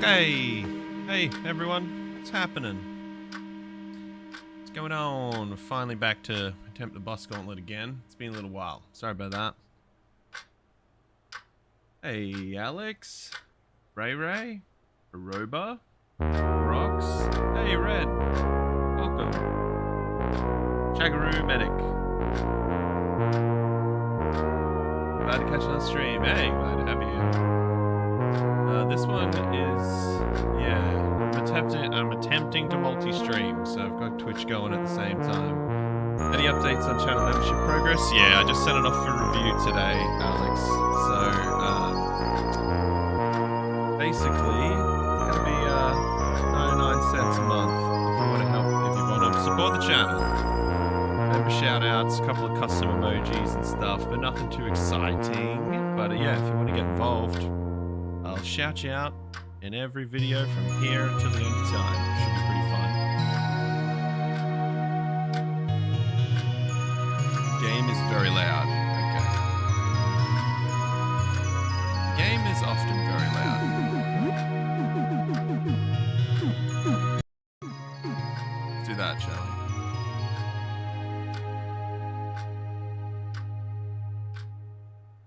Okay. Hey, everyone. What's happening? What's going on? We're finally back to attempt the boss gauntlet again. It's been a little while. Sorry about that. Hey, Alex. Ray. Aroba. Rocks. Hey, Red. Welcome. Chagaroo Medic. Glad to catch you on stream. Hey, glad to have you. This one is, I'm attempting to multi-stream, so I've got Twitch going at the same time. Any updates on channel membership progress? Yeah, I just sent it off for review today, Alex. So, basically, it's going to be 99 cents a month if you want to help, if you want to support the channel. Member shout-outs, a couple of custom emojis and stuff, but nothing too exciting. But yeah, if you want to get involved, I'll shout you out in every video from here until the end of time. Should be pretty fun. Game is very loud. Okay. Game is often very loud. Let's do that, shall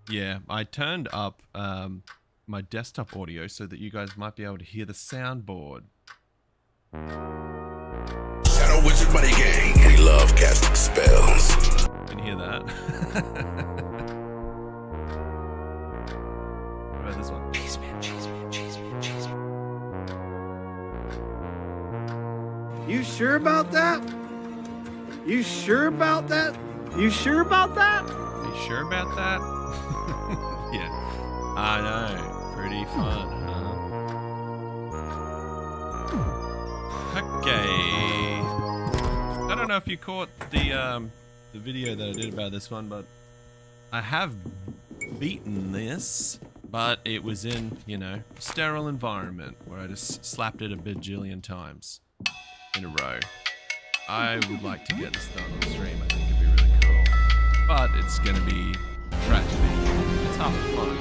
we? Yeah, I turned up my desktop audio so that you guys might be able to hear the soundboard. Shadow Wizard Money Gang, we love casting spells. Can you hear that? What about this one? Cheeseman. You sure about that? You sure about that? You sure about that? Are you sure about that? Yeah, I know. Pretty fun, huh? Okay. I don't know if you caught the video that I did about this one, but I have beaten this, but it was in, a sterile environment where I just slapped it a bajillion times in a row. I would like to get this done on stream. I think it'd be really cool, but it's gonna be tragedy. It's half the fun.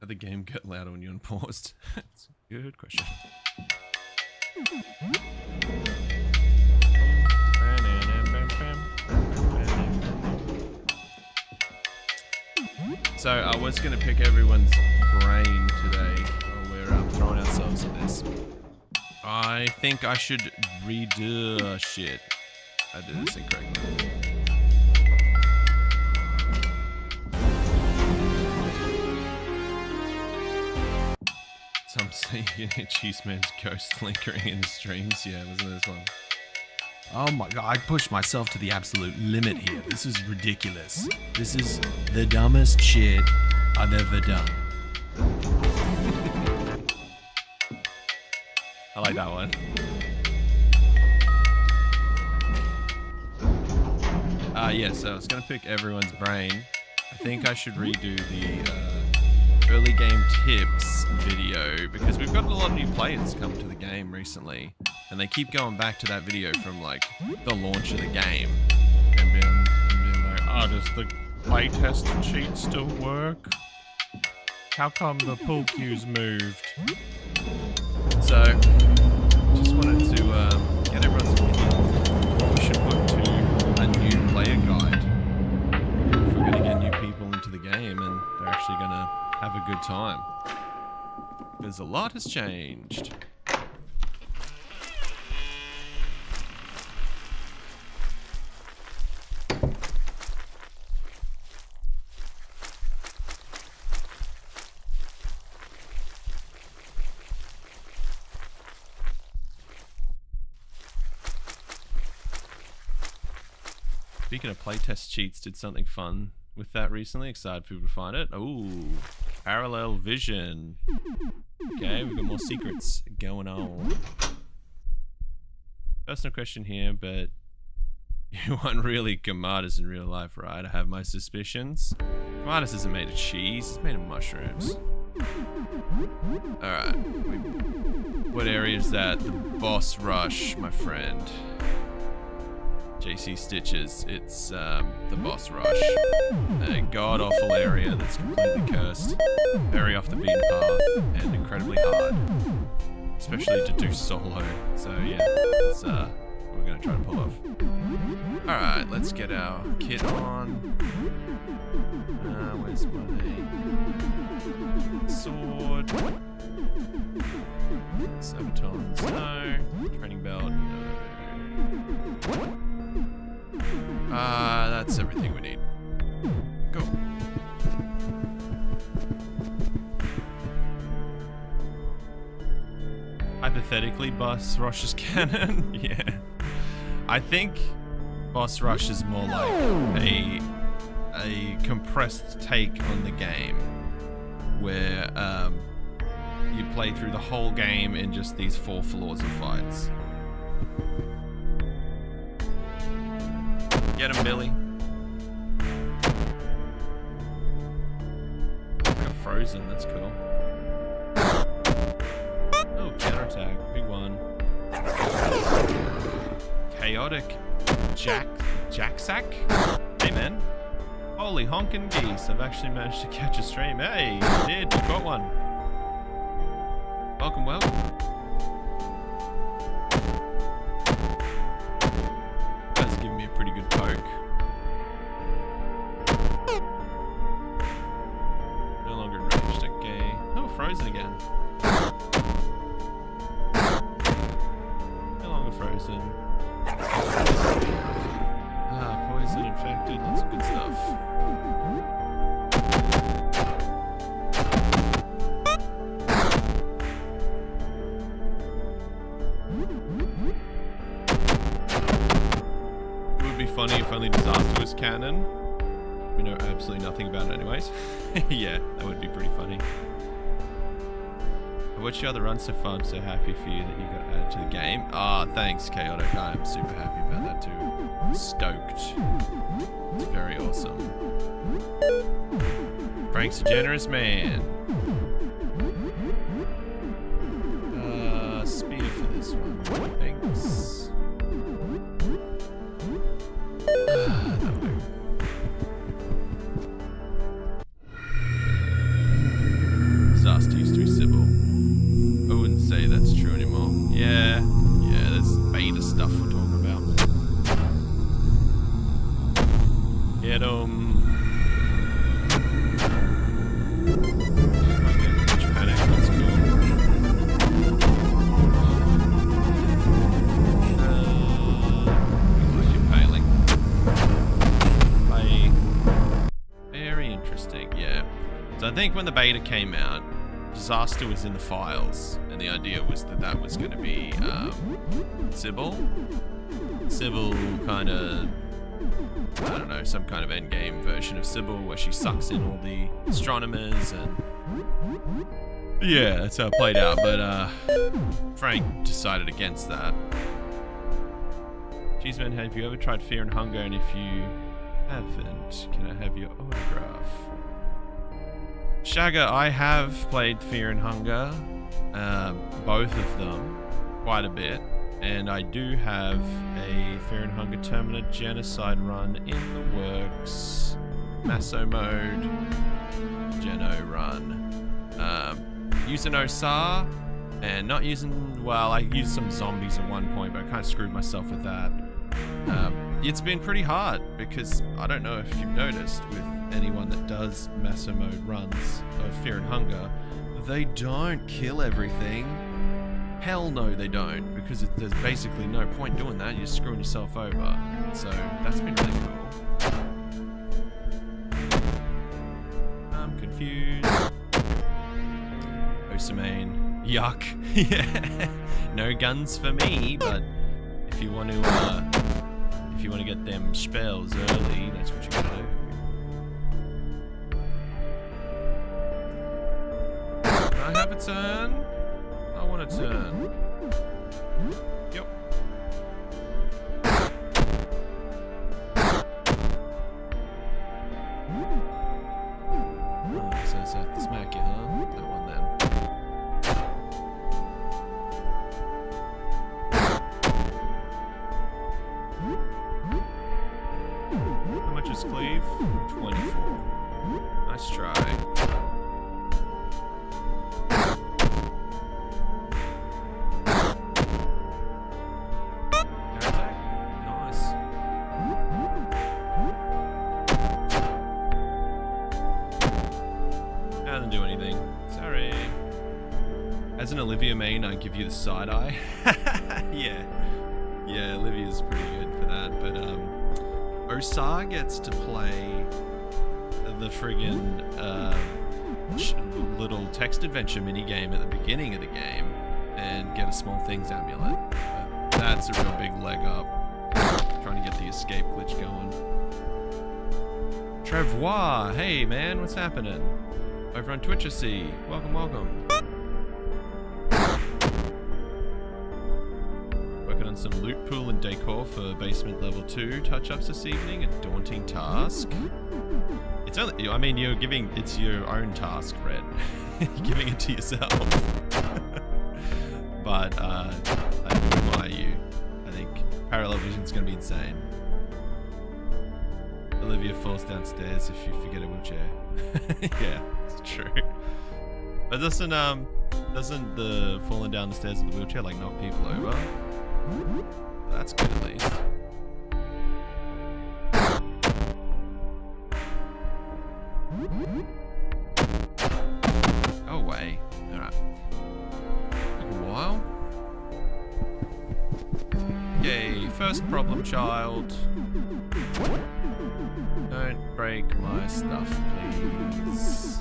Did the game get louder when you unpaused? That's a good question. So I was going to pick everyone's brain today while we're throwing ourselves at this. I think I should redo shit. I did this incorrectly. Some say Cheeseman's ghost lingering in his streams. Yeah, wasn't this one? Oh my god, I pushed myself to the absolute limit here. This is ridiculous. This is the dumbest shit I've ever done. I like that one. Yeah, so I was going to pick everyone's brain. I think I should redo the early game tips video because we've got a lot of new players come to the game recently. And they keep going back to that video from like the launch of the game and being like, oh, does the playtest cheat still work? How come the pool cues moved? So, just wanted to get everyone's opinion. We should put to a new player guide if we're going to get new people into the game and they're actually going to have a good time. Because a lot has changed. Speaking of playtest cheats, did something fun with that recently. Excited for people to find it. Ooh, parallel vision. Okay, we've got more secrets going on. Personal question here, but you want really Gamadas in real life, right? I have my suspicions. Gamadas isn't made of cheese, it's made of mushrooms. Alright. What area is that? The boss rush, my friend. JC Stitches. It's the boss rush. A god-awful area that's completely cursed, very off the beaten path, and incredibly hard. Especially to do solo. So yeah, it's what we're gonna try to pull off. Alright, let's get our kit on. Where's my sword? Sabatons, no. Training belt, no. That's everything we need. Go. Hypothetically, Boss Rush's cannon. Yeah. I think Boss Rush is more like a compressed take on the game, where you play through the whole game in just these 4 floors of fights. Get him, Billy. Got frozen, that's cool. Oh, counterattack, big one. Chaotic Jacksack? Hey, man. Holy honkin' geese, I've actually managed to catch a stream. Hey, you did, you got one. Welcome, welcome. That's giving me a pretty good poke. No longer ranged, okay. Oh, frozen again. No longer frozen. Poison, infected, lots of good stuff. It would be funny if only disaster was canon. We know absolutely nothing about it anyways. Yeah, that would be pretty funny. I watched your other run so far. I'm so happy for you that you got added to the game. Thanks, Chaotic. I am super happy about that too. Stoked. It's very awesome. Frank's a generous man. Spear for this one. Thanks. That'll do. Disaster used to be Sybil. I wouldn't say that's true anymore. Yeah, there's beta stuff we're talking about. Get 'em. Okay, panic, that's cool. You're failing. Very interesting, yeah. So I think when the beta came out, Disaster was in the files, and the idea was that that was going to be Sybil. Sybil kind of, I don't know, some kind of endgame version of Sybil where she sucks in all the astronomers, and yeah, that's how it played out. But Frank decided against that. Cheeseman, have you ever tried Fear and Hunger? And if you haven't, can I have your autograph? Shagga, I have played Fear and Hunger, both of them, quite a bit, and I do have a Fear and Hunger Terminator Genocide run in the works. Masso mode, Geno run. Using Osar, and not using, well, I used some zombies at one point, but I kind of screwed myself with that. It's been pretty hard, because I don't know if you've noticed, with anyone that does Masso mode runs of Fear and Hunger, they don't kill everything. Hell no, they don't, because there's basically no point doing that. You're screwing yourself over. So that's been really cool. I'm confused. Osamane, yuck. Yeah, no guns for me. But if you want to get them spells early, that's what you gotta do. Can I have a turn? I want a turn. Yep. So it's at the smack you, huh? That one then. Nose cleave, 24. Nice try. As an Olivia main, I give you the side eye. yeah, Olivia's pretty good for that. But Osar gets to play the friggin' little text adventure mini game at the beginning of the game and get a small things amulet. But that's a real big leg up. Trying to get the escape glitch going. Trevois, hey man, what's happening? Over on Twitch, I see. Welcome. On some loot pool and decor for basement level 2 touch-ups this evening. A daunting task. It's only, I mean, it's your own task, Red. You're giving it to yourself. But I admire you. I think parallel vision's gonna be insane. Olivia falls downstairs if you forget a wheelchair. Yeah, it's true. But doesn't the falling down the stairs of the wheelchair like knock people over? That's good at least. Go away. Alright. Took a while. Yay, first problem child. Don't break my stuff, please.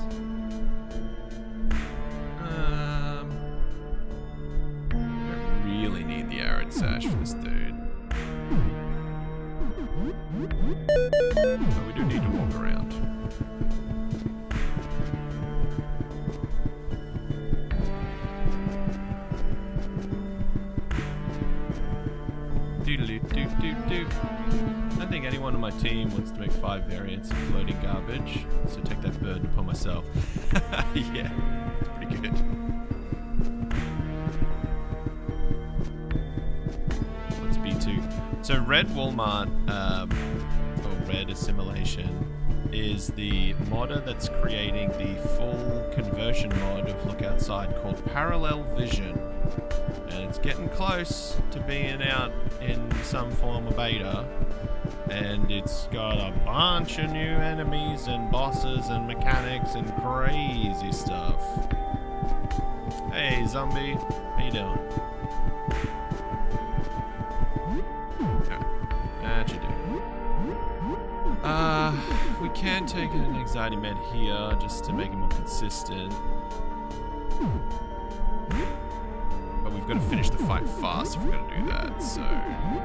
Really need the arid sash for this dude. But we do need to walk around. Doodaloo-doo-doo-doo. I don't think anyone on my team wants to make 5 variants of floating garbage, so take that burden upon myself. Yeah, it's pretty good. So Red Walmart, or Red Assimilation, is the modder that's creating the full conversion mod of Look Outside called Parallel Vision. And it's getting close to being out in some form of beta. And it's got a bunch of new enemies and bosses and mechanics and crazy stuff. Hey, zombie. How you doing? We can take an anxiety med here just to make it more consistent. But we've got to finish the fight fast if we're going to do that, so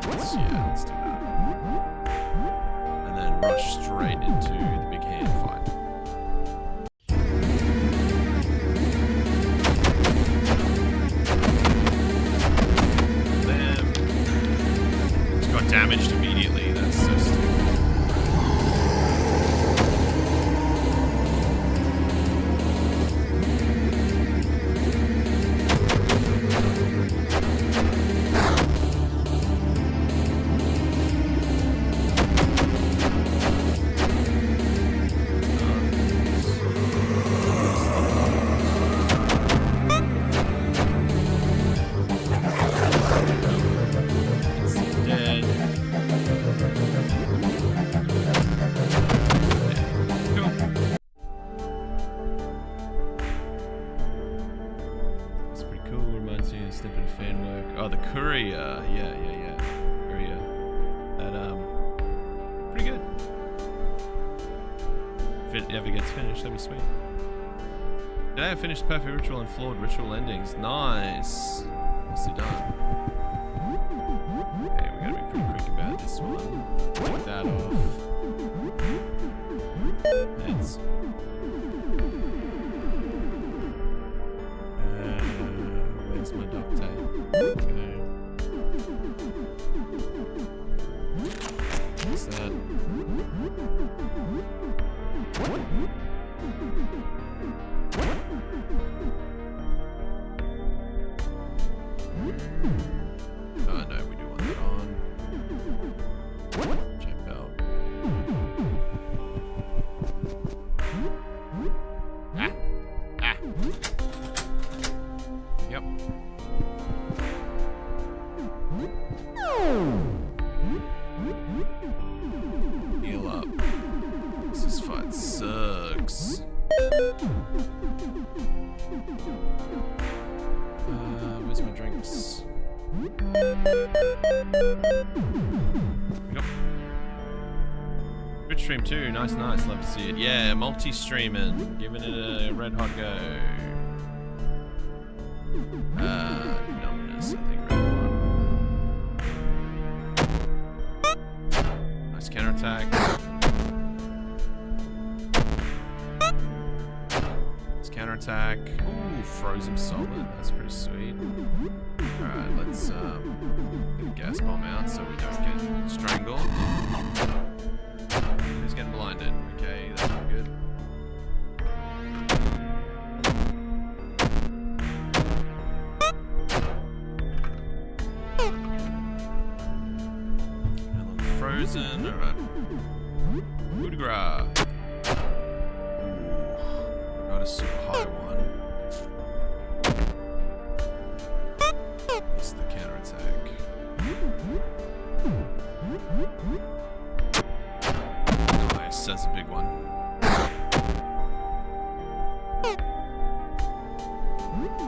let's do that. And then rush straight into the big hand fight. Bam. It's got damaged immediately, that's so stupid. Finished perfect ritual and flawed ritual endings. Nice. Nicely done. Okay, we gotta be pretty quick about this one. Take that off. Heads. Where's my duct tape? Okay. What's that? Oh no, we do want that on. Check out. stream too. Nice, nice. Love to see it. Yeah, multi-streaming. Giving it a red hot go. Numbness, I think red one. Nice counterattack. Nice counterattack. Ooh, frozen solid. That's pretty sweet. Alright, let's get a gas bomb out so we don't get strangled. Who's getting blinded? Okay, that's not good. Frozen, alright. Coup de grace. Ooh, got a super high one. Missed the counterattack. Nice, that's a big one.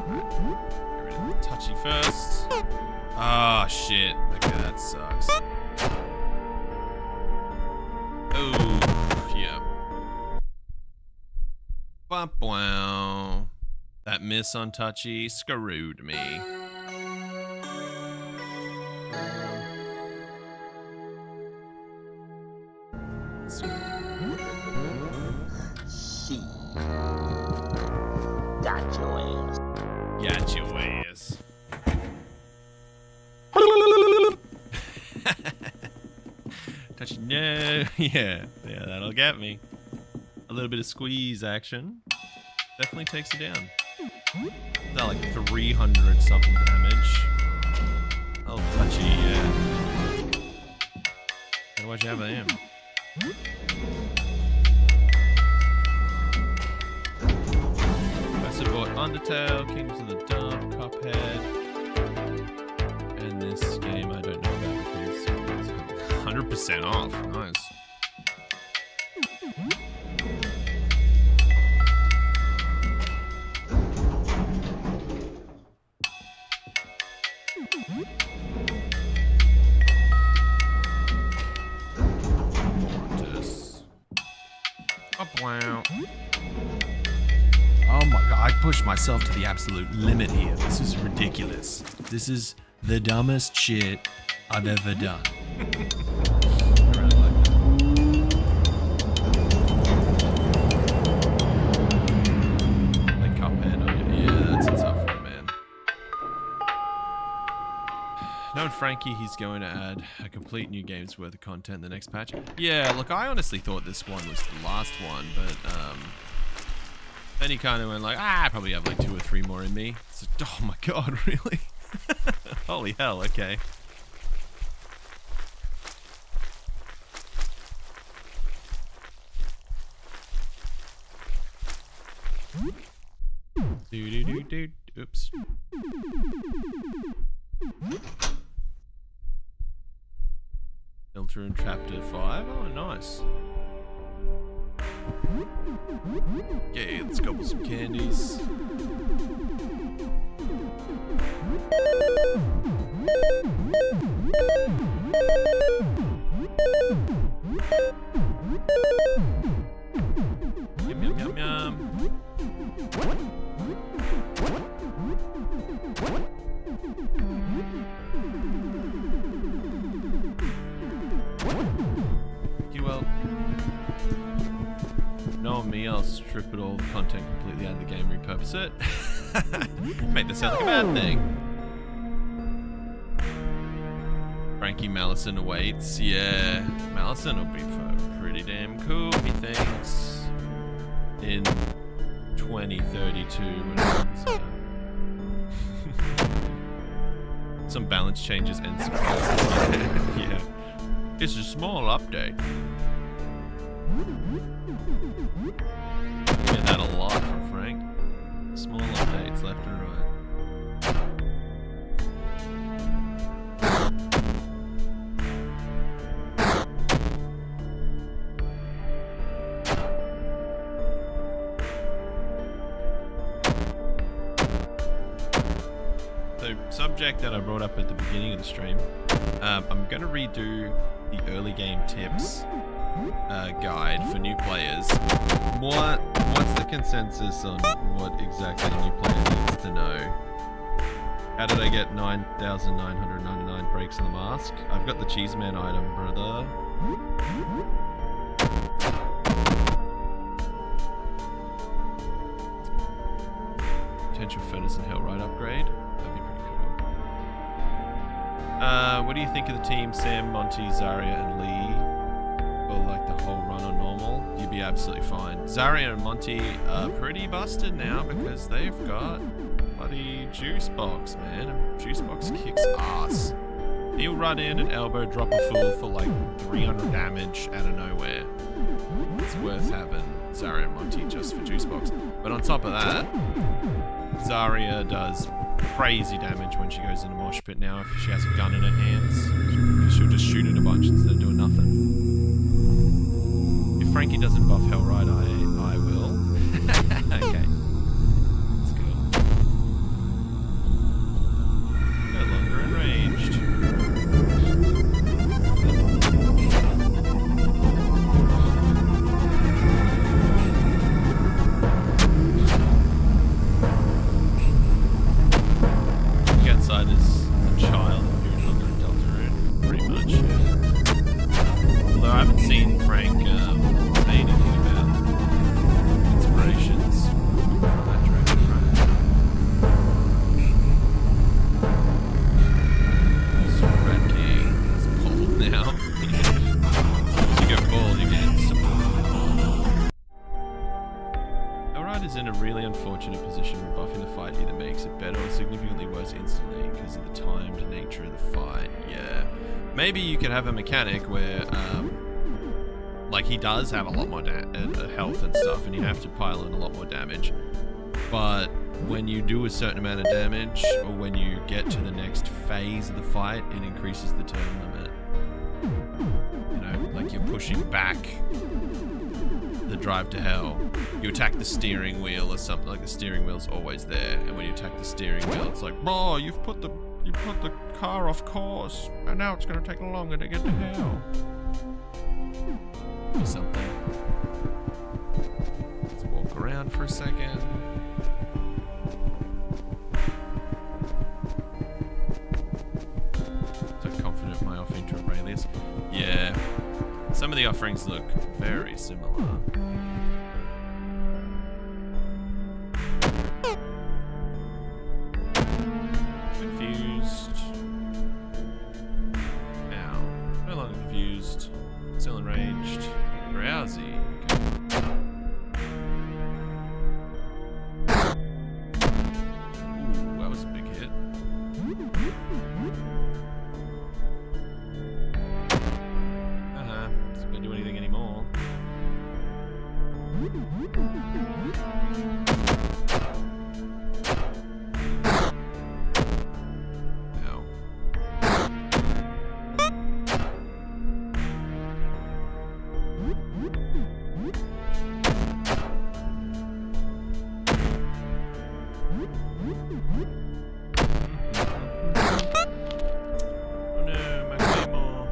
Right. Get rid of the touchy first. Ah, shit. Okay, that sucks. Oh, yeah. Wow. That miss on touchy screwed me. She got your ass. Got your ass. Touchy, no. Yeah, that'll get me. A little bit of squeeze action. Definitely takes it down. Is that like 300 something damage? Oh, touchy, yeah. Gotta watch out for him. I support Undertale, Kings of the Dump, Cuphead. And this game I don't know about because it's 100% off. Nice. Wow. Oh my god, I pushed myself to the absolute limit here. This is ridiculous. This is the dumbest shit I've ever done. I really like that. That Cuphead on it. Yeah, that's a tough one, man. Knowing Frankie, he's going to add a complete new game's worth of content in the next patch. Yeah, look, I honestly thought this one was the last one, but then he kind of went like, I probably have like 2 or 3 more in me. It's like, oh my god, really? Holy hell, okay. Do. Oops. Filter in chapter 5. Oh, nice. Okay, let's gobble some candies. Yum, yum, yum, yum. Well, knowing me, I'll strip it all content completely out of the game, repurpose it. Make this sound like a bad thing. Frankie Mallison awaits. Yeah, Mallison will be pretty damn cool, he thinks. In 2032 when it comes out. Some balance changes and surprises. Yeah. It's a small update. Get that a lot from Frank. Small updates left and right. project that I brought up at the beginning of the stream. I'm going to redo the early game tips guide for new players. What's the consensus on what exactly a new player needs to know? How did I get 9,999 breaks on the mask? I've got the Cheeseman item, brother. Potential furnace and Hellride upgrade. That'd be pretty cool. What do you think of the team? Sam, Monty, Zarya, and Lee? Or like the whole run on normal? You'd be absolutely fine. Zarya and Monty are pretty busted now because they've got bloody Juice Box, man. And Juice Box kicks ass. He'll run in and elbow drop a fool for like 300 damage out of nowhere. It's worth having Zarya and Monty just for Juice Box. But on top of that, Zarya does crazy damage when she goes in a mosh pit now if she has a gun in her hands. She'll just shoot it a bunch instead of doing nothing. If Frankie doesn't buff Hellride, I will. Okay. That's cool. No longer enraged. Outside is a child of Huron Hunger and Deltarune, pretty much. Although I haven't seen Frank say anything about inspirations from that direction, right? Super Red King is bald now. If you go bald, you get Hellride is in a really unfortunate position where buffing the fight either makes it better or significantly worse instantly because of the timed nature of the fight. Yeah. Maybe you could have a mechanic where, like, he does have a lot more health and stuff, and you have to pile in a lot more damage. But when you do a certain amount of damage, or when you get to the next phase of the fight, it increases the turn limit. You know, like you're pushing back the drive to hell. You attack the steering wheel or something, like the steering wheel's always there, and when you attack the steering wheel, it's like, bro, you put the car off course, and now it's gonna take longer to get to hell. Or something. Let's walk around for a second. So confident in my offering to Aurelius. Yeah. Some of the offerings look very similar. Confused. Now, no longer confused. Still enraged. Drowsy. Okay. Ooh, that was a big hit. Do anything anymore. No. Oh no, my claymore.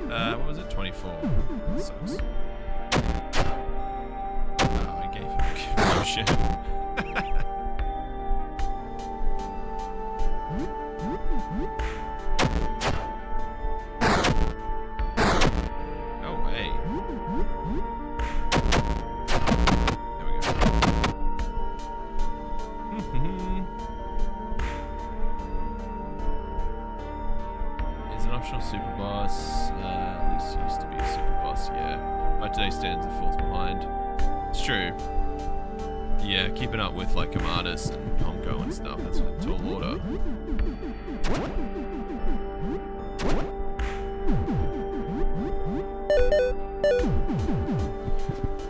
What was it? 24. That sucks. Oh, I gave him confusion. No way. There we go. It's an optional super boss. At least it used to be a super boss, yeah. By today's standards, it falls behind. It's true. Yeah, keeping up with like Commandus and Honko and stuff, that's a tall order.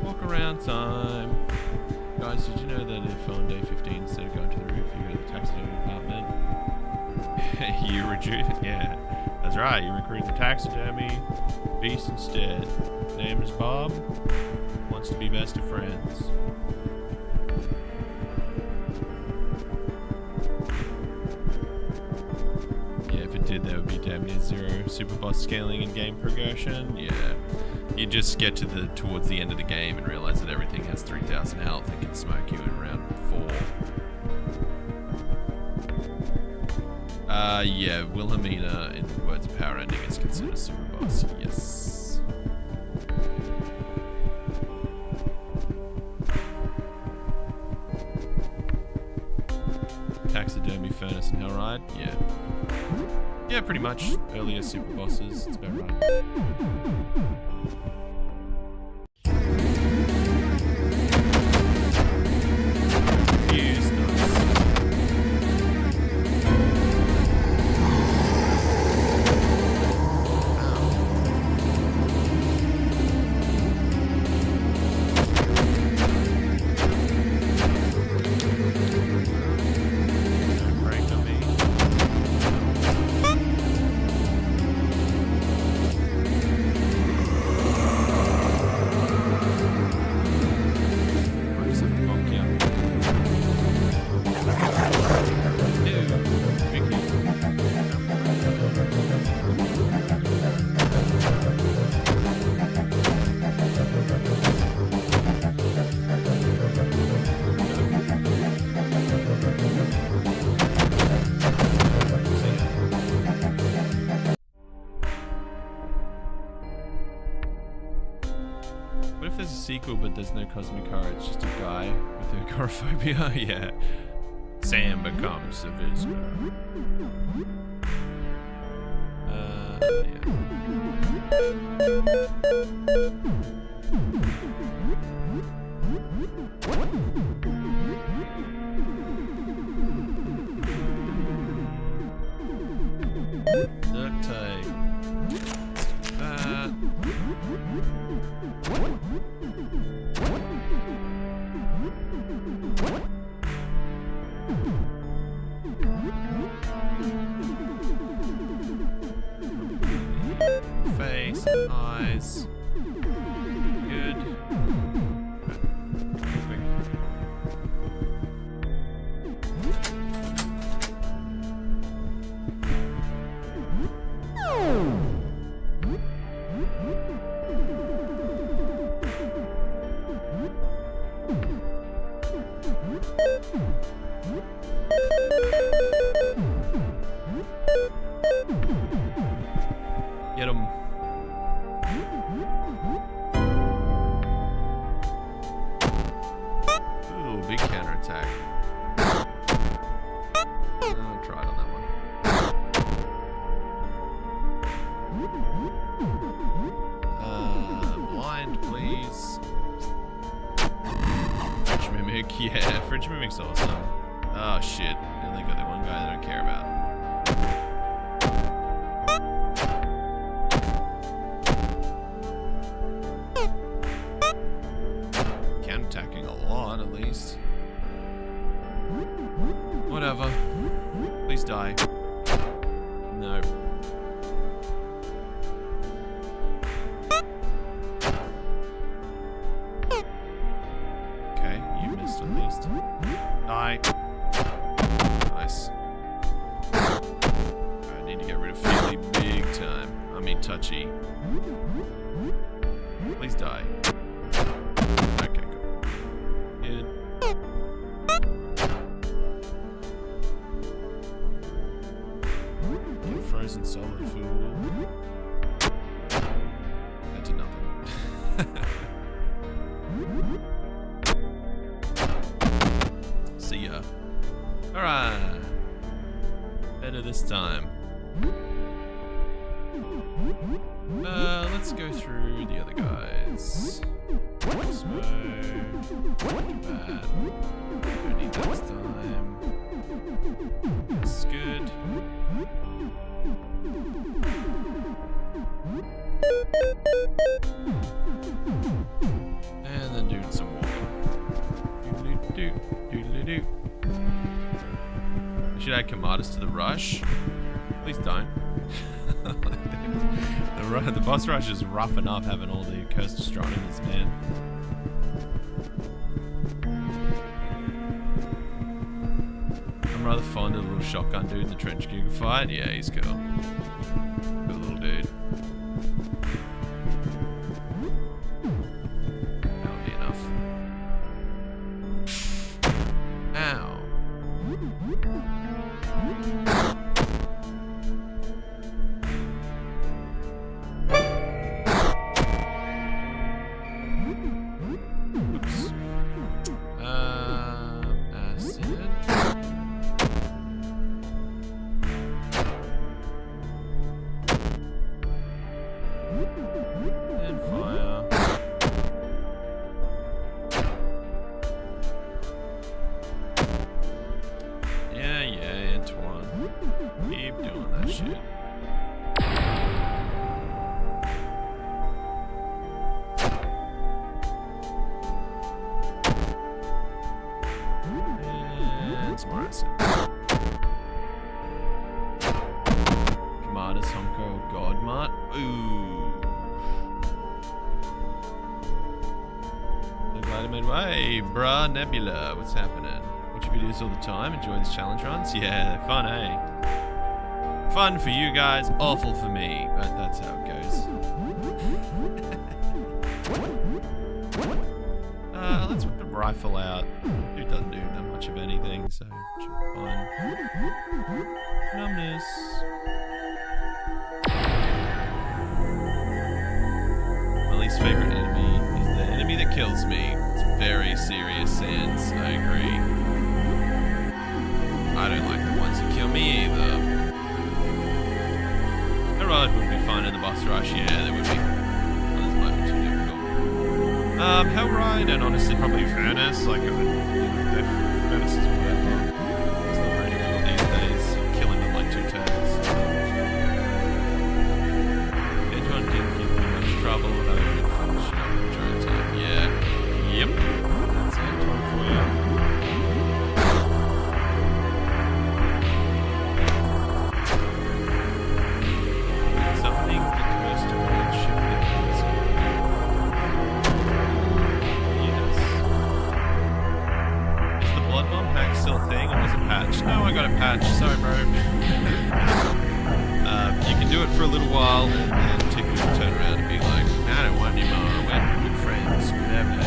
Walk around time. Guys, did you know that if on day 15, instead of going to the roof, you go to the taxidermy department? You reduce, yeah. That's right, you recruit the taxidermy beast instead. His name is Bob. Wants to be best of friends. damn near zero super boss scaling in game progression. Yeah. You just get to towards the end of the game and realize that everything has 3,000 health and can smoke you in round 4. Yeah, Wilhelmina, in the words of Power Ending, is considered a super boss. Yes. Taxidermy, Furnace, and Hellride? Yeah. Yeah, pretty much. Earlier super bosses, it's about right. Fuse, nice. Break on me. Works up the bonk, yeah. Ew, Mickey. What if there's a sequel but there's no cosmic horror? It's just a guy with agoraphobia? Yeah. Sam becomes the visitor. Duct tape. That. Face, eyes. Good. Get him. Ooh, big counterattack. I'll try it on that one. Blind, please. Fridge Mimic, yeah, Fridge Mimic's awesome. Oh shit, I only got that one guy that I don't care about. Attacking a lot, at least. Whatever. Please die. No. Okay, you missed at least. Die. Nice. I need to get rid of Feely big time. I mean touchy. Please die. Okay, cool. Good. Get frozen solid food. That did nothing. See ya. Alright. Better this time. Let's go through the other guys. Smoke. Bad. Don't need that this time. That's good. And then doing some walking. Doodly-doo, doodly-doo. I should add Kamadas to the rush. Please don't. The boss rush is rough enough having all the cursed astronomers, man. I'm rather fond of the little shotgun dude in the trench cougar fight. Yeah, he's cool. Good little dude. That'll be enough. Ow. Oops. Acid. And fire. Yeah, Antoine. Keep doing that shit. And some more acid. Commander Sonko Godmart. Ooh. So glad I made way. Bruh, Nebula. What's happening? Watch your videos all the time. Enjoy these challenge runs. Yeah, they're fun, eh? Fun for you guys, awful for me. But that's how it goes. Let's whip the rifle out. Dude doesn't do that much of anything, so it should be fine. Numbness. My least favorite enemy is the enemy that kills me. It's very serious, Sans. I agree. I don't like the ones that kill me either. Herod would be fun in the boss rush. Yeah, there would be. Others might be too difficult. Hellride and honestly probably Furnace. Like, Furnace is whatever. It's not very difficult these days. You kill him in like 2 turns. Antoine didn't give me much trouble. I didn't finish up during time. Yeah. Yep. That's Antoine for you. Something occurs to me and ship that kills you. Yes. Is the blood bomb pack still a thing or is it patched? No, I got it patched. Sorry, bro. You can do it for a little while and then Tick will turn around and be like, I don't want any more. We're good friends. Whatever.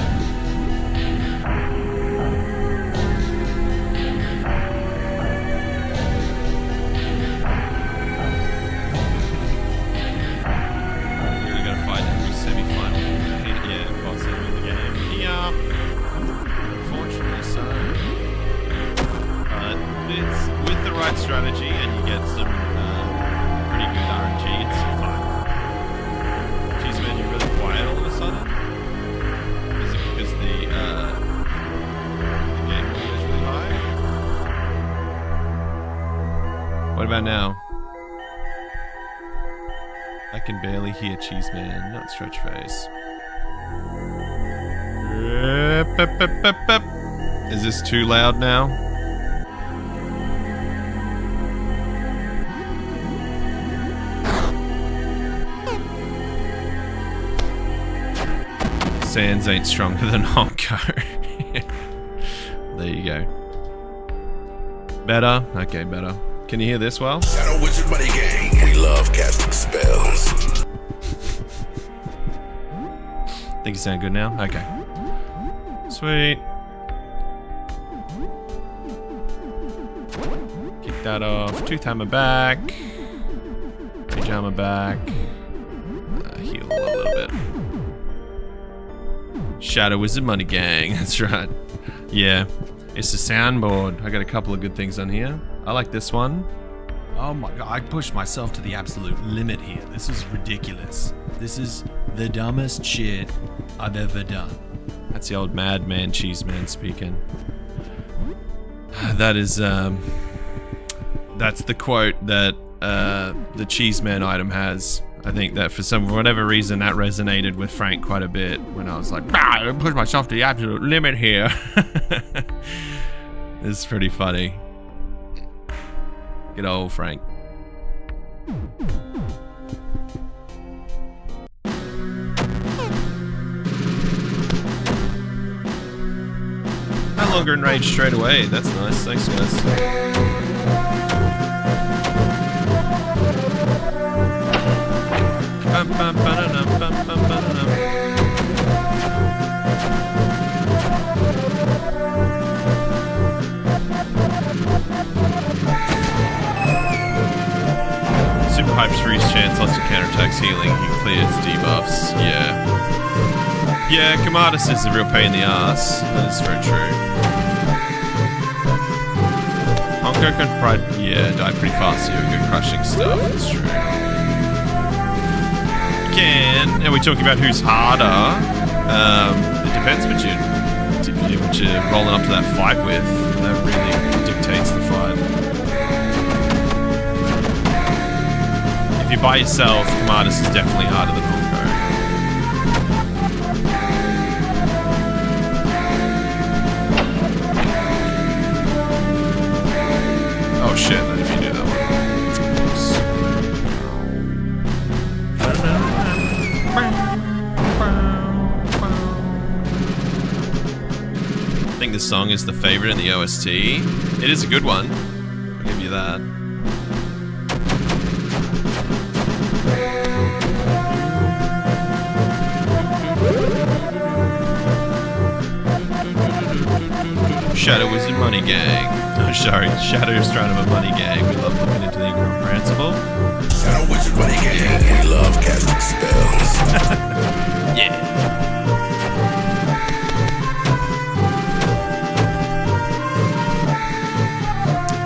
Right strategy and you get some pretty good RNG, it's fun. Jeez man, you're really quiet all of a sudden? Is it because the game volume is really high? What about now? I can barely hear Cheese Man, not Stretch Face. Is this too loud now? Sans ain't stronger than Honko. There you go. Better? Okay, better. Can you hear this well? Shadow Wizard Buddy Gang. We love casting spells. Think you sound good now? Okay. Sweet. Kick that off. Tooth hammer back. Pajama back. Heal a little bit. Shadow Wizard Money Gang, that's right. Yeah, it's the soundboard. I got a couple of good things on here. I like this one. Oh my god, I pushed myself to the absolute limit here. This is ridiculous. This is the dumbest shit I've ever done. That's the old Madman Cheese Man speaking. That is, that's the quote that the Cheese Man item has. I think that for whatever reason that resonated with Frank quite a bit when I was like, I pushed myself to the absolute limit here. It's pretty funny. Good old Frank. longer enraged straight away. That's nice. Thanks, guys. Super hyped Shree's chance lots of counterattacks healing. He clears debuffs. Yeah. Yeah, Commodus is a real pain in the ass. That is very true. Honko can die pretty fast here with good crushing stuff. That's true. And we're talking about who's harder. It depends what you're rolling up to that fight with. That really dictates the fight. If you're by yourself, Commodus is definitely harder than Honko. Oh shit, I didn't even do that one. I think this song is the favorite in the OST. It is a good one. I'll give you that. Shadow Wizard Money Gang. Oh, sorry, Shadow Astronomer Money Gang. We love looking into the incomprehensible. Shadow Wizard Money Gang. We love casting spells. Yeah.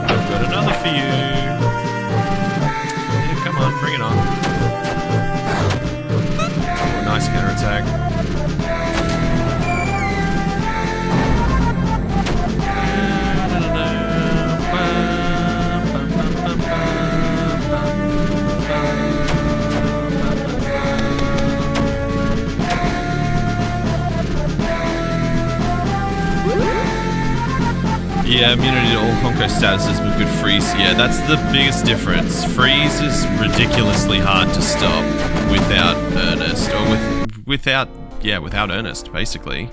I've got another for you. Yeah, come on, bring it on. Oh, nice counterattack. Yeah, immunity to all Honko statuses with good freeze. Yeah, that's the biggest difference. Freeze is ridiculously hard to stop without Earnest, or without Earnest, basically.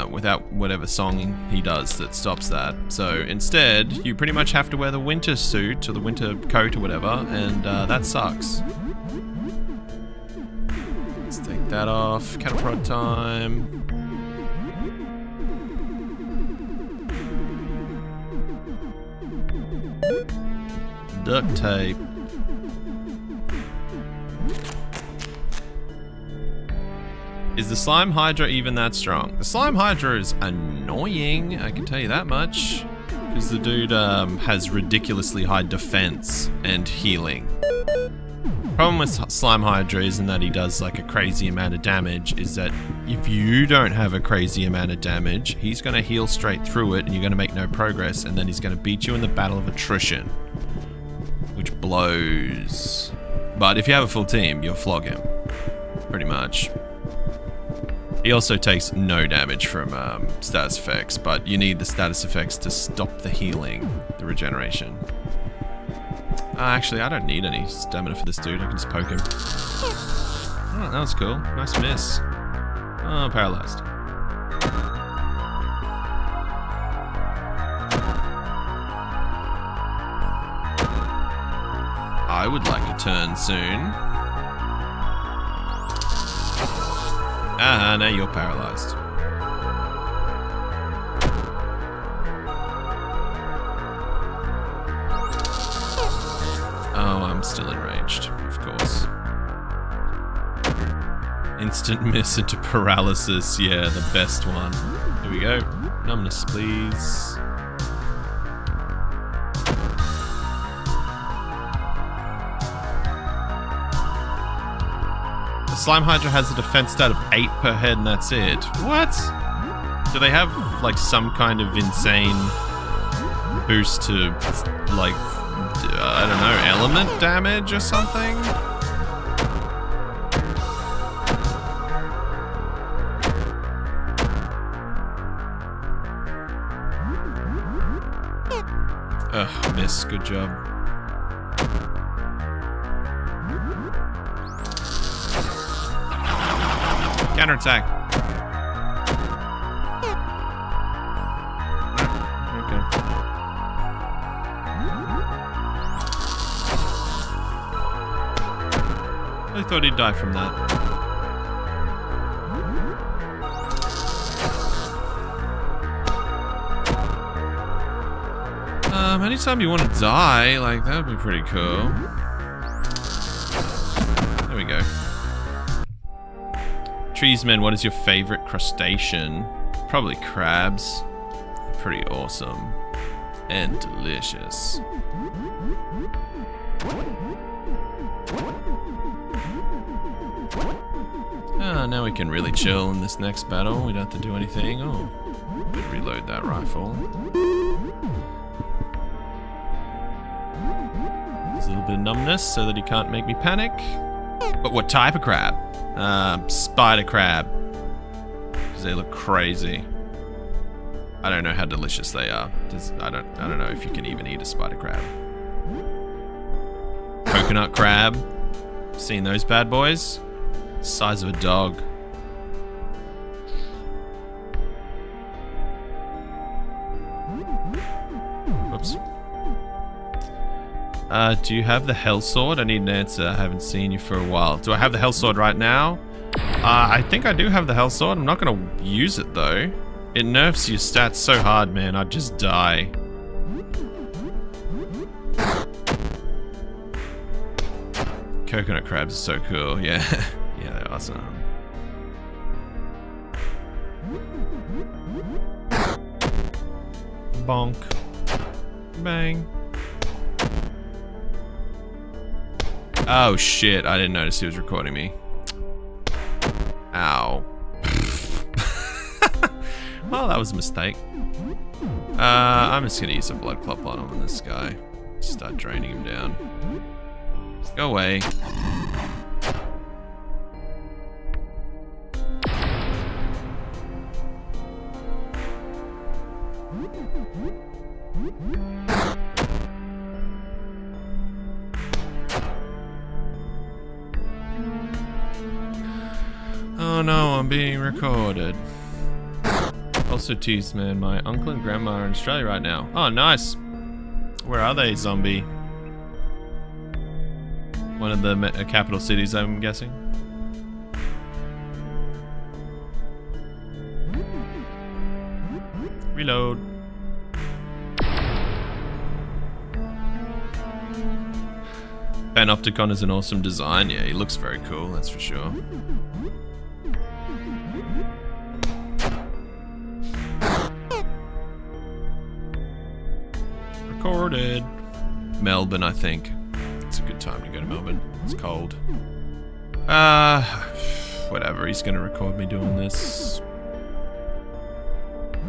Without whatever song he does that stops that. So instead, you pretty much have to wear the winter suit or the winter coat or whatever, and that sucks. Let's take that off. Catapult time. Duct tape. Is the Slime Hydra even that strong? The Slime Hydra is annoying, I can tell you that much. Because the dude has ridiculously high defense and healing. Problem with Slime Hydra isn't that he does like a crazy amount of damage, is that if you don't have a crazy amount of damage, he's going to heal straight through it and you're going to make no progress, and then he's going to beat you in the battle of attrition. Which blows. But if you have a full team, you'll flog him. Pretty much. He also takes no damage from status effects, but you need the status effects to stop the healing, the regeneration. Actually, I don't need any stamina for this dude. I can just poke him. Oh, that was cool. Nice miss. Oh, paralyzed. I would like a turn soon. Ah, now you're paralyzed. Oh, I'm still enraged, of course. Instant miss into paralysis. Yeah, the best one. Here we go. Numbness, please. The Slime Hydra has a defense stat of 8 per head and that's it. What? Do they have like some kind of insane boost to like, I don't know, element damage or something? Ugh, miss, good job. Counterattack. I thought he'd die from that. Anytime you want to die, like, that would be pretty cool. There we go. Treesman, what is your favorite crustacean? Probably crabs. They're pretty awesome. And delicious. Now we can really chill in this next battle. We don't have to do anything. Oh, reload that rifle. There's a little bit of numbness so that he can't make me panic. But what type of crab? Spider crab. Because they look crazy. I don't know how delicious they are. I don't know if you can even eat a spider crab. Coconut crab. Seen those bad boys? Size of a dog. Whoops. Do you have the Hell Sword? I need an answer. I haven't seen you for a while. Do I have the Hell Sword right now? I think I do have the Hell Sword. I'm not going to use it though. It nerfs your stats so hard, man. I'd just die. Coconut crabs are so cool. Yeah. Yeah, they're awesome. Bonk. Bang. Oh shit, I didn't notice he was recording me. Ow. Well, that was a mistake. I'm just gonna use a blood clot bottom on this guy. Start draining him down. Go away. Oh no, I'm being recorded. Also teased, man, my uncle and grandma are in Australia right now. Oh, nice. Where are they, zombie? One of the capital cities, I'm guessing. Reload. Panopticon is an awesome design. Yeah, he looks very cool, that's for sure. Recorded. Melbourne, I think. It's a good time to go to Melbourne. It's cold. Whatever. He's gonna record me doing this.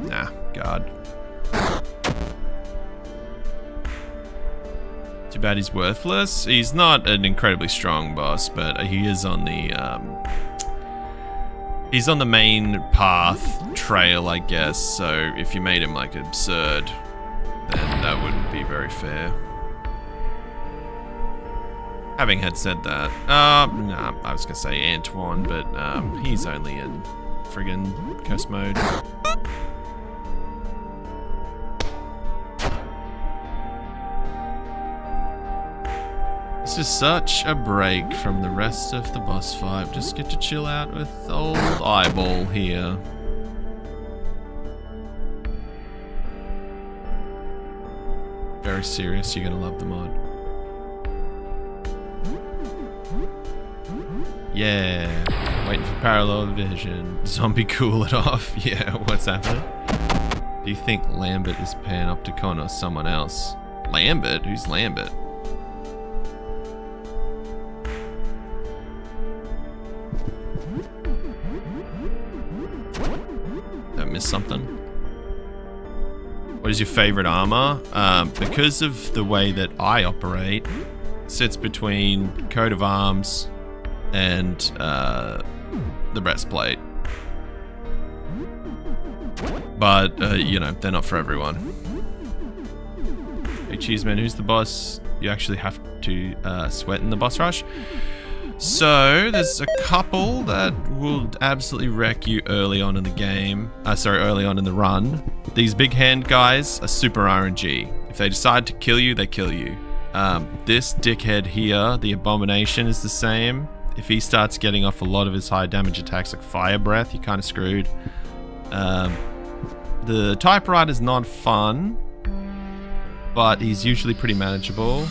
Nah, God. Too bad he's worthless. He's not an incredibly strong boss, but he is on the he's on the main path trail, I guess. So if you made him like absurd, then that wouldn't be very fair. Having had said that, nah, I was gonna say Antoine, but he's only in friggin' curse mode. This is such a break from the rest of the boss fight. Just get to chill out with old Eyeball here. Very serious, you're gonna love the mod. Yeah, waiting for parallel vision. Zombie cool it off. Yeah, what's happening? Do you think Lambert is Panopticon or someone else? Lambert? Who's Lambert? Did I miss something? What is your favorite armor? Because of the way that I operate, it sits between coat of arms and the breastplate. But, you know, they're not for everyone. Hey, Cheeseman, who's the boss? You actually have to sweat in the boss rush. So, there's a couple that will absolutely wreck you early on in the game. Early on in the run. These big hand guys are super RNG. If they decide to kill you, they kill you. This dickhead here, the Abomination, is the same. If he starts getting off a lot of his high damage attacks like Fire Breath, you're kind of screwed. The Typewriter's not fun, but he's usually pretty manageable.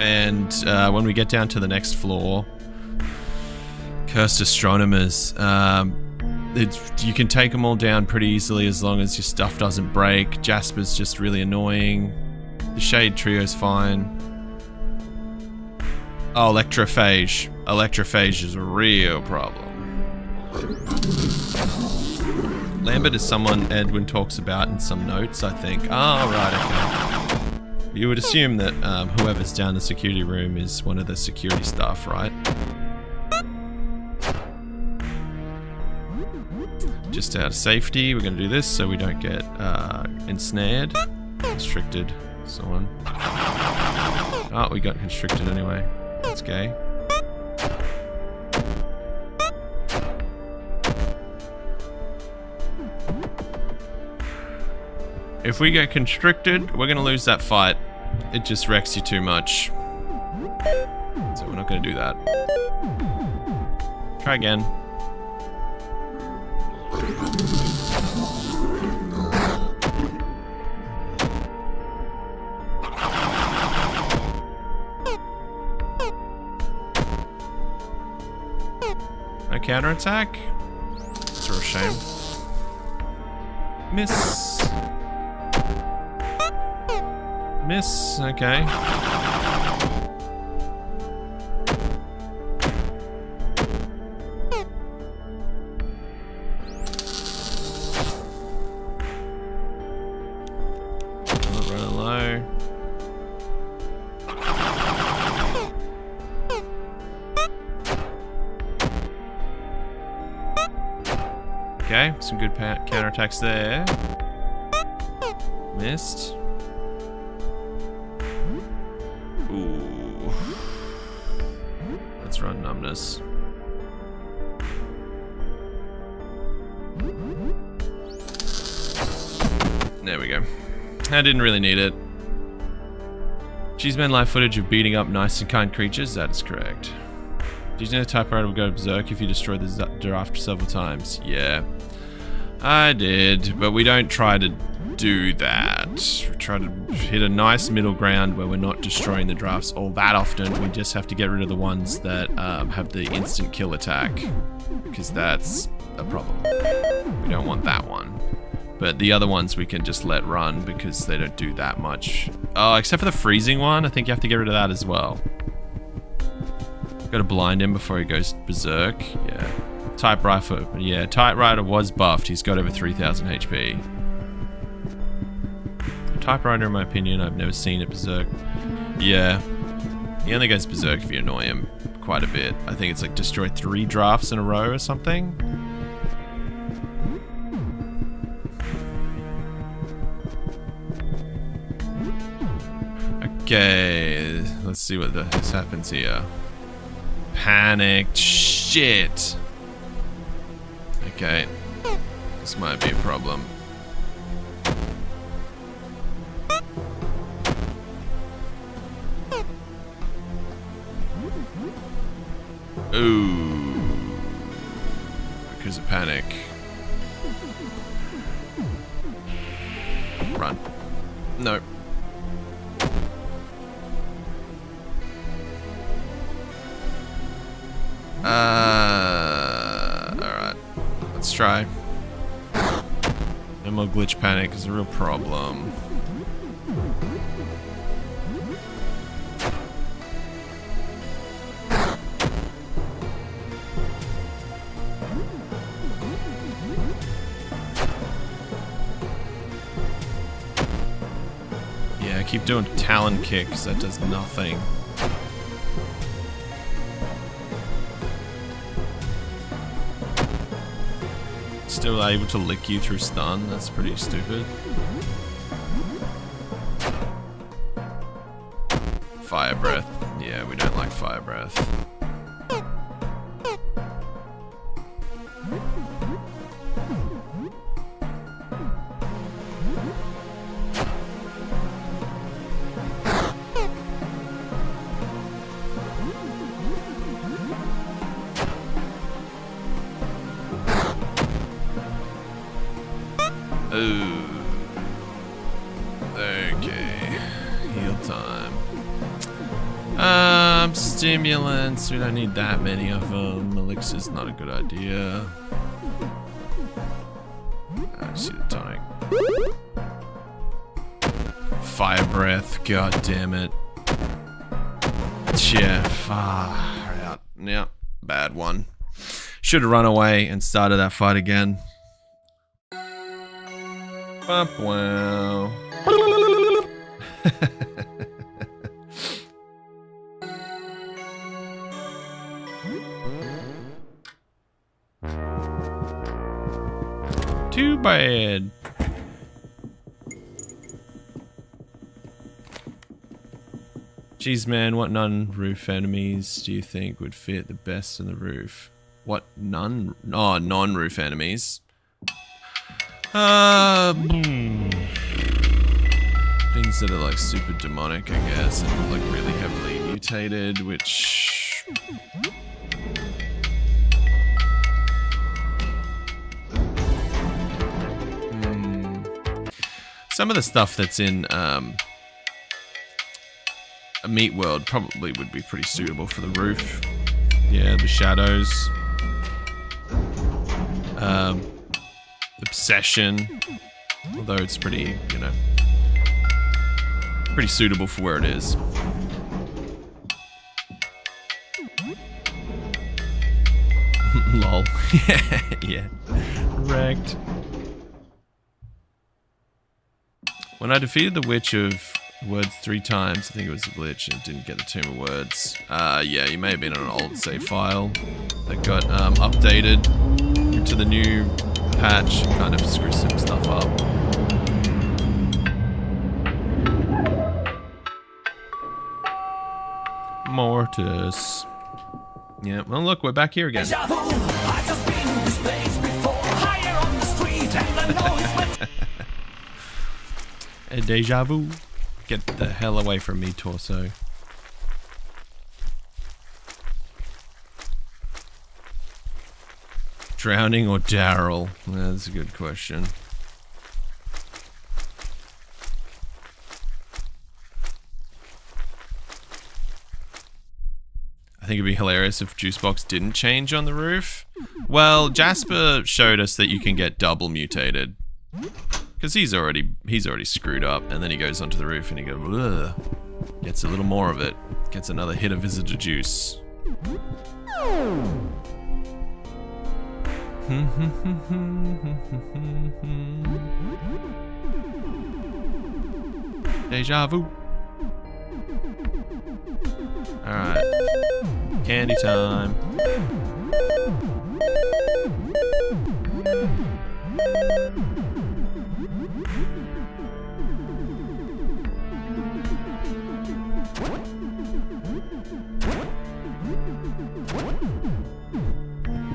And when we get down to the next floor, Cursed Astronomers, you can take them all down pretty easily as long as your stuff doesn't break. Jasper's just really annoying. The Shade Trio's fine. Oh, Electrophage. Electrophage is a real problem. Lambert is someone Edwin talks about in some notes, I think. Oh, right, okay. You would assume that whoever's down the security room is one of the security staff, right? Just out of safety, we're going to do this so we don't get ensnared, constricted, so on. Oh, we got constricted anyway. That's gay. If we get constricted, we're going to lose that fight. It just wrecks you too much. So we're not going to do that. Try again. No counterattack? It's a real shame. Miss. Miss, okay. Running low. Okay, some good counterattacks there. Missed. Ooh. Let's run Numbness. There we go. I didn't really need it. She's been live footage of beating up nice and kind creatures, that is correct. Did you know the Typewriter will go berserk if you destroy the giraffe several times? Yeah. I did, but we don't try to do that. We try to hit a nice middle ground where we're not destroying the drafts all that often. We just have to get rid of the ones that have the instant kill attack, because that's a problem. We don't want that one. But the other ones we can just let run because they don't do that much. Oh, except for the freezing one, I think you have to get rid of that as well. Gotta blind him before he goes berserk. Yeah. Typewriter, yeah, Typewriter was buffed. He's got over 3,000 HP. Typewriter, in my opinion, I've never seen it berserk. Yeah. He only goes berserk if you annoy him quite a bit. I think it's like destroy 3 drafts in a row or something. Okay, let's see what this happens here. Panicked shit. Okay, this might be a problem. Ooh, because of panic. Run. No. Alright. Let's try. No more glitch panic is a real problem. Yeah, I keep doing Talon kicks, that does nothing. Still able to lick you through stun, that's pretty stupid. Fire breath. Yeah, we don't like fire breath. Okay. Heal time. Stimulants. We don't need that many of them. Elixir's not a good idea. I see the tonic. Fire breath. God damn it. Yeah, far out. Yeah, bad one. Should have run away and started that fight again. Wow. Too bad. Jeez, man, what non-roof enemies do you think would fit the best on the roof? What non-roof enemies? Things that are like super demonic, I guess, and like really heavily mutated, which... Some of the stuff that's in a meat world probably would be pretty suitable for the roof. Yeah, the shadows. Obsession. Although it's pretty, you know, pretty suitable for where it is. Lol. Yeah. Wrecked. When I defeated the Witch of Words 3 times, I think it was a glitch and didn't get the Tomb of Words. Yeah, you may have been on an old save file that got updated to the new patch and kind of screw some stuff up. Mortis. Yeah, well look, we're back here again. A deja vu. Get the hell away from me, Torso. Drowning or Daryl? That's a good question. I think it'd be hilarious if Juicebox didn't change on the roof. Well, Jasper showed us that you can get double mutated. Because he's already screwed up, and then he goes onto the roof and he goes, ugh, gets a little more of it, gets another hit of visitor juice. Deja vu. Alright. Candy time.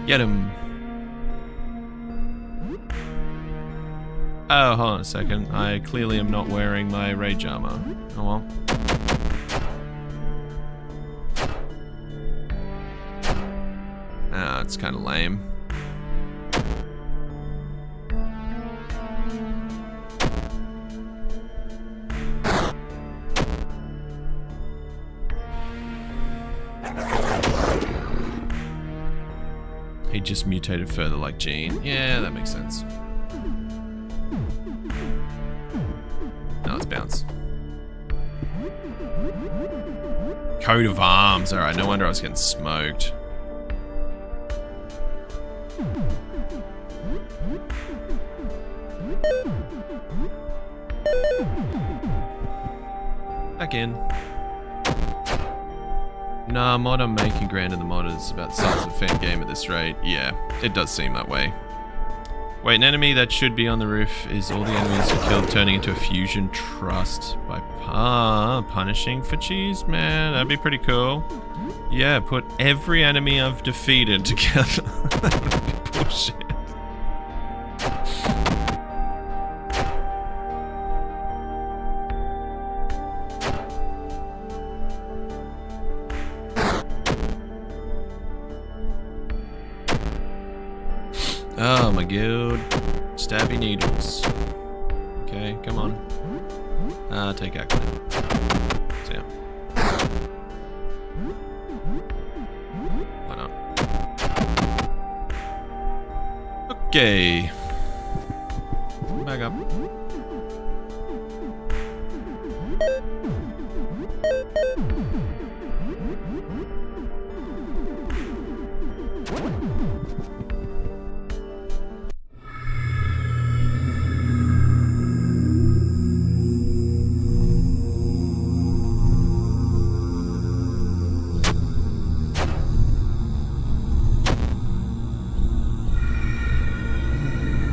Get him. Oh, hold on a second. I clearly am not wearing my rage armor. Oh well. Ah, it's kind of lame. He just mutated further like Gene. Yeah, that makes sense. Now let's bounce. Coat of arms. Alright, no wonder I was getting smoked. Back in. Nah, mod I'm making granted the mod is about the size of a fan game at this rate. Yeah, it does seem that way. Wait, an enemy that should be on the roof is all the enemies you killed turning into a fusion trust by punishing for cheese? Man, that'd be pretty cool. Yeah, put every enemy I've defeated together. That would be bullshit. Oh my god. Stabby needles. Okay, come on. Take action. So, yeah. Why not? Okay. Back up.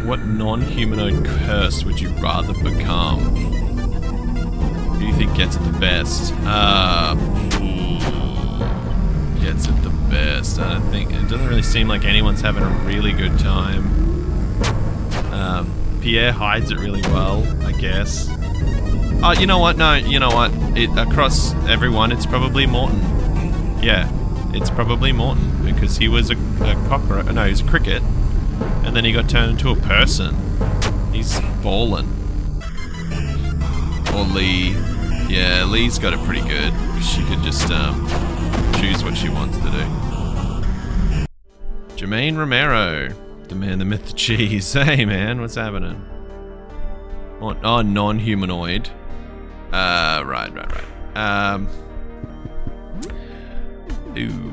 What non-humanoid curse would you rather become? Who do you think gets it the best? Gets it the best. I don't think it doesn't really seem like anyone's having a really good time. Pierre hides it really well, I guess. Oh, you know what? No, you know what? Across everyone, it's probably Morton. Yeah, it's probably Morton because he was a cockroach. No, he was a cricket. And then he got turned into a person. He's ballin'. Or Lee. Yeah, Lee's got it pretty good. She could just choose what she wants to do. Jermaine Romero. The man, the myth, the cheese. Hey man, what's happening? Oh, non-humanoid. Right. Ooh.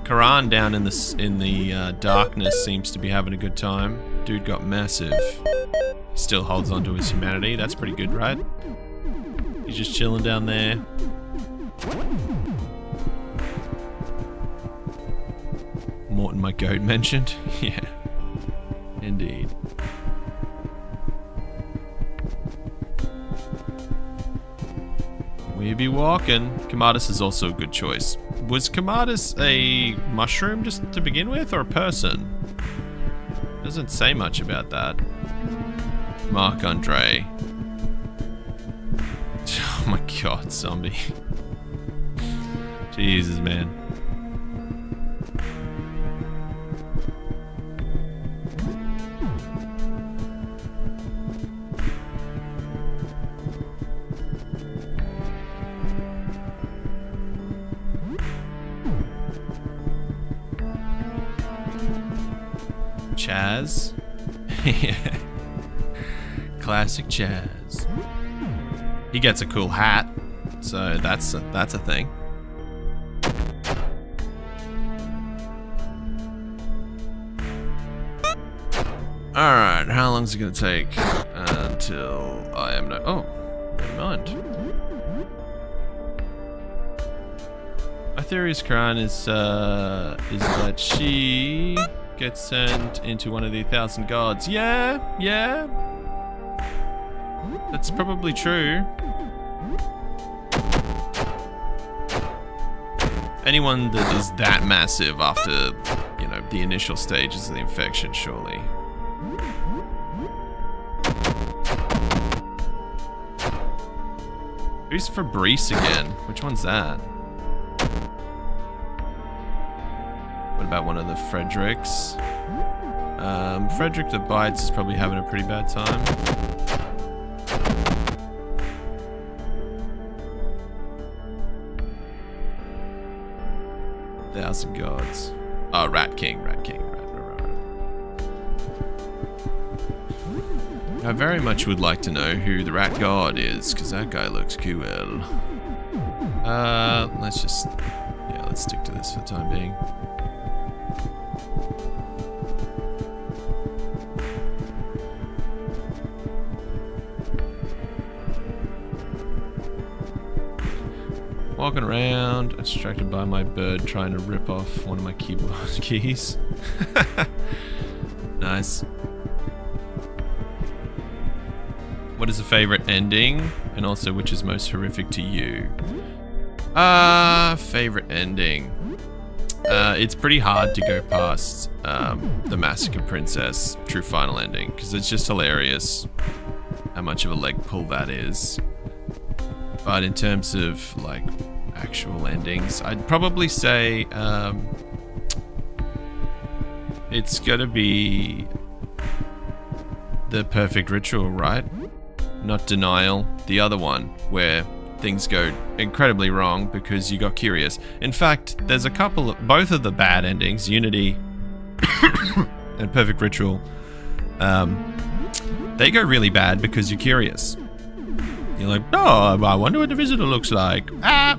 Karan down in the darkness seems to be having a good time. Dude got massive. He still holds on to his humanity. That's pretty good, right? He's just chilling down there. Morton, my goat, mentioned. Yeah, indeed. We be walking. Commodus is also a good choice. Was Commodus a mushroom just to begin with, or a person? Doesn't say much about that. Marc Andre. Oh my god, zombie. Jesus, man. Chaz. Yeah. Classic Chaz. He gets a cool hat, so that's a thing. Alright, how long is it gonna take until I am no— oh, never mind. My theory is Karan is that she gets sent into one of the 1,000 gods. Yeah. That's probably true. Anyone that is that massive after, you know, the initial stages of the infection, surely. Who's Fabrice again? Which one's that? What about one of the Fredericks? Frederick the Bites is probably having a pretty bad time. Thousand Gods. Oh, Rat King. Right. I very much would like to know who the Rat God is, because that guy looks cool. Let's stick to this for the time being. Walking around, distracted by my bird trying to rip off one of my keyboard keys. Nice. What is a favorite ending? And also, which is most horrific to you? Favorite ending. It's pretty hard to go past the Massacre Princess true final ending, because it's just hilarious how much of a leg pull that is. But in terms of like actual endings, I'd probably say it's gotta be the Perfect Ritual, right? not denial. The other one, where things go incredibly wrong because you got curious. In fact, there's a couple of, both of the bad endings, Unity and Perfect Ritual, they go really bad because you're curious. You're like, oh, I wonder what the visitor looks like. Ah,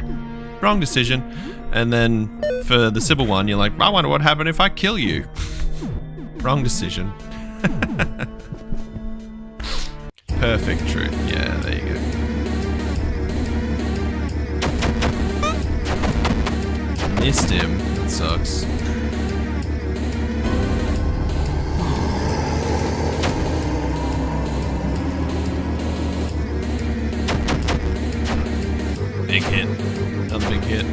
wrong decision. And then for the Sybil one, you're like, I wonder what happened if I kill you. Wrong decision. Perfect truth. Yeah, there you go. Missed him. That sucks. Big hit. Another big hit.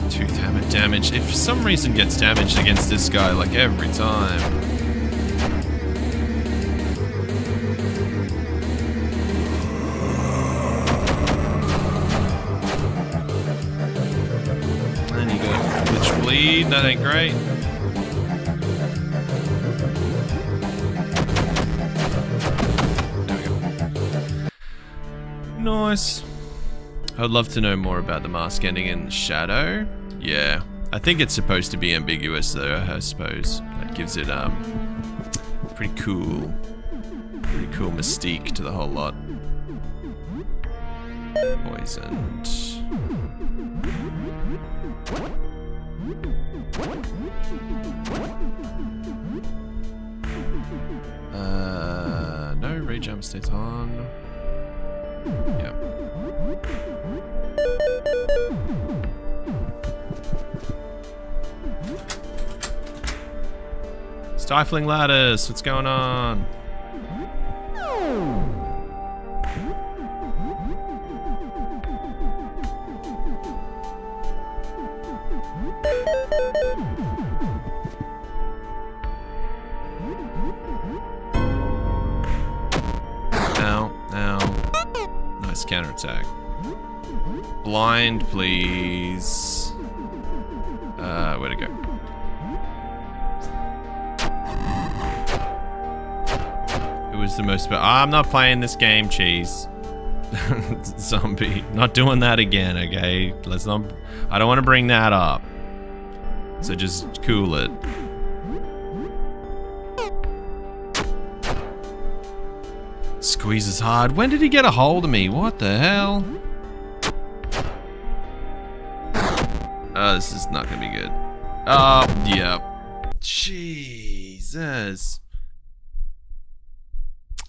Tooth hammer damage. If for some reason gets damaged against this guy, like every time. And you got glitch bleed. That ain't great. There we go. Nice. I would love to know more about the mask ending in Shadow. Yeah, I think it's supposed to be ambiguous though, I suppose. That gives it pretty cool mystique to the whole lot. Poisoned. No, rejump stays on. Yeah. Stifling ladders, what's going on? Ow, ow. Nice counterattack. Blind, please. Where to go? Who was the most... I'm not playing this game, cheese. Zombie. Not doing that again, okay? Let's not... I don't want to bring that up. So just cool it. Squeezes hard. When did he get a hold of me? What the hell? Oh, this is not gonna be good. Oh, yeah. Jesus.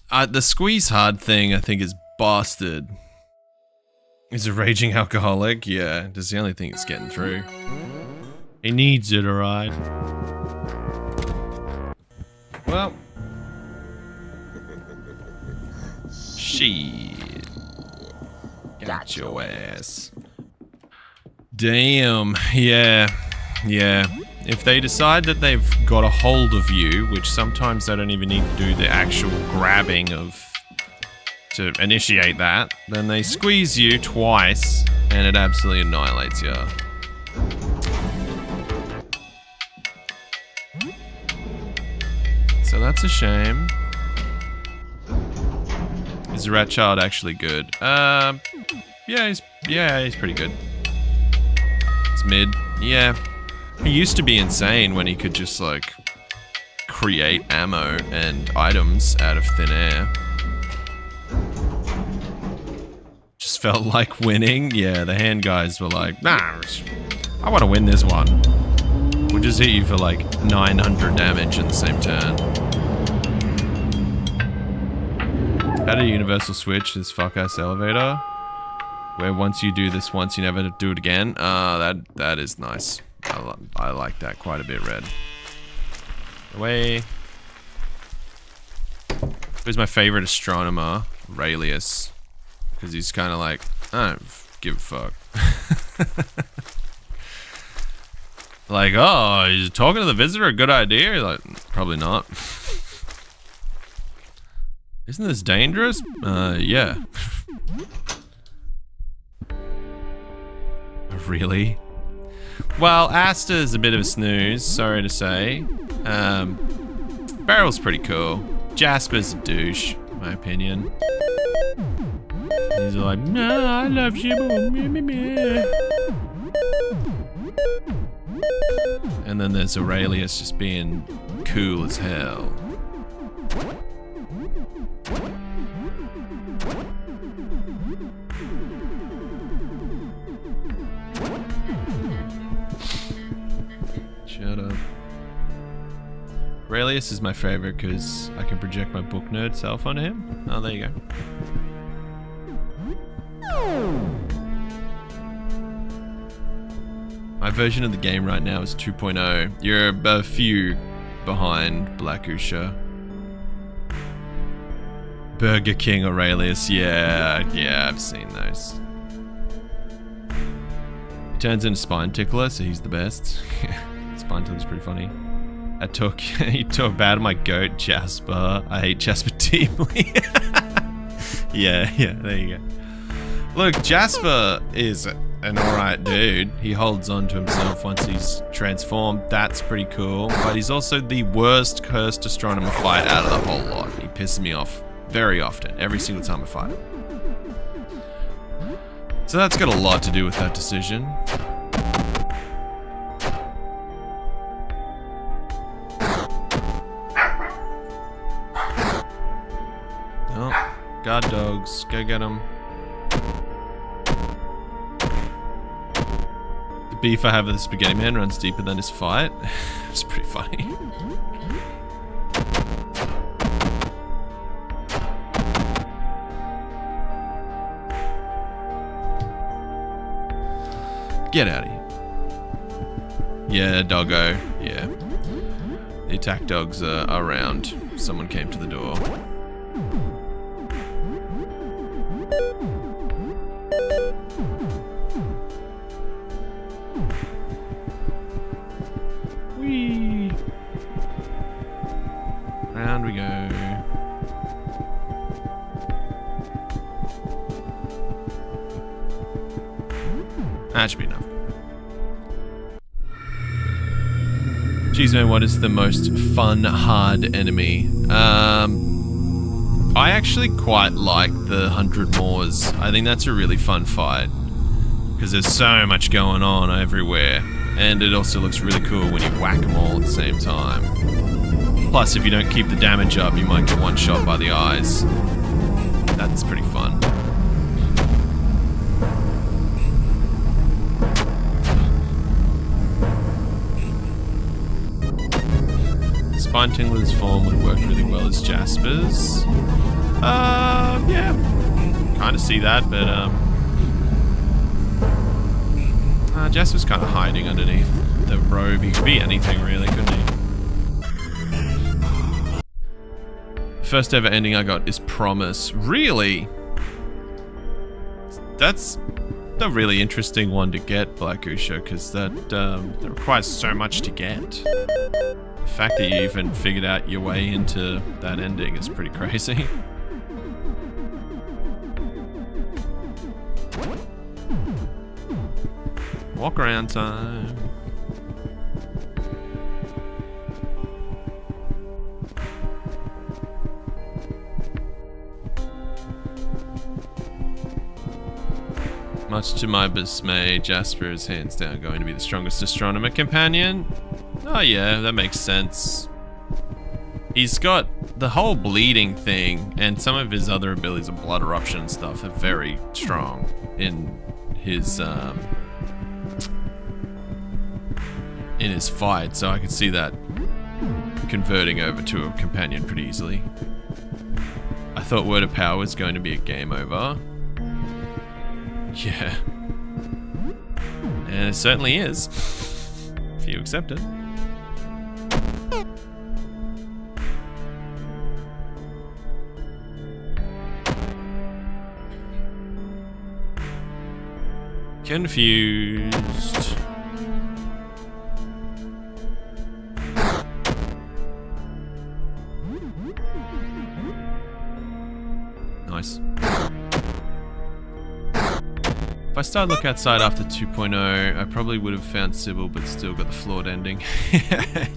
The squeeze hard thing, I think, is busted. He's a raging alcoholic. Yeah, that's the only thing that's getting through. He needs it, alright. Well. Shit. Got your ass. Damn, yeah. If they decide that they've got a hold of you, which sometimes they don't even need to do the actual grabbing to initiate that, then they squeeze you twice and it absolutely annihilates you. So that's a shame. Is the rat child actually good? Yeah, he's pretty good. It's mid. Yeah. He used to be insane when he could just, like, create ammo and items out of thin air. Just felt like winning. Yeah, the hand guys were like, nah, I want to win this one. We'll just hit you for, like, 900 damage in the same turn. Had a universal switch, this fuck-ass elevator. Where once you do this once, you never do it again. That is nice. I like that quite a bit, Red. Away. Who's my favorite astronomer? Raelius. Because he's kind of like, I don't give a fuck. Like, oh, is talking to the visitor a good idea? Like, probably not. Isn't this dangerous? Yeah. Really? Well, Asta's a bit of a snooze, sorry to say. Barrel's pretty cool. Jasper's a douche. my opinion. He's like, no, I love Shibu. Meh, meh, meh. And then there's Aurelius just being cool as hell. Shut up. Aurelius is my favorite because I can project my book nerd self onto him. Oh, there you go. My version of the game right now is 2.0. You're a few behind Black Usha. Burger King Aurelius, yeah, I've seen those. He turns into Spine Tickler, so he's the best. Spine Tickler's pretty funny. He talked bad of my goat, Jasper. I hate Jasper deeply. yeah, there you go. Look, Jasper is an alright dude. He holds on to himself once he's transformed. That's pretty cool. But he's also the worst cursed astronomer fight out of the whole lot. He pisses me off very often, every single time I fight him. So that's got a lot to do with that decision. Oh, guard dogs, go get them. The beef I have with the Spaghetti Man runs deeper than his fight. It's pretty funny. Get out of here. Yeah, doggo. Yeah. The attack dogs are around. Someone came to the door. Whee! Round we go. That should be enough. Jeez man, what is the most fun hard enemy? I actually quite like the 100 Moors. I think that's a really fun fight. Because there's so much going on everywhere. And it also looks really cool when you whack them all at the same time. Plus, if you don't keep the damage up, you might get one shot by the eyes. That's pretty fun. Spine Tingler's form would work really well as Jasper's. Yeah. Kind of see that, but, Jasper's kind of hiding underneath the robe. He could be anything, really, couldn't he? First ever ending I got is Promise. Really? That's a really interesting one to get, Black Usha, because that requires so much to get. The fact that you even figured out your way into that ending is pretty crazy. Walk around time. Much to my dismay, Jasper is hands down going to be the strongest astronomer companion. Oh yeah, that makes sense. He's got the whole bleeding thing, and some of his other abilities of blood eruption and stuff are very strong in his fight, so I could see that converting over to a companion pretty easily. I thought Word of Power was going to be a game over. Yeah. And it certainly is. If you accept it. Confused. Nice. If I started Look Outside after 2.0, I probably would have found Sybil, but still got the flawed ending. Yeah.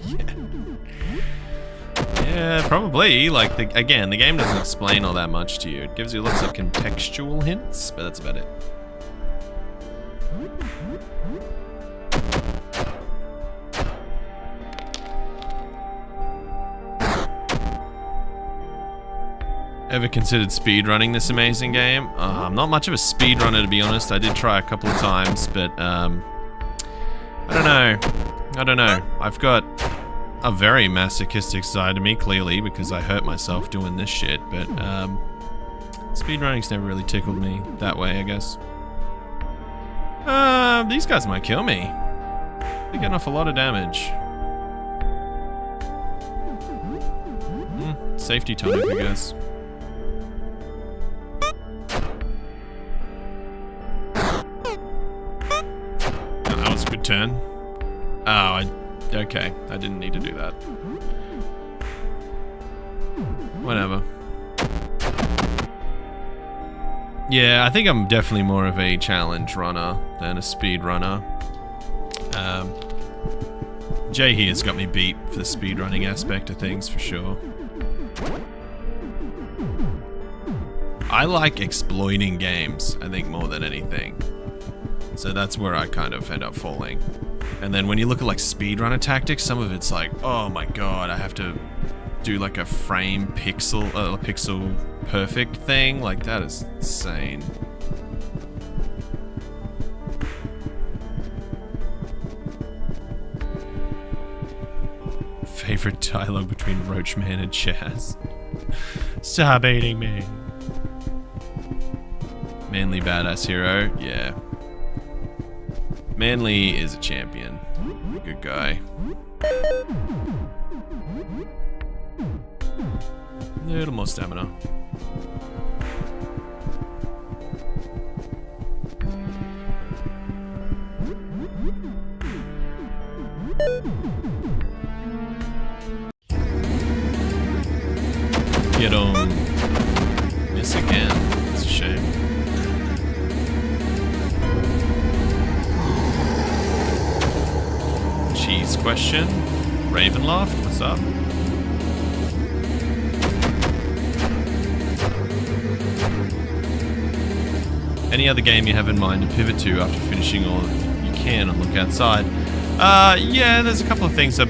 Yeah, probably. Like, again, the game doesn't explain all that much to you. It gives you lots of contextual hints, but that's about it. Ever considered speedrunning this amazing game? I'm not much of a speedrunner, to be honest. I did try a couple of times, but I don't know. I've got a very masochistic side to me, clearly, because I hurt myself doing this shit, but speedrunning's never really tickled me that way, I guess. These guys might kill me. They're getting off a lot of damage. Safety tonic, I guess. That was a good turn. Oh, okay. I didn't need to do that. Whatever. Yeah, I think I'm definitely more of a challenge runner than a speed runner. Jay here's got me beat for the speed running aspect of things, for sure. I like exploiting games, I think, more than anything. So that's where I kind of end up falling. And then when you look at like speedrunner tactics, some of it's like, oh my god, I have to do like a frame pixel perfect thing. Like, that is insane. Favorite dialogue between Roachman and Chaz? Stop hating me. Manly badass hero, yeah. Manly is a champion. Good guy. A little more stamina. Get on. Miss again. It's a shame. Cheese question. Ravenloft, what's up? Any other game you have in mind to pivot to after finishing all you can and look outside? Yeah, there's a couple of things I've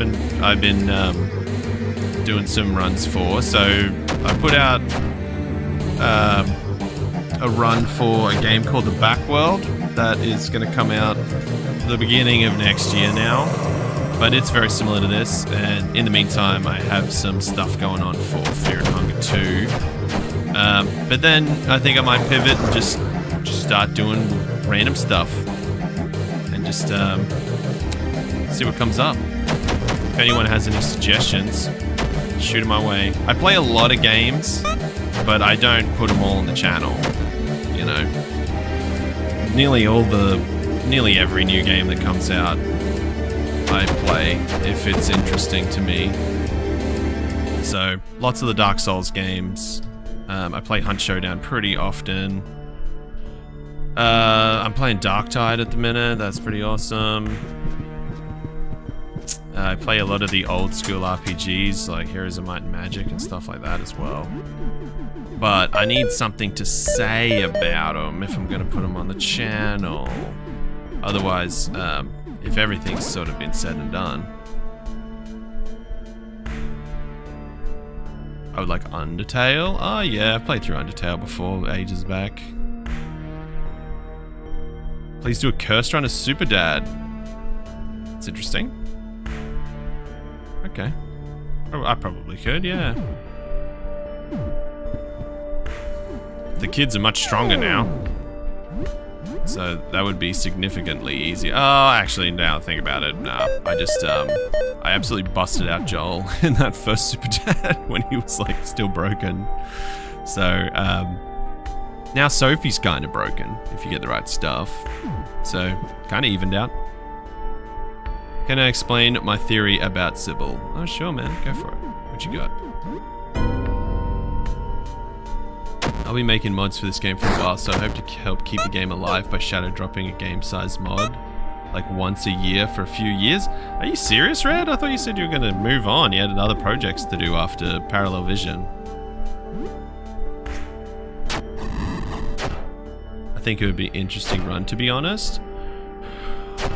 been doing some runs for. So I put out a run for a game called The Backworld that is going to come out the beginning of next year now. But it's very similar to this, and in the meantime, I have some stuff going on for Fear and Hunger 2. But then I think I might pivot and just start doing random stuff and just see what comes up. If anyone has any suggestions, shoot them my way. I play a lot of games, but I don't put them all on the channel. You know, nearly every new game that comes out, I play if it's interesting to me. So lots of the Dark Souls games. I play Hunt Showdown pretty often. I'm playing Darktide at the minute. That's pretty awesome. I play a lot of the old school RPGs like Heroes of Might and Magic and stuff like that as well. But I need something to say about them if I'm going to put them on the channel. Otherwise, if everything's sort of been said and done. I would like Undertale. Oh yeah, I played through Undertale before, ages back. Please do a curse run as Super Dad. It's interesting. Okay. Oh, I probably could, yeah. The kids are much stronger now. So that would be significantly easier. Oh, actually, now I think about it, nah. I absolutely busted out Joel in that first Super Dad when he was like still broken. So, now Sophie's kind of broken if you get the right stuff. So, kind of evened out. Can I explain my theory about Sybil? Oh, sure, man. Go for it. What you got? I'll be making mods for this game for a while, so I hope to help keep the game alive by shadow dropping a game-sized mod. like once a year for a few years. Are you serious, Red? I thought you said you were going to move on. You had other projects to do after Parallel Vision. I think it would be an interesting run, to be honest.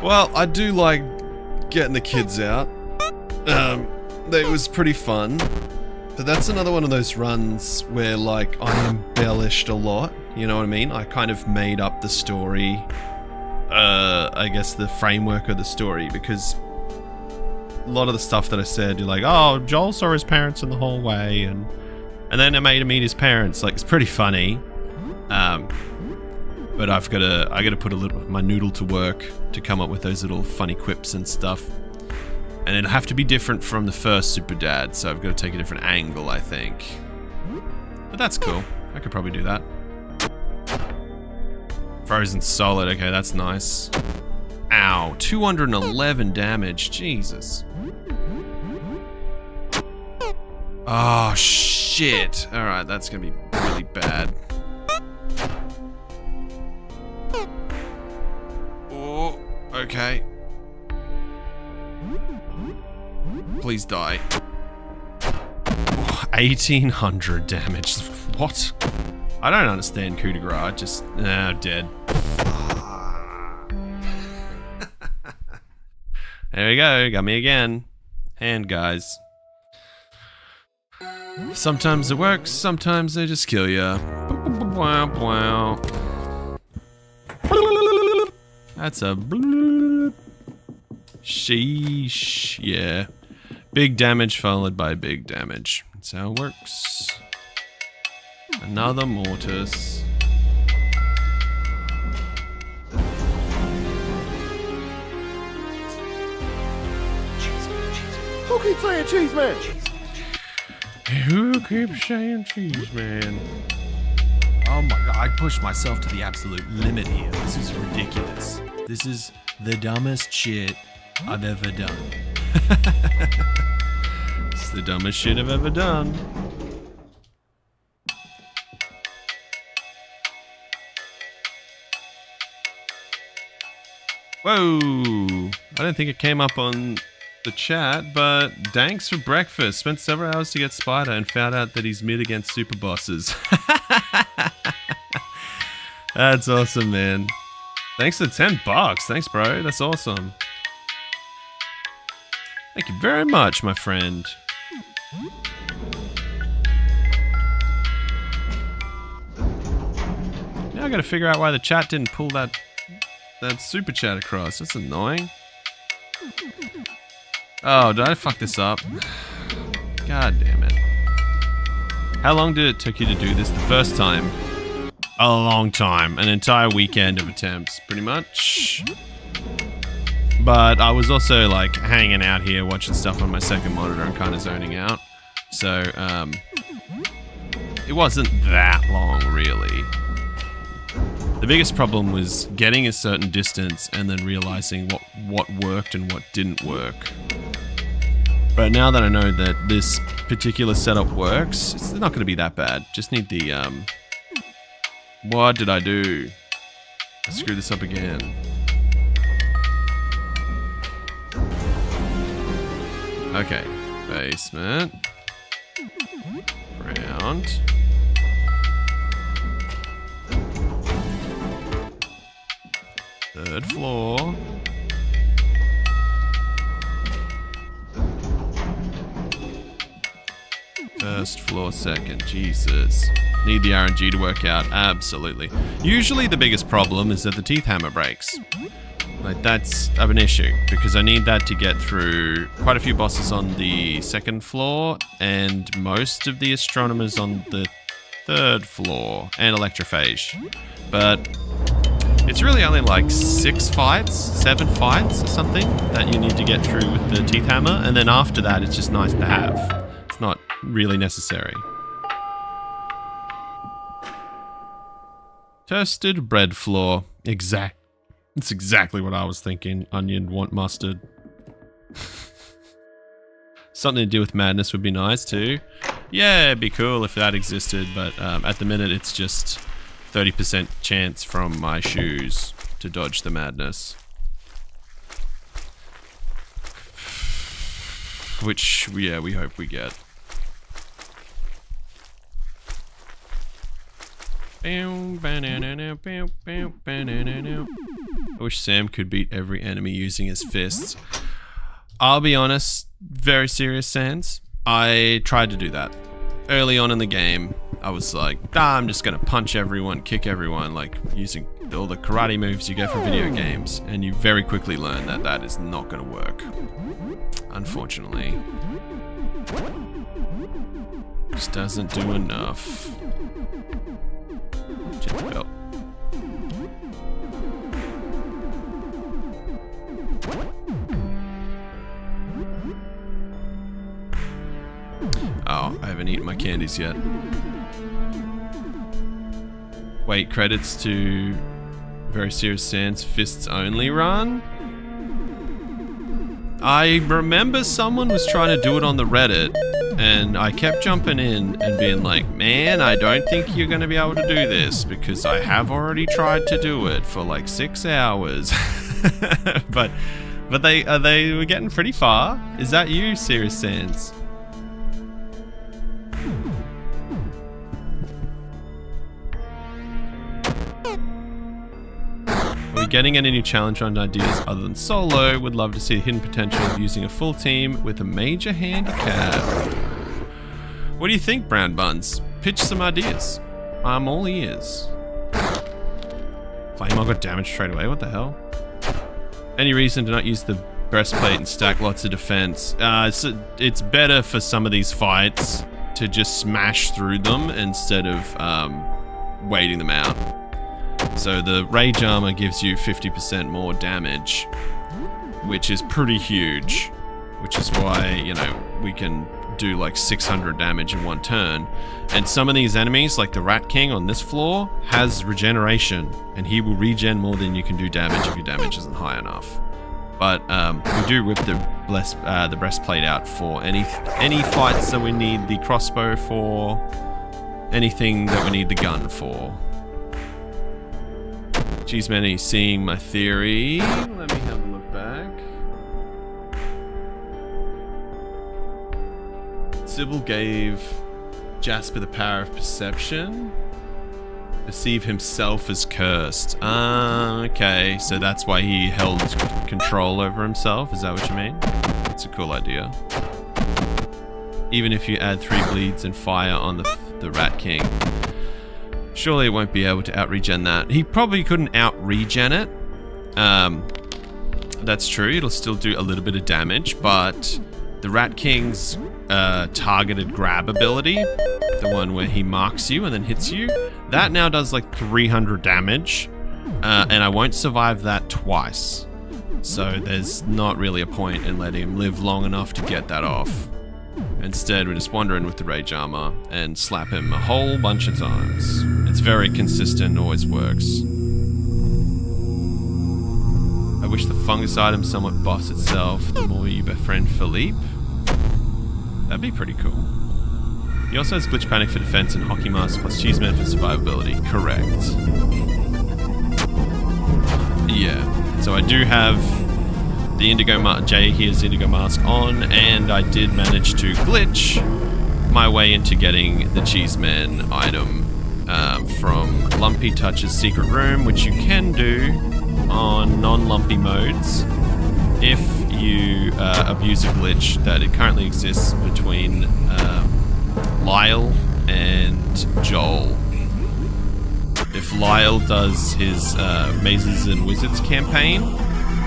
Well, I do like getting the kids out. It was pretty fun. But that's another one of those runs where, like, I embellished a lot. You know what I mean? I kind of made up the story. I guess the framework of the story, because a lot of the stuff that I said, you're like, oh, Joel saw his parents in the hallway, and then I made him meet his parents. Like, it's pretty funny. But I gotta put a little my noodle to work to come up with those little funny quips and stuff. And it'll have to be different from the first Super Dad, so I've got to take a different angle, I think. But that's cool. I could probably do that. Frozen solid. Okay, that's nice. Ow. 211 damage. Jesus. Oh, shit. Alright, that's going to be really bad. Oh, okay. Please die. Oh, 1800 damage. What? I don't understand coup de grace. Just, dead. There we go. Got me again. And guys. Sometimes it works. Sometimes they just kill ya. That's a bloop. Sheesh. Yeah. Big damage followed by big damage. That's how it works. Another mortis. Who keeps saying cheese man? Who keeps saying cheese man? Oh my god, I pushed myself to the absolute limit here. This is ridiculous. This is the dumbest shit I've ever done. It's the dumbest shit I've ever done. Whoa! I don't think it came up on the chat, but Danks for breakfast. Spent several hours to get Spider and found out that he's mid against super bosses. That's awesome, man. Thanks for the $10. Thanks, bro. That's awesome. Thank you very much, my friend. Now I gotta figure out why the chat didn't pull that super chat across. That's annoying. Oh, did I fuck this up? God damn it. How long did it take you to do this the first time? A long time. An entire weekend of attempts, pretty much. But I was also like hanging out here watching stuff on my second monitor and kind of zoning out. So, it wasn't that long, really. The biggest problem was getting a certain distance and then realizing what worked and what didn't work. But now that I know that this particular setup works, it's not going to be that bad. Just need the, what did I do? I screwed this up again. Okay. Basement. Ground. Third floor. First floor, second. Jesus. Need the RNG to work out. Absolutely. Usually the biggest problem is that the teeth hammer breaks. Like, that's an issue, because I need that to get through quite a few bosses on the second floor, and most of the astronomers on the third floor, and Electrophage. But it's really only like 7 fights or something that you need to get through with the teeth hammer, and then after that it's just nice to have. It's not really necessary. Toasted bread floor. That's exactly what I was thinking. Onion, want mustard. Something to do with madness would be nice too. Yeah, it'd be cool if that existed, but at the minute it's just 30% chance from my shoes to dodge the madness. Which, yeah, we hope we get. I wish Sam could beat every enemy using his fists. I'll be honest, very serious Sans. I tried to do that. Early on in the game, I was like, I'm just gonna punch everyone, kick everyone, like using all the karate moves you get from video games, and you very quickly learn that that is not gonna work. Unfortunately. Just doesn't do enough. Check the belt. Oh, I haven't eaten my candies yet. Wait, credits to Very Serious Sans Fists Only run? I remember someone was trying to do it on the Reddit, and I kept jumping in and being like, man, I don't think you're going to be able to do this because I have already tried to do it for like 6 hours. but they were getting pretty far. Is that you, Serious Sans? Are we getting any new challenge run ideas other than solo? Would love to see the hidden potential of using a full team with a major handicap. What do you think, Brown Buns? Pitch some ideas. I'm all ears. Claymore got damaged straight away, what the hell? Any reason to not use the breastplate and stack lots of defense? It's better for some of these fights to just smash through them instead of waiting them out. So the Rage Armor gives you 50% more damage, which is pretty huge, which is why, you know, we can do like 600 damage in one turn. And some of these enemies, like the Rat King on this floor, has regeneration, and he will regen more than you can do damage if your damage isn't high enough. But we do rip the breastplate out for any fights that we need the crossbow for, anything that we need the gun for. Geez, Manny, seeing my theory. Let me have a look back. Sybil gave Jasper the power of perception. Perceive himself as cursed. Okay, so that's why he held control over himself. Is that what you mean? That's a cool idea. Even if you add 3 bleeds and fire on the Rat King, surely it won't be able to out-regen that. He probably couldn't out-regen it. That's true, it'll still do a little bit of damage, but the Rat King's targeted grab ability, the one where he marks you and then hits you, that now does like 300 damage, and I won't survive that twice. So there's not really a point in letting him live long enough to get that off. Instead, we're just wandering with the Rage Armor and slap him a whole bunch of times. It's very consistent, always works. I wish the fungus item somewhat boss itself the more you befriend Philippe. That'd be pretty cool. He also has Glitch Panic for defense and Hockey Mask plus Cheeseman for survivability. Correct. Yeah. So I do have the Jay here's Indigo Mask on, and I did manage to glitch my way into getting the Cheeseman item from Lumpy Touch's secret room, which you can do on non-lumpy modes if you abuse a glitch that it currently exists between Lyle and Joel. If Lyle does his Mazes and Wizards campaign,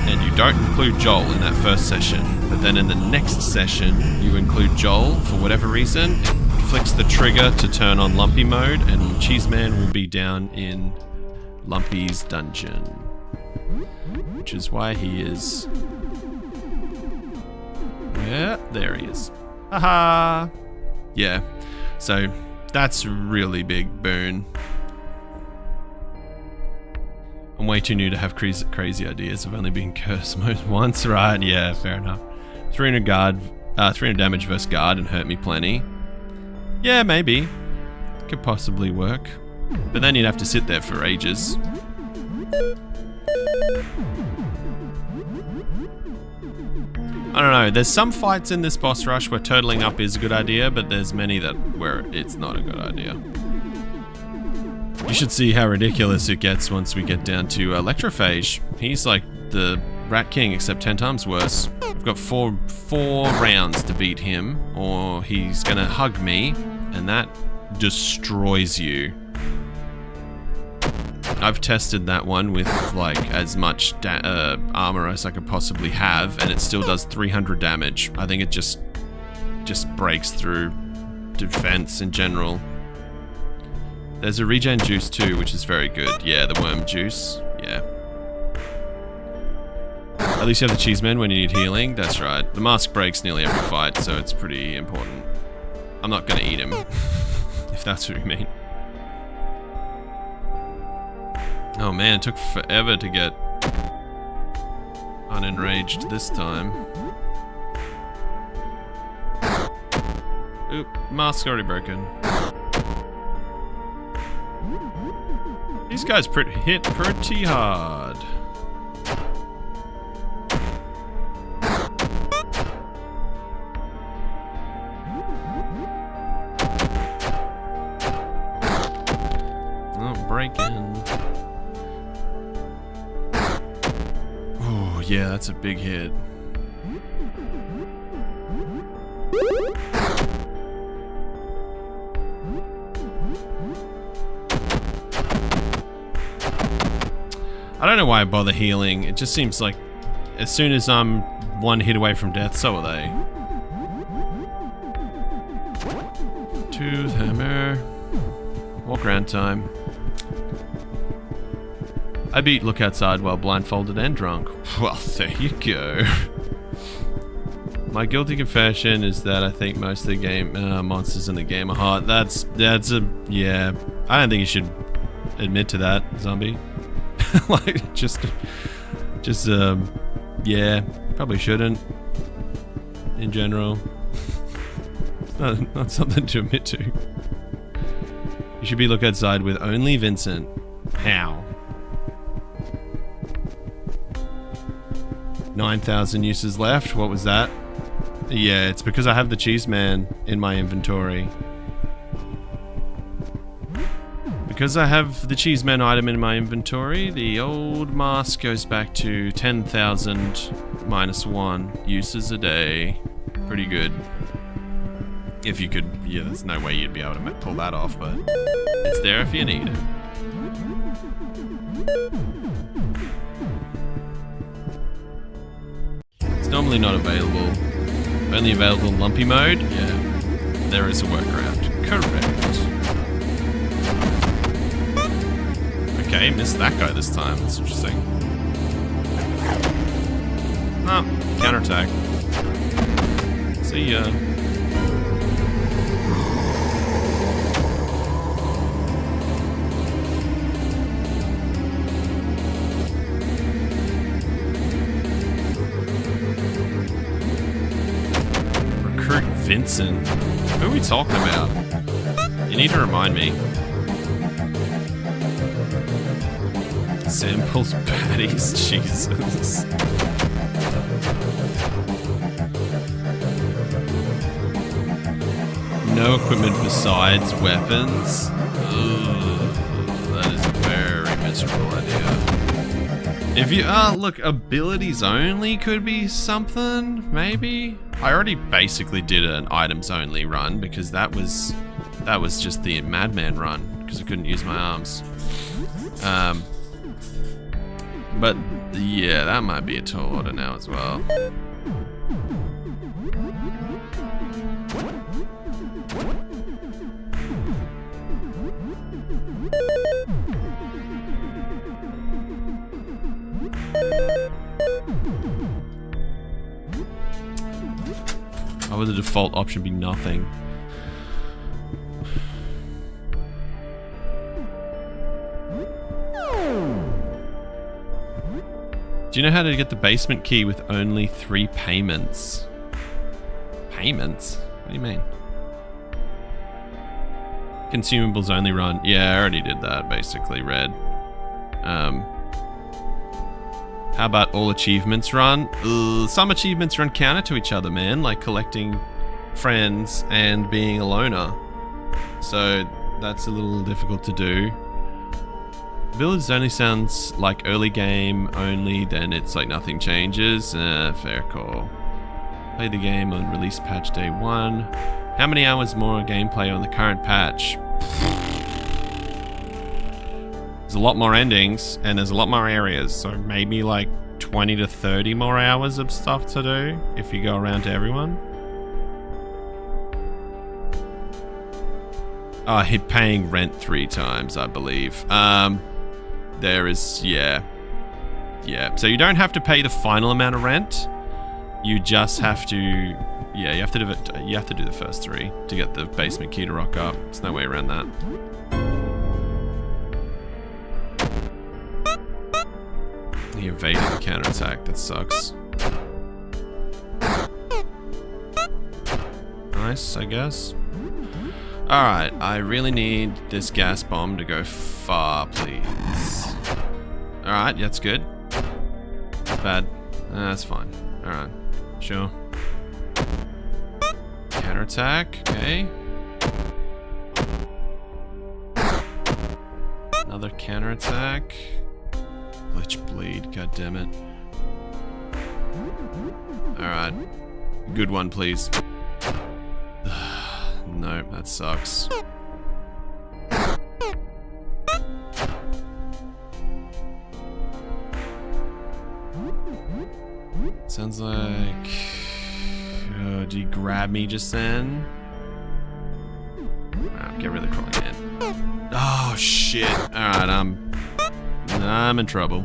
and you don't include Joel in that first session, but then in the next session you include Joel for whatever reason, it flicks the trigger to turn on Lumpy mode, and Cheeseman will be down in Lumpy's dungeon. Which is why he is... Yeah, there he is. Haha! Yeah, so that's a really big boon. I'm way too new to have crazy ideas. I've only been cursed mode once, right? Yeah, fair enough. 300 damage versus guard and hurt me plenty. Yeah, maybe. Could possibly work. But then you'd have to sit there for ages. I don't know. There's some fights in this boss rush where turtling up is a good idea, but there's many that where it's not a good idea. You should see how ridiculous it gets once we get down to Electrophage. He's like the Rat King, except 10 times worse. We've got four rounds to beat him, or he's gonna hug me, and that destroys you. I've tested that one with like as much armor as I could possibly have, and it still does 300 damage. I think it just breaks through defense in general. There's a regen juice too, which is very good. Yeah, the worm juice. Yeah. At least you have the cheeseman when you need healing. That's right. The mask breaks nearly every fight, so it's pretty important. I'm not gonna eat him, if that's what you mean. Oh man, it took forever to get unenraged this time. Oop, mask's already broken. These guys hit pretty hard. Oh, break in. Oh, yeah, that's a big hit. I don't know why I bother healing. It just seems like as soon as I'm one hit away from death, so are they. Tooth hammer. Walk around time. I beat Look Outside while blindfolded and drunk. Well, there you go. My guilty confession is that I think most of the game monsters in the game are hot. That's a yeah. I don't think you should admit to that, zombie. Like just yeah, probably shouldn't in general. It's not something to admit to. You should be Look Outside with only Vincent. How? 9,000 uses left. What was that? Yeah, it's because I have the cheese man in my inventory. Because I have the Cheeseman item in my inventory, the old mask goes back to 10,000 minus 1 uses a day. Pretty good. If you could, yeah, there's no way you'd be able to pull that off, but it's there if you need it. It's normally not available. Only available in lumpy mode? Yeah. There is a workaround. Correct. Okay, missed that guy this time. That's interesting. Ah, counterattack. See ya. Recruit Vincent. Who are we talking about? You need to remind me. Samples patties, Jesus. No equipment besides weapons. Ugh, that is a very miserable idea. If you look, abilities only could be something, maybe. I already basically did an items only run because that was just the Madman run because I couldn't use my arms. But yeah, that might be a tall order now as well. Why would the default option be nothing? Do you know how to get the basement key with only 3 payments? Payments? What do you mean? Consumables only run. Yeah, I already did that, basically, Red. How about all achievements run? Some achievements run counter to each other, man, like collecting friends and being a loner. So that's a little difficult to do. Village only sounds like early game only, then it's like nothing changes. Fair call. Play the game on release patch day 1. How many hours more gameplay on the current patch? There's a lot more endings, and there's a lot more areas, so maybe like 20 to 30 more hours of stuff to do if you go around to everyone. Hit paying rent 3 times, I believe. There is, yeah. So you don't have to pay the final amount of rent. You just have to, yeah, you have to do it. You have to do the first 3 to get the basement key to rock up. There's no way around that. He evaded the counterattack. That sucks. Nice, I guess. Alright, I really need this gas bomb to go far, please. Alright, that's good. That's bad. That's fine. Alright, sure. Counterattack, okay. Another counterattack. Glitch bleed, god damn it. Alright. Good one, please. No, that sucks. Sounds like... did he grab me just then? Get rid of the crawling ant. Oh, shit. Alright, I'm in trouble.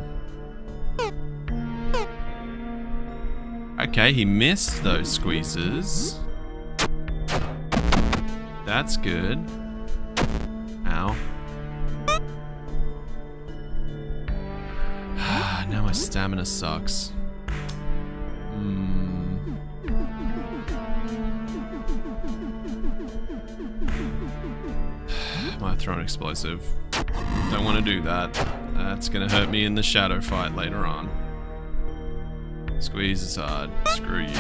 Okay, he missed those squeezes. That's good. Ow. Now my stamina sucks. Might throw an explosive. Don't want to do that. That's gonna hurt me in the shadow fight later on. Squeeze is hard. Screw you.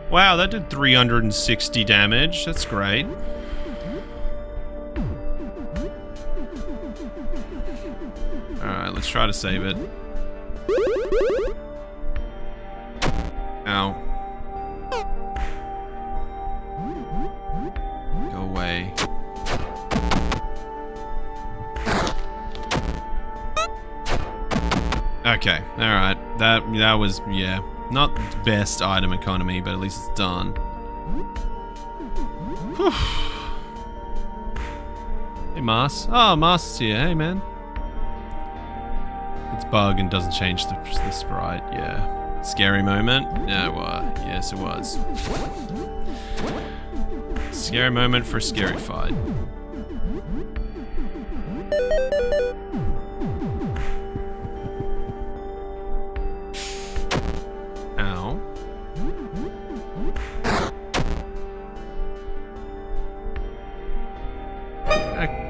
Wow, that did 360 damage. That's great. Alright, let's try to save it. Ow. Go away. Okay, alright. That was, yeah. Not the best item economy, but at least it's done. Whew. Hey, Mars. Oh, Mars is here. Hey, man. It's bug and doesn't change the sprite. Yeah. Scary moment? Yeah, it was. Yes, it was. Scary moment for a scary fight.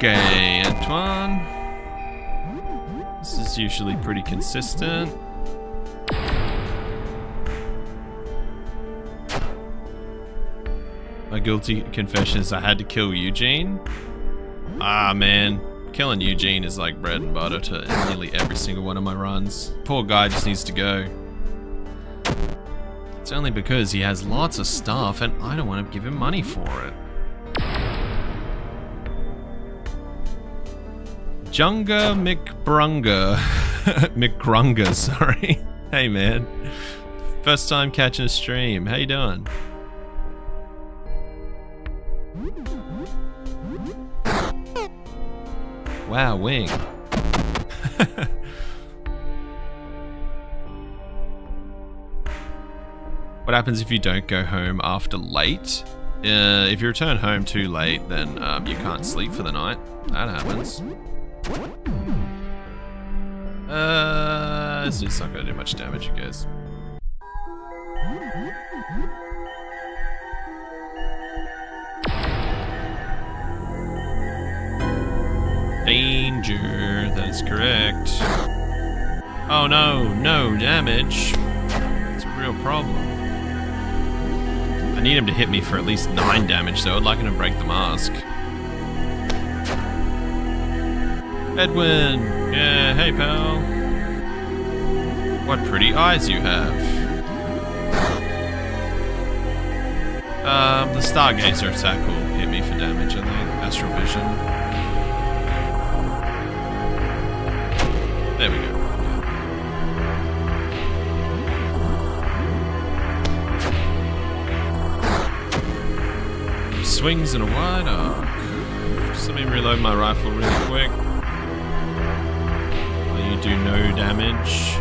Okay, Antoine. This is usually pretty consistent. My guilty confession is I had to kill Eugene. Ah, man. Killing Eugene is like bread and butter to nearly every single one of my runs. Poor guy just needs to go. It's only because he has lots of stuff and I don't want to give him money for it. Junga McBrunga. McGrunga, sorry. Hey, man. First time catching a stream. How you doing? Wow, wing. What happens if you don't go home after late? If you return home too late, then you can't sleep for the night. That happens. It's just not gonna do much damage, I guess. Danger, that is correct. Oh no, no damage. It's a real problem. I need him to hit me for at least 9 damage though. I'd like him to break the mask. Edwin! Yeah, hey pal. What pretty eyes you have. The Stargazer attack will hit me for damage, I think. Astral Vision. There we go. Swings in a wide arc. Just let me reload my rifle really quick. While you do no damage.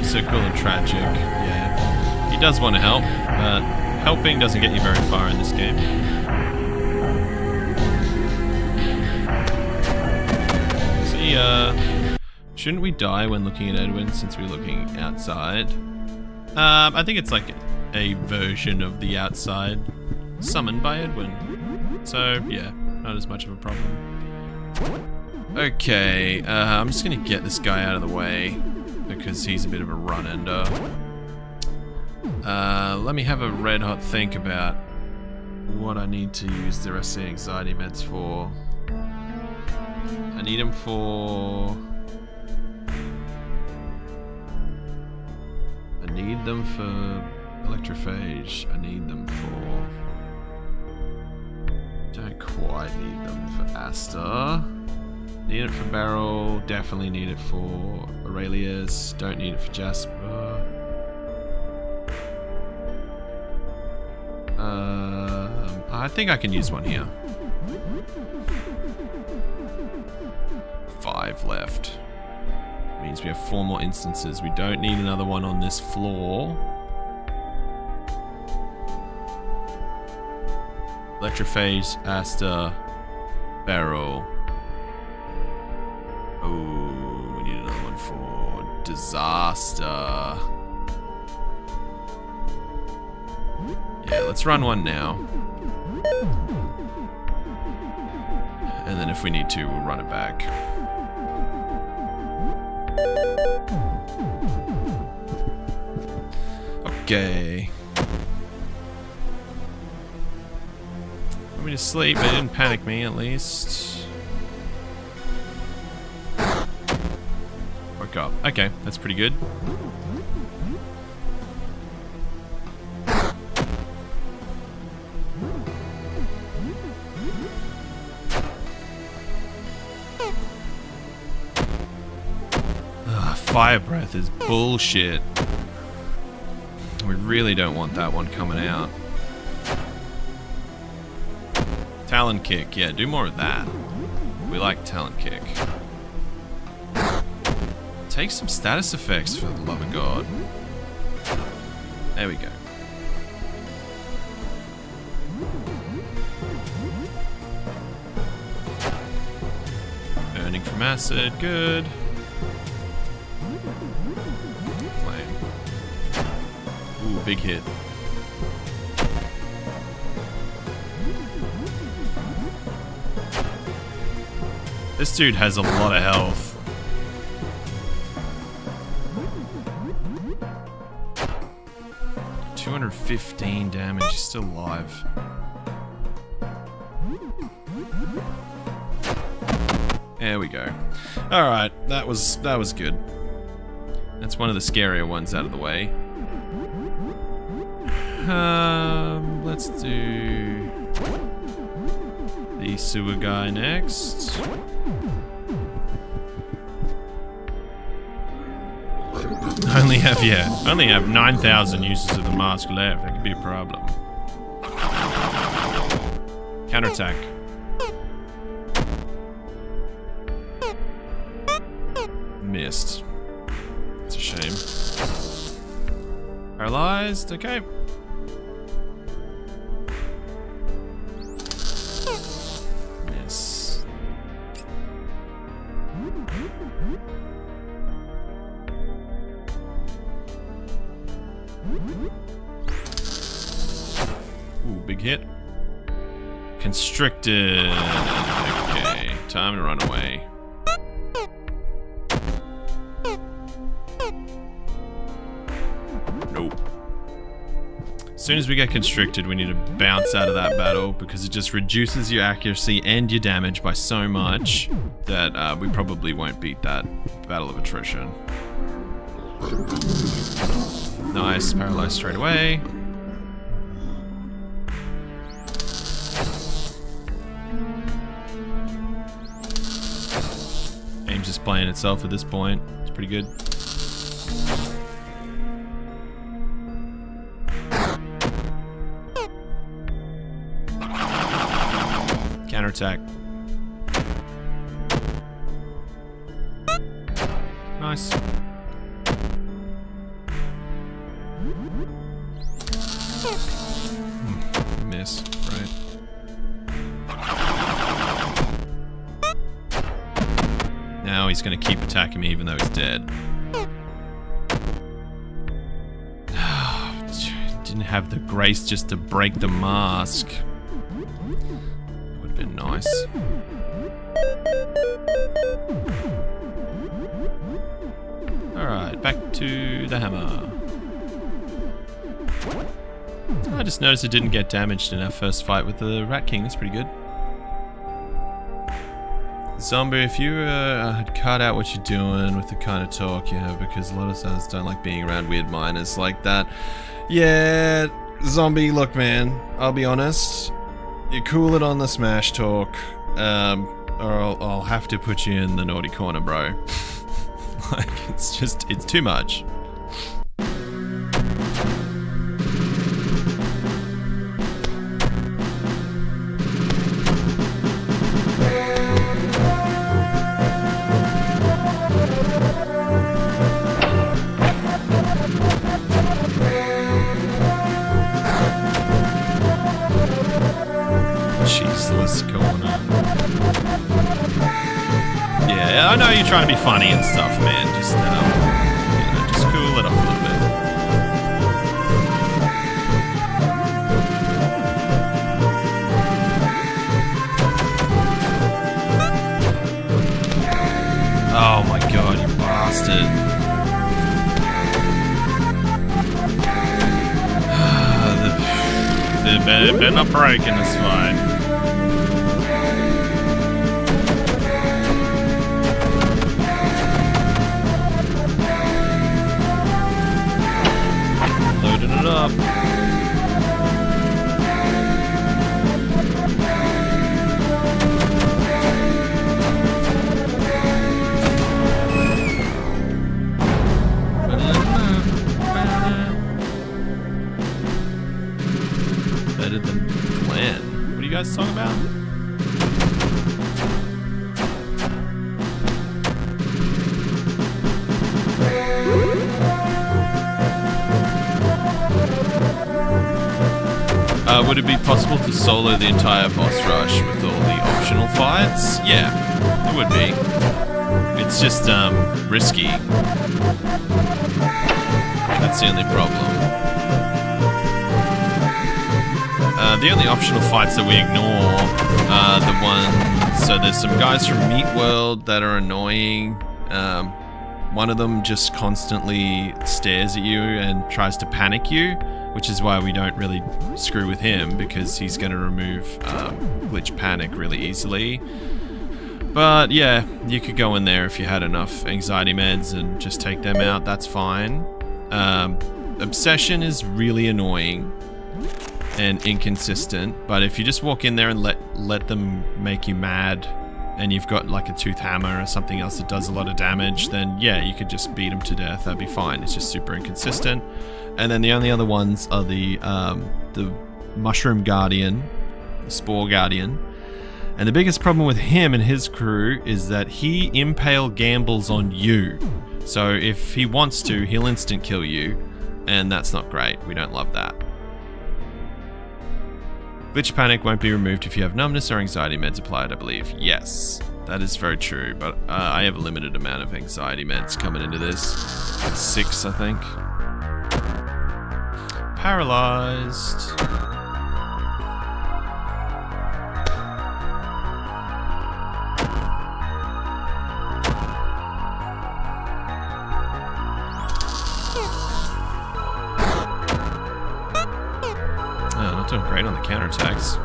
So cool and tragic. Yeah. He does want to help, but helping doesn't get you very far in this game. See, shouldn't we die when looking at Edwin since we're looking outside? I think it's like a version of the outside summoned by Edwin. So, yeah, not as much of a problem. Okay, I'm just gonna get this guy out of the way because he's a bit of a run-ender. Let me have a red hot think about what I need to use the rest of the anxiety meds for. I need them for... I need them for electrophage. I need them for... Don't quite need them for Asta. Need it for Beryl. Definitely need it for Aurelius. Don't need it for Jasper. I think I can use one here. 5 left. Means we have 4 more instances. We don't need another one on this floor. Electrophage, Asta, Beryl. Oh, we need another one for Disaster. Yeah, let's run one now. And then if we need to, we'll run it back. Okay. Want me to sleep? It didn't panic me, at least. Woke up. Okay, that's pretty good. Fire breath is bullshit. We really don't want that one coming out. Talon kick, yeah, do more of that. We like talon kick. Take some status effects for the love of God. There we go. Burning from acid, good. Ooh, big hit. This dude has a lot of health. $215 damage, he's still alive. There we go. Alright, that was good. That's one of the scarier ones out of the way. Let's do the sewer guy next. Only have 9,000 uses of the mask left. That could be a problem. Counterattack. Missed. It's a shame. Paralyzed. Okay. Miss. Ooh, big hit. Constricted. Okay, time to run away. Nope. As soon as we get constricted, we need to bounce out of that battle because it just reduces your accuracy and your damage by so much that we probably won't beat that battle of attrition. Nice, paralyzed straight away. Game's just playing itself at this point. It's pretty good. Counterattack. Nice. Miss, right. Now he's gonna keep attacking me even though he's dead. Didn't have the grace just to break the mask. Would have been nice. Alright, back to the hammer. I just noticed it didn't get damaged in our first fight with the Rat King. That's pretty good. Zombie, if you had cut out what you're doing with the kind of talk you have, because a lot of Suns don't like being around weird miners like that. Yeah, Zombie, look man, I'll be honest. You cool it on the smash talk, or I'll have to put you in the naughty corner, bro. Like, it's too much. Yeah, I know you're trying to be funny and stuff, man. Just, you know, just cool it off a little bit. Oh my god, you bastard. They're not breaking this fight. Up. Better than planned. What are you guys talking about? Would it be possible to solo the entire boss rush with all the optional fights? Yeah, it would be. It's just, risky. That's the only problem. The only optional fights that we ignore are the ones... So there's some guys from Meat World that are annoying. One of them just constantly stares at you and tries to panic you, which is why we don't really screw with him, because he's going to remove glitch panic really easily. But yeah, you could go in there if you had enough anxiety meds and just take them out, that's fine. Obsession is really annoying and inconsistent, but if you just walk in there and let them make you mad, and you've got like a tooth hammer or something else that does a lot of damage, then yeah, you could just beat them to death, that'd be fine. It's just super inconsistent. And then the only other ones are the Mushroom Guardian, the Spore Guardian. And the biggest problem with him and his crew is that he impale gambles on you. So if he wants to, he'll instant kill you, and that's not great. We don't love that. Glitch panic won't be removed if you have numbness or anxiety meds applied, I believe. Yes, that is very true, but I have a limited amount of anxiety meds coming into this. 6, I think. Paralyzed. Not doing great on the counterattacks.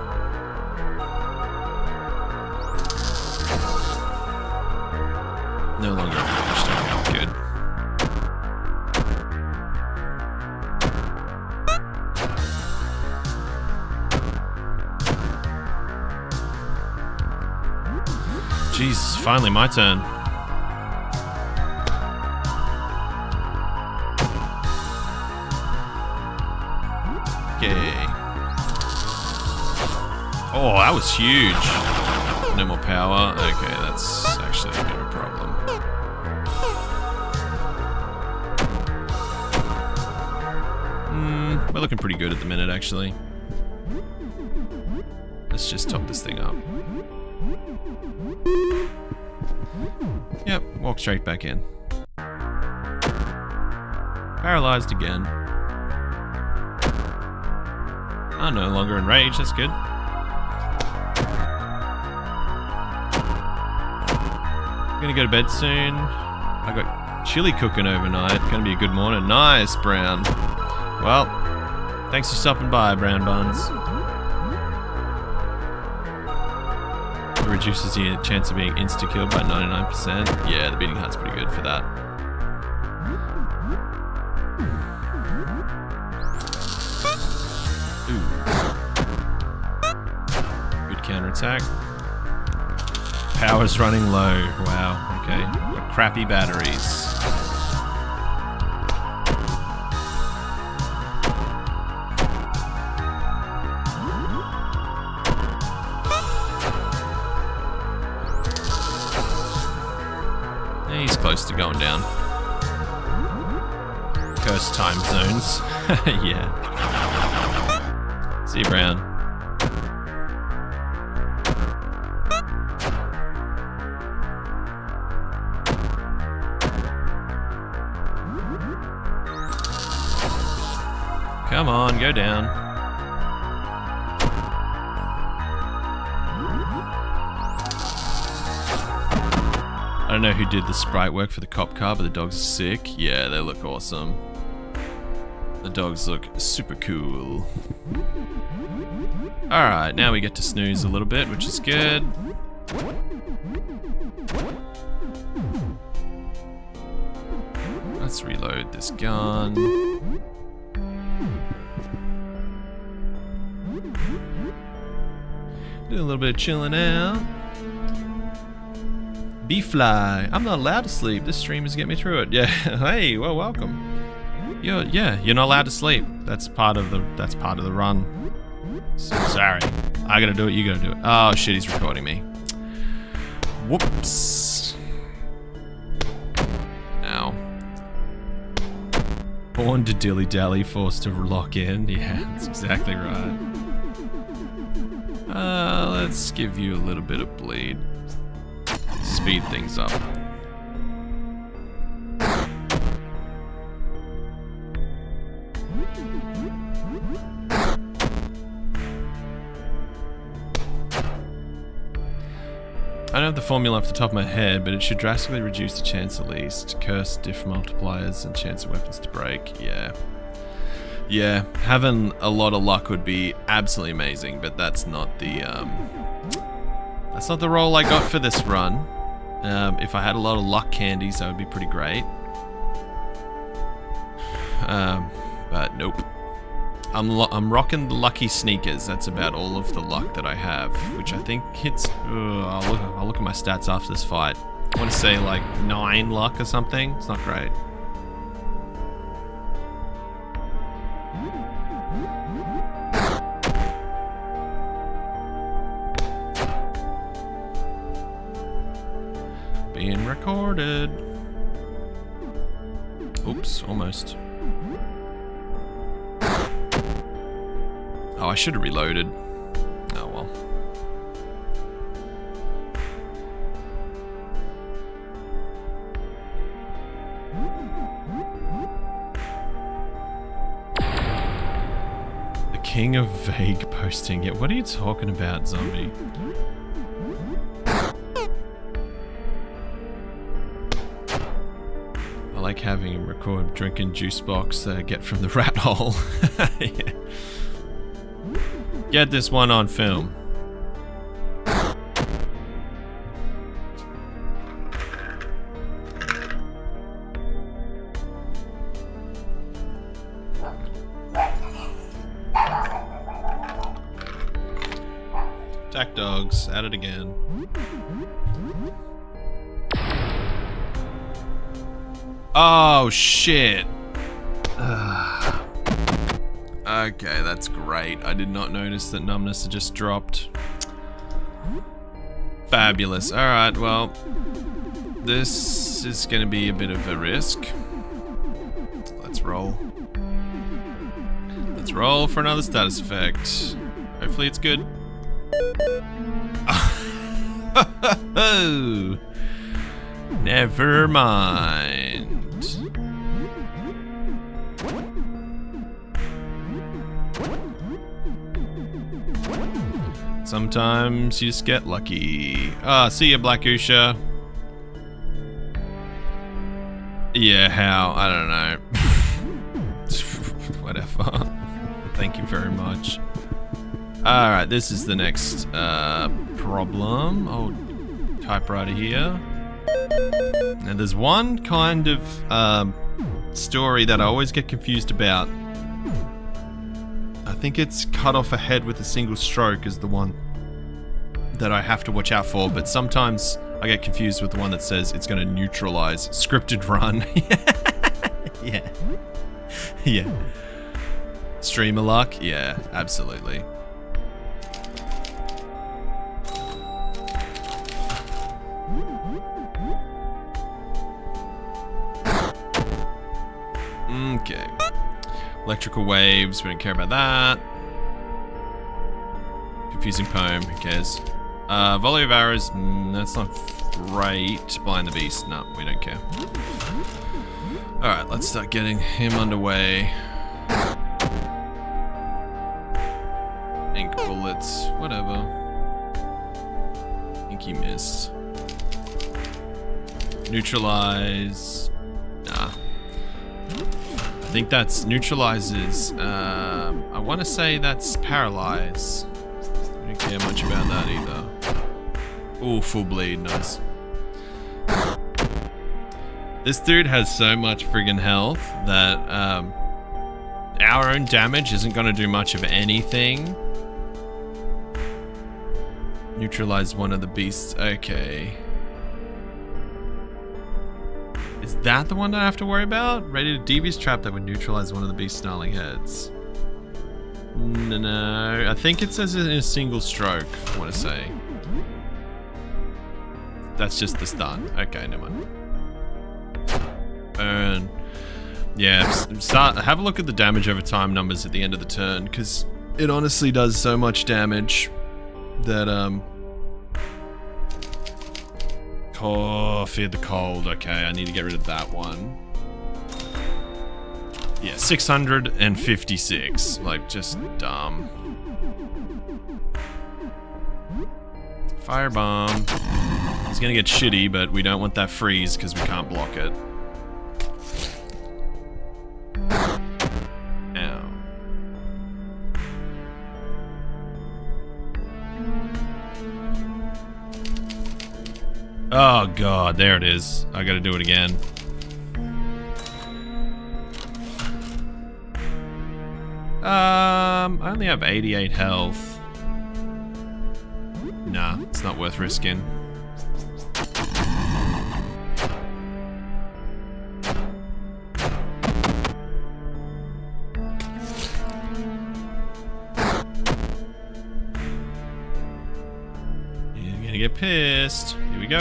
No longer engaged. Okay, good. Jeez, finally my turn. Okay. Oh, that was huge. No more power. Okay, that's actually a bit of a problem. We're looking pretty good at the minute, actually. Let's just top this thing up. Yep, walk straight back in. Paralyzed again. I'm no longer enraged, that's good. Gonna go to bed soon. I got chili cooking overnight. Gonna be a good morning. Nice, Brown. Well, thanks for stopping by, Brown Buns. It reduces the chance of being insta-killed by 99%. Yeah, the beating heart's pretty good for that. Ooh. Good counterattack. Power's running low. Wow, okay. Got crappy batteries. He's close to going down. Cursed time zones. Yeah. See you, Brown. Come on, go down. I don't know who did the sprite work for the cop car, but the dogs are sick. Yeah, they look awesome. The dogs look super cool. Alright, now we get to snooze a little bit, which is good. Let's reload this gun. Do a little bit of chilling out. B-Fly. I'm not allowed to sleep. This stream is getting me through it. Yeah. Hey, well, welcome. You're not allowed to sleep. That's part of the run. Sorry. I gotta do it, you gotta do it. Oh shit, he's recording me. Whoops. Ow. Born to dilly-dally, forced to lock in. Yeah, that's exactly right. Let's give you a little bit of bleed. Speed things up. I don't have the formula off the top of my head, but it should drastically reduce the chance at least. Curse, diff multipliers, and chance of weapons to break. Yeah. Yeah, having a lot of luck would be absolutely amazing, but that's not the role I got for this run. If I had a lot of luck candies, that would be pretty great. But nope. I'm rocking the lucky sneakers. That's about all of the luck that I have, which I think hits. I'll look at my stats after this fight. I want to say like 9 luck or something. It's not great. Being recorded. Oops, almost. Oh, I should have reloaded. Oh well. The king of vague posting. Yeah, what are you talking about, zombie? I like having him record drinking juice box that I get from the rat hole. Yeah. Get this one on film. Attack dogs, at it again. Oh shit. Okay, that's great. I did not notice that numbness had just dropped. Fabulous. Alright, well, this is gonna be a bit of a risk. Let's roll. Let's roll for another status effect. Hopefully it's good. Oh, never mind. Sometimes you just get lucky. Ah, see ya, Black Usha. Yeah, how? I don't know. Whatever. Thank you very much. Alright, this is the next problem. Oh, typewriter here. Now there's one kind of story that I always get confused about. I think it's cut off a head with a single stroke is the one that I have to watch out for, but sometimes I get confused with the one that says it's going to neutralize scripted run. Yeah. Yeah. Streamer luck? Yeah, absolutely. Okay. Electrical waves, we don't care about that. Confusing poem, who cares? Volley of arrows, that's not great. Blind the beast, no, we don't care. Alright, let's start getting him underway. Ink bullets, whatever. I think he missed. Neutralize. Nah. I think that's neutralizes. I want to say that's paralyze. I don't care much about that either. Oh, full bleed, nice. This dude has so much friggin' health that our own damage isn't going to do much of anything. Neutralize one of the beasts. Okay. Is that the one that I have to worry about? Ready to devious trap that would neutralize one of the beast's snarling heads. No, I think it says it in a single stroke, I want to say. That's just the stun. Okay, never mind. Burn. Yeah, have a look at the damage over time numbers at the end of the turn, because it honestly does so much damage that, oh, fear the cold. Okay, I need to get rid of that one. Yeah, 656. Like, just dumb. Firebomb. It's gonna get shitty, but we don't want that freeze because we can't block it. Ow. Oh god, there it is. I gotta do it again. I only have 88 health. Nah, it's not worth risking. You're gonna get pissed. Here we go.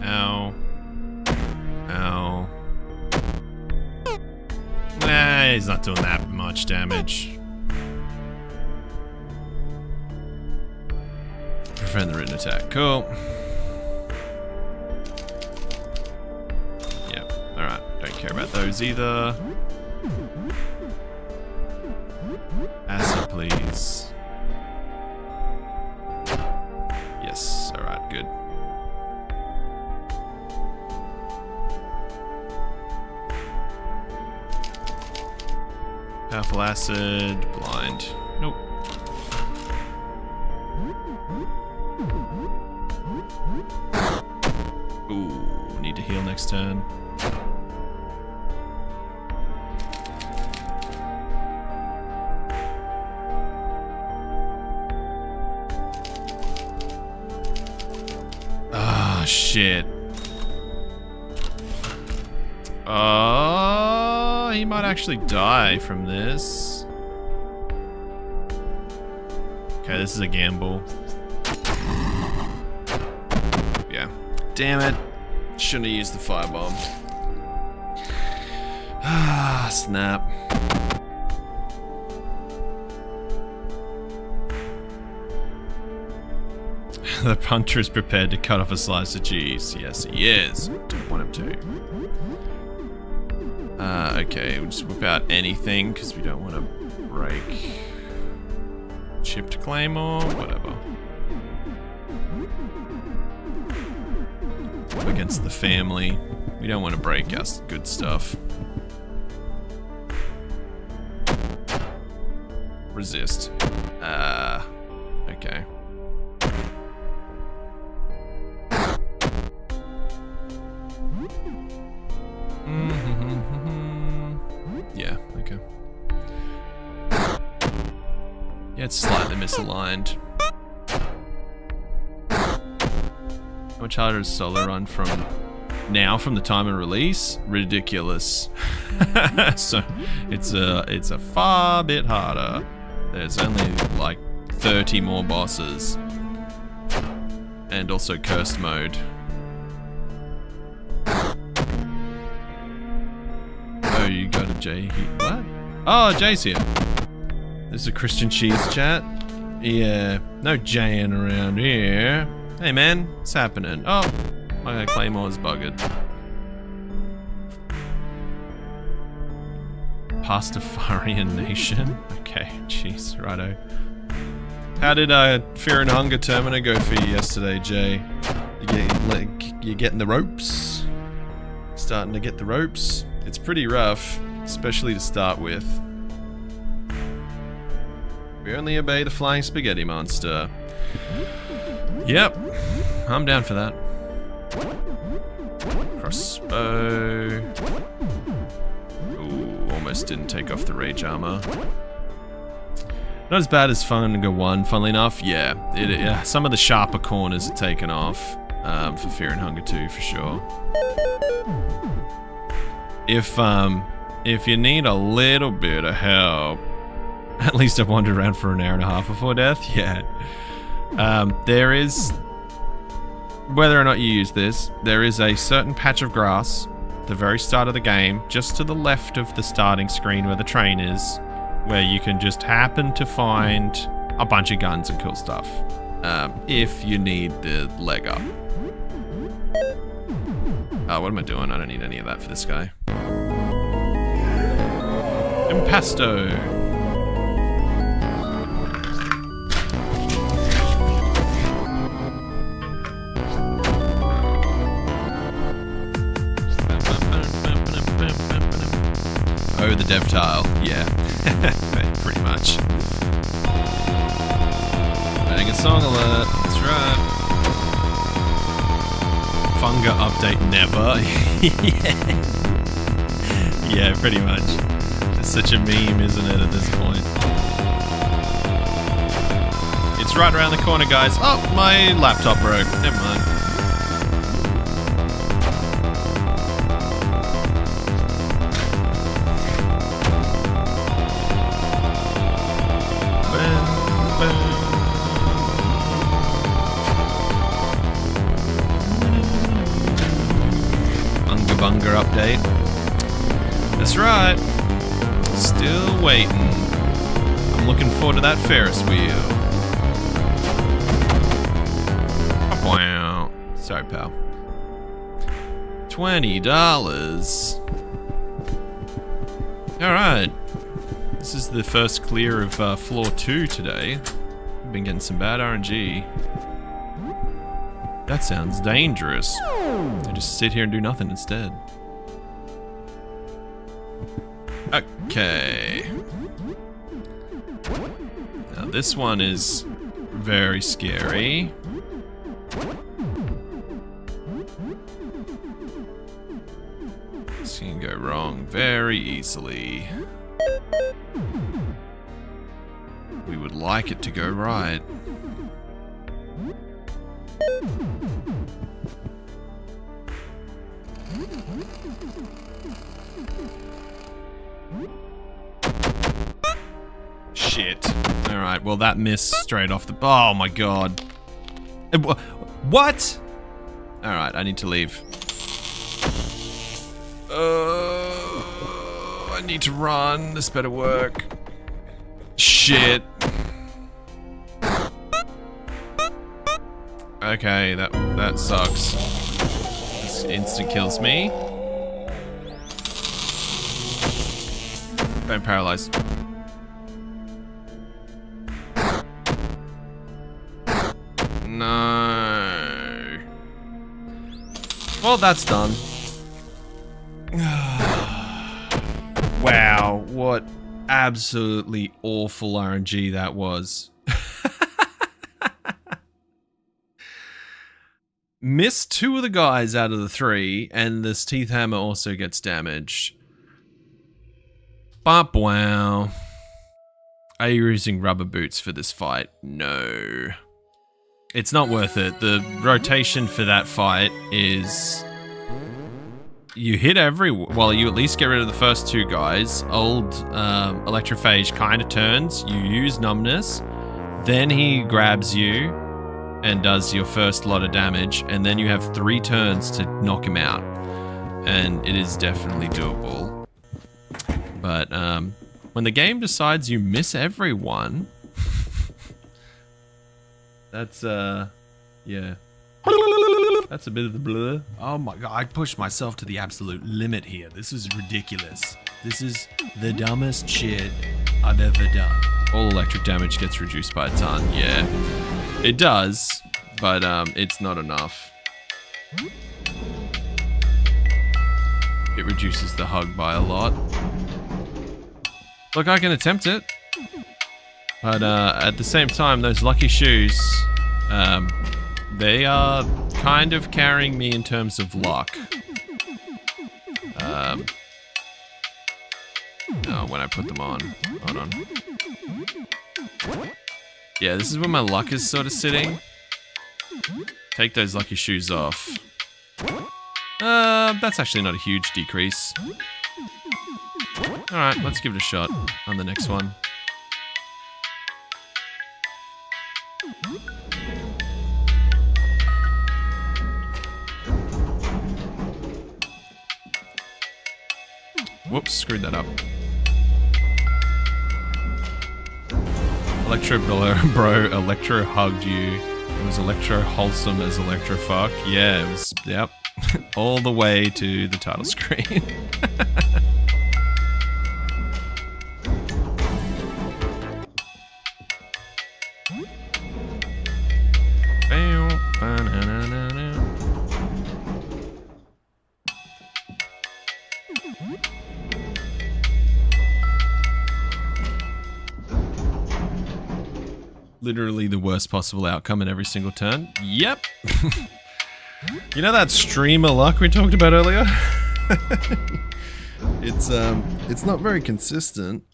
Ow. Ow. Nah, he's not doing that much damage. Prevent the written attack. Cool. Yep. Alright. Don't care about those either. Acid, please. Yes. Alright, good. Powerful acid. Blind. Nope. next turn. Ah, shit. Oh, he might actually die from this. Okay, this is a gamble. Yeah. Damn it. Shouldn't have used the firebomb. Ah, snap. The punter is prepared to cut off a slice of cheese. Yes, he is. Don't want him to. Okay, we'll just whip out anything because we don't want to break. Chipped claymore, whatever. Against the family. We don't want to break us good stuff. Resist. Okay. Yeah, okay. Yeah, it's slightly misaligned. How much harder is solo run from now from the time of release? Ridiculous. So it's a far bit harder. There's only like 30 more bosses. And also cursed mode. Oh, you got a J here. What? Oh, Jay's here. This is a Christian cheese chat. Yeah, no Jaying around here. Hey man, what's happening? Oh, my Claymore's buggered. Pastafarian Nation? Okay, jeez, righto. How did Fear and Hunger Terminator go for you yesterday, Jay? You getting the ropes? Starting to get the ropes? It's pretty rough, especially to start with. We only obey the flying spaghetti monster. Yep, I'm down for that. Crossbow. Ooh, almost didn't take off the rage armor. Not as bad as Hunger 1, funnily enough. Yeah, some of the sharper corners are taken off for Fear and Hunger 2 for sure. If you need a little bit of help, at least I've wandered around for an hour and a half before death. Yeah. There is, whether or not you use this, there is a certain patch of grass at the very start of the game, just to the left of the starting screen where the train is, where you can just happen to find a bunch of guns and cool stuff. If you need the leg up. What am I doing? I don't need any of that for this guy. Impasto. Oh, the dev tile. Yeah. Pretty much. Running a song alert. That's right. Funga update never. Yeah, pretty much. It's such a meme, isn't it, at this point? It's right around the corner, guys. Oh, my laptop broke. Never mind. Bunga update. That's right. Still waiting. I'm looking forward to that Ferris wheel. Wow. Sorry, pal. $20. Alright. This is the first clear of floor 2 today. We've been getting some bad RNG. That sounds dangerous. I just sit here and do nothing instead. Okay. Now this one is very scary. very easily. We would like it to go right. Shit. Alright, well that missed straight off the... Oh my god. What? Alright, I need to leave. I need to run. This better work. Shit. Okay, that sucks. This instant kills me. Don't paralyze. No. Well, that's done. Wow, what absolutely awful RNG that was. Missed 2 of the guys out of the 3, and this teeth hammer also gets damaged. But wow. Are you using rubber boots for this fight? No. It's not worth it. The rotation for that fight is... You hit well, you at least get rid of the first 2 guys. Old Electrophage kind of turns. You use numbness. Then he grabs you and does your first lot of damage. And then you have 3 turns to knock him out. And it is definitely doable. But when the game decides you miss everyone... that's, yeah. That's a bit of the blur. Oh my god, I pushed myself to the absolute limit here. This is ridiculous. This is the dumbest shit I've ever done. All electric damage gets reduced by a ton, yeah. It does, but it's not enough. It reduces the hug by a lot. Look, I can attempt it. But at the same time, those lucky shoes, they are kind of carrying me in terms of luck. When I put them on. Hold on. Yeah, this is where my luck is sort of sitting. Take those lucky shoes off. That's actually not a huge decrease. Alright, let's give it a shot on the next one. Whoops, screwed that up. Electro bro, Electro hugged you. It was Electro wholesome as Electro fuck. Yeah, it was, yep. All the way to the title screen. Literally the worst possible outcome in every single turn. Yep. You know that streamer luck we talked about earlier? It's not very consistent.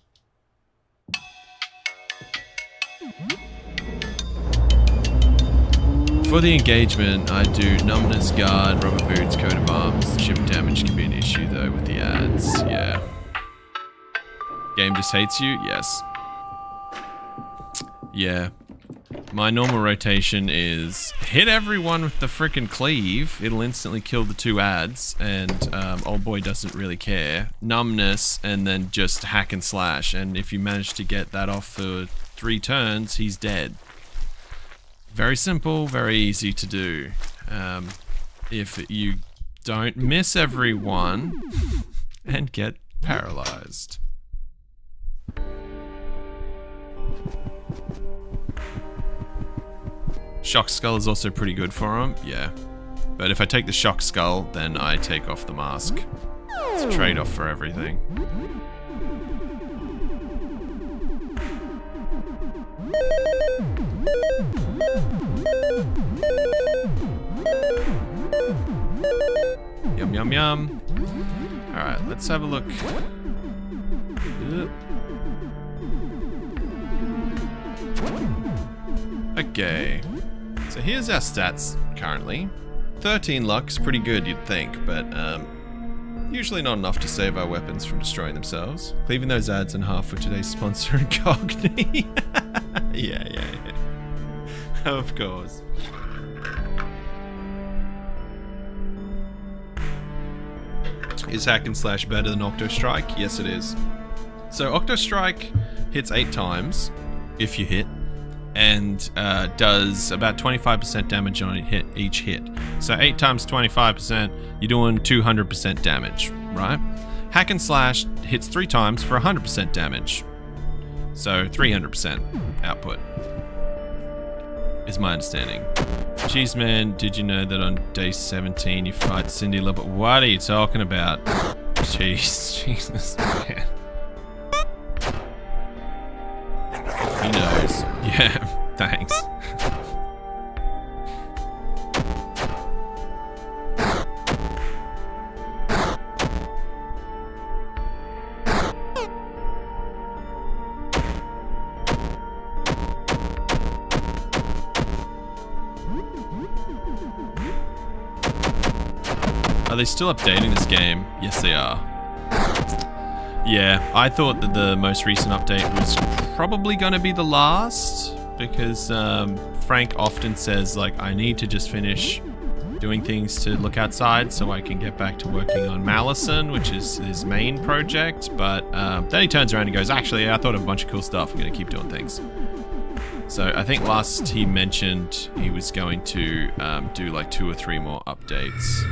For the engagement, I do numbness, guard, rubber boots, coat of arms. Chip damage can be an issue though with the ads. Yeah. Game just hates you? Yes. Yeah. My normal rotation is hit everyone with the frickin' cleave. It'll instantly kill the 2 ads, and old boy doesn't really care. Numbness, and then just hack and slash. And if you manage to get that off for 3 turns, he's dead. Very simple, very easy to do. If you don't miss everyone and get paralyzed. Shock Skull is also pretty good for him, yeah. But if I take the Shock Skull, then I take off the mask. It's a trade-off for everything. Yum yum yum. Alright, let's have a look. Okay. So here's our stats currently. 13 luck's pretty good, you'd think, but usually not enough to save our weapons from destroying themselves. Cleaving those ads in half for today's sponsor, Incogni. Yeah. Of course. Is hack and slash better than Octo Strike? Yes, it is. So Octo Strike hits 8 times, if you hit, and does about 25% damage on each hit. So 8 times 25%, you're doing 200% damage, right? Hack and slash hits 3 times for 100% damage. So 300% output, is my understanding. Cheeseman, did you know that on day 17 you fight Cindy Lopez? What are you talking about? Jeez, Jesus, man. He knows. Yeah, thanks. Are they still updating this game? Yes, they are. Yeah, I thought that the most recent update was probably going to be the last, because Frank often says, like, I need to just finish doing things to look outside so I can get back to working on Malison, which is his main project, but then he turns around and goes, actually, I thought of a bunch of cool stuff, I'm going to keep doing things. So I think last he mentioned he was going to do like 2 or 3 more updates.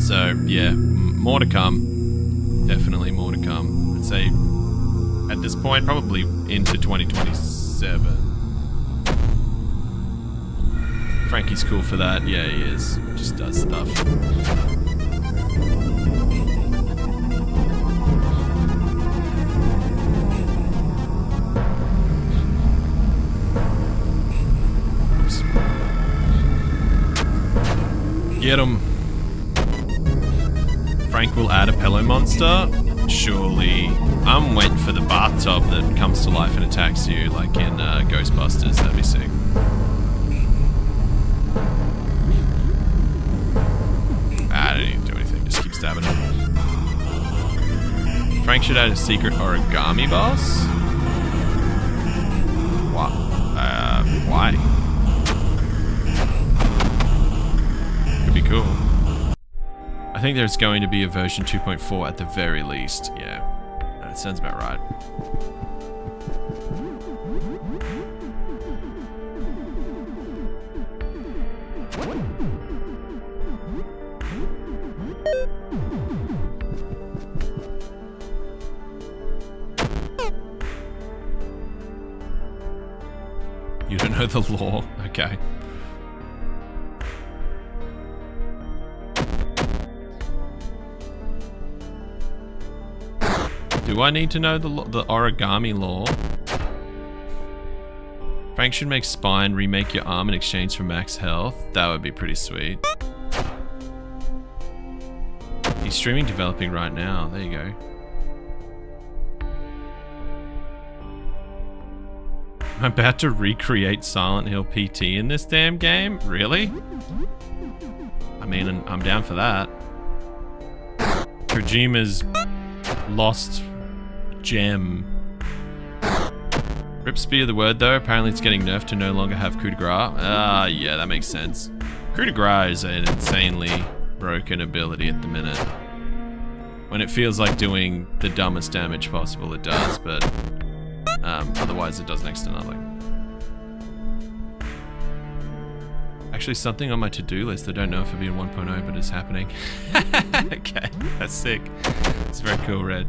So yeah, more to come. Definitely more to come. I'd say at this point, probably into 2027. Frankie's cool for that. Yeah, he is. Just does stuff. Oops. Get him. Frank will add a pillow monster? Surely. I'm waiting for the bathtub that comes to life and attacks you, like in Ghostbusters. That'd be sick. I don't need to do anything, just keep stabbing him. Frank should add a secret origami boss? What? Why? Could be cool. I think there's going to be a version 2.4 at the very least. Yeah, that sounds about right. You don't know the lore? Okay. Do I need to know the origami lore? Frank should make spine, remake your arm in exchange for max health. That would be pretty sweet. He's streaming developing right now. There you go. I'm about to recreate Silent Hill PT in this damn game? Really? I mean, I'm down for that. Kojima's lost gem. Rip Spear the word though, apparently it's getting nerfed to no longer have coup de grace. Yeah, that makes sense. Coup de grace is an insanely broken ability at the minute. When it feels like doing the dumbest damage possible, it does, but otherwise it does next to nothing. Actually, something on my to-do list, I don't know if it'll be in 1.0, but it's happening. Okay, that's sick. It's very cool, Red.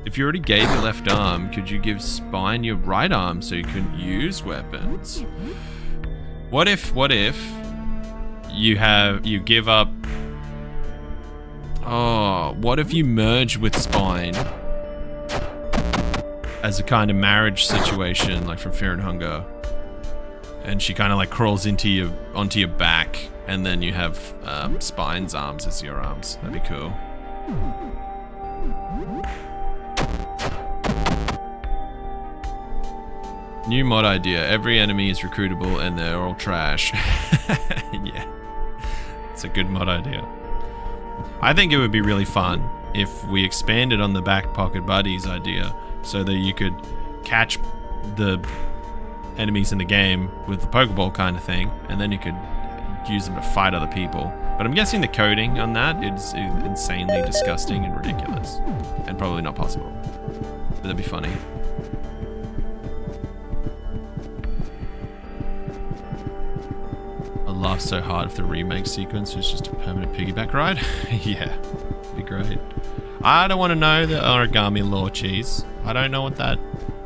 If you already gave your left arm, could you give Spine your right arm so you couldn't use weapons? What if you give up... Oh, what if you merge with Spine as a kind of marriage situation, like from Fear and Hunger? And she kind of like crawls onto your back, and then you have Spine's arms as your arms. That'd be cool. New mod idea. Every enemy is recruitable and they're all trash. Yeah. It's a good mod idea. I think it would be really fun if we expanded on the back pocket buddies idea so that you could catch the enemies in the game with the Pokeball kind of thing, and then you could use them to fight other people. But I'm guessing the coding on that is insanely disgusting and ridiculous, and probably not possible. But that'd be funny. I'd laugh so hard if the remake sequence was just a permanent piggyback ride. Yeah, it'd be great. I don't want to know the origami law, cheese. I don't know what that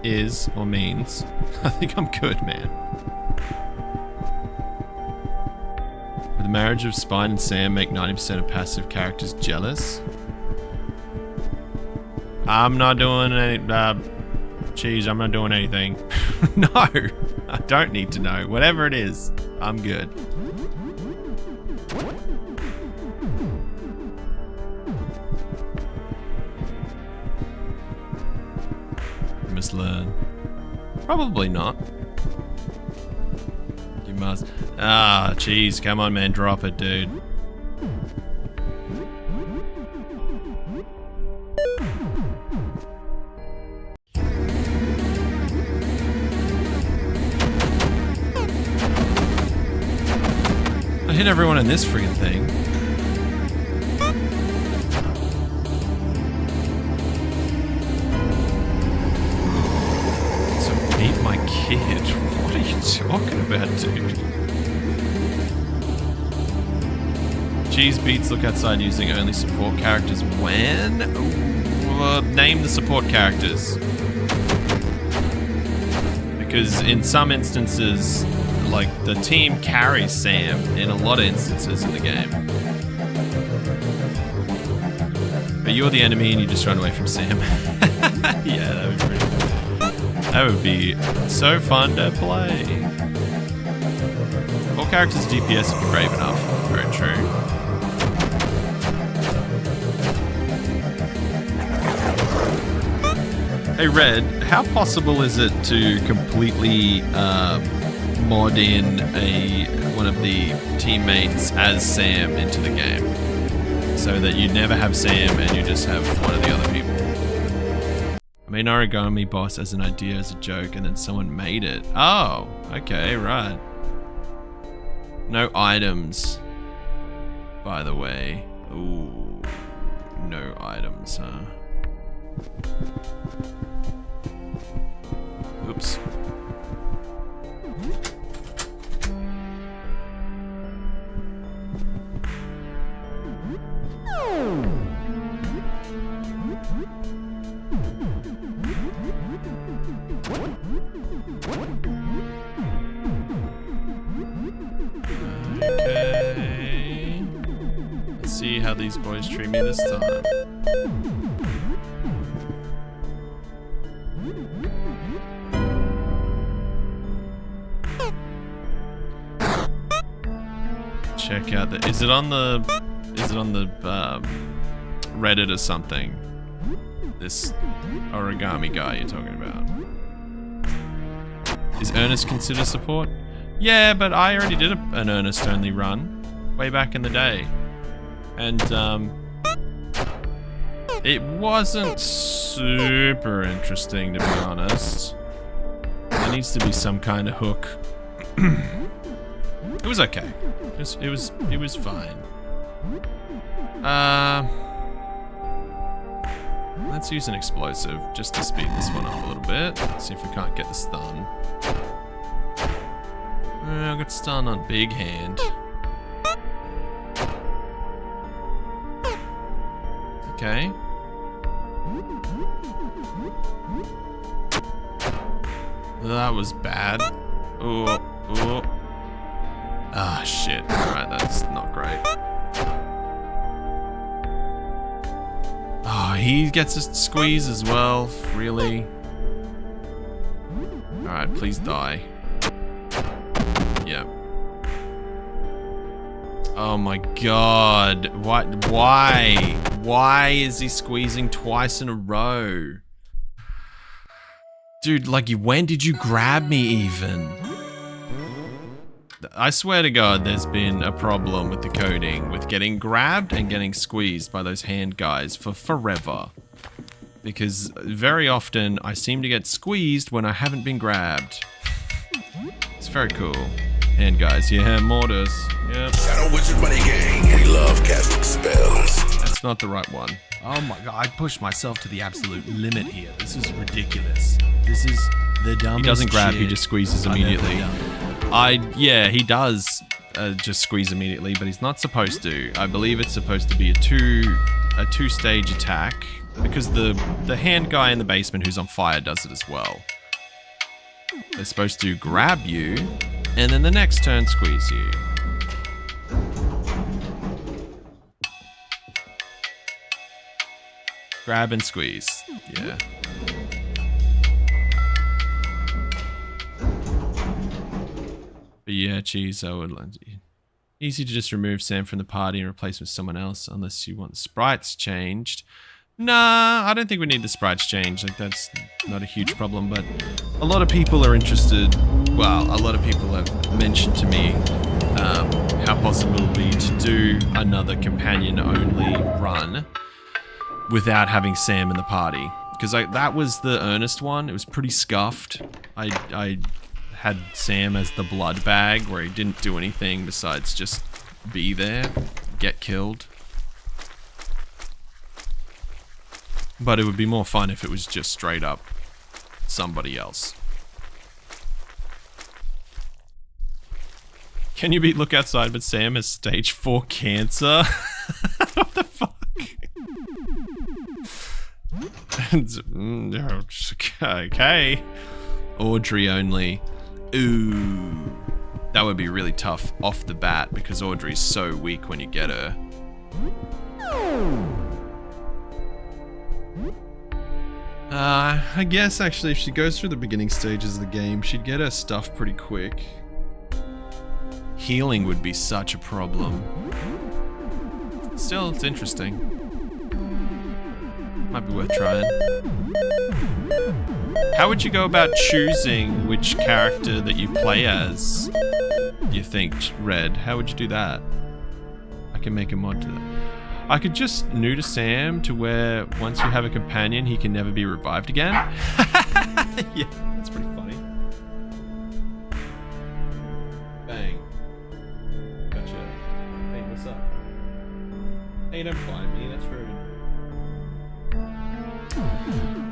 is or means. I think I'm good, man. Would the marriage of Spine and Sam make 90% of passive characters jealous? I'm not doing any... cheese, I'm not doing anything. No, I don't need to know. Whatever it is, I'm good. You must learn. Probably not. You must. Ah, jeez, come on, man, drop it, dude. I hit everyone in this friggin' thing. So meet my kid. What are you talking about, dude? Cheese beats look outside using only support characters when? Name the support characters. Because in some instances, like, the team carries Sam in a lot of instances in the game. But you're the enemy and you just run away from Sam. Yeah, that would be pretty cool. That would be so fun to play. All characters DPS if you're brave enough. Very true. Hey Red, how possible is it to completely mod in one of the teammates as Sam into the game, so that you never have Sam and you just have one of the other people? I mean, Origami Boss as an idea, as a joke, and then someone made it. Oh, okay, right. No items, by the way. Ooh, no items, huh? Oops. Okay. Let's see how these boys treat me this time. Check out the... Is it on the Reddit or something? This origami guy you're talking about. Is Ernest considered support? Yeah, but I already did an Ernest only run way back in the day. And it wasn't super interesting, to be honest. There needs to be some kind of hook. It was okay. It was fine. Let's use an explosive just to speed this one up a little bit. See if we can't get the stun. I got stun on Big Hand. Okay. That was bad. Oh, oh. Ah, shit. Alright, that's not great. Oh, he gets a squeeze as well. Really? Alright, please die. Oh my god. What? Why? Why is he squeezing twice in a row? Dude, like, when did you grab me even? I swear to God, there's been a problem with the coding with getting grabbed and getting squeezed by those hand guys for forever. Because very often I seem to get squeezed when I haven't been grabbed. It's very cool. Hand guys, yeah, Mortis. Yep. Shadow Wizard Buddy Gang. We love casting spells. That's not the right one. Oh my god, I pushed myself to the absolute limit here. This is ridiculous. This is the dumbest He doesn't grab, shit he just squeezes I've ever immediately. done. Yeah, he does just squeeze immediately, but he's not supposed to. I believe it's supposed to be a two-stage attack, because the hand guy in the basement who's on fire does it as well. They're supposed to grab you, and then the next turn squeeze you. Grab and squeeze. Yeah. But yeah, geez, I would like to. Easy to just remove Sam from the party and replace with someone else, unless you want the sprites changed. Nah, I don't think we need the sprites changed. Like, that's not a huge problem, but a lot of people are interested. Well, a lot of people have mentioned to me how possible it would be to do another companion-only run without having Sam in the party. Because that was the Earnest one. It was pretty scuffed. I had Sam as the blood bag, where he didn't do anything besides just be there, get killed. But it would be more fun if it was just straight up somebody else. Can you beat Look Outside, but Sam has stage 4 cancer? What the fuck? Okay. Audrey only. Ooh. That would be really tough off the bat, because Audrey's so weak when you get her. I guess actually if she goes through the beginning stages of the game, she'd get her stuff pretty quick. Healing would be such a problem. Still, it's interesting. Might be worth trying. How would you go about choosing which character that you play as? You think, Red? How would you do that? I can make a mod to that. I could just neuter Sam to where once you have a companion, he can never be revived again. Yeah, that's pretty funny. Bang. Gotcha. Hey, what's up? Hey, don't climb me, that's rude.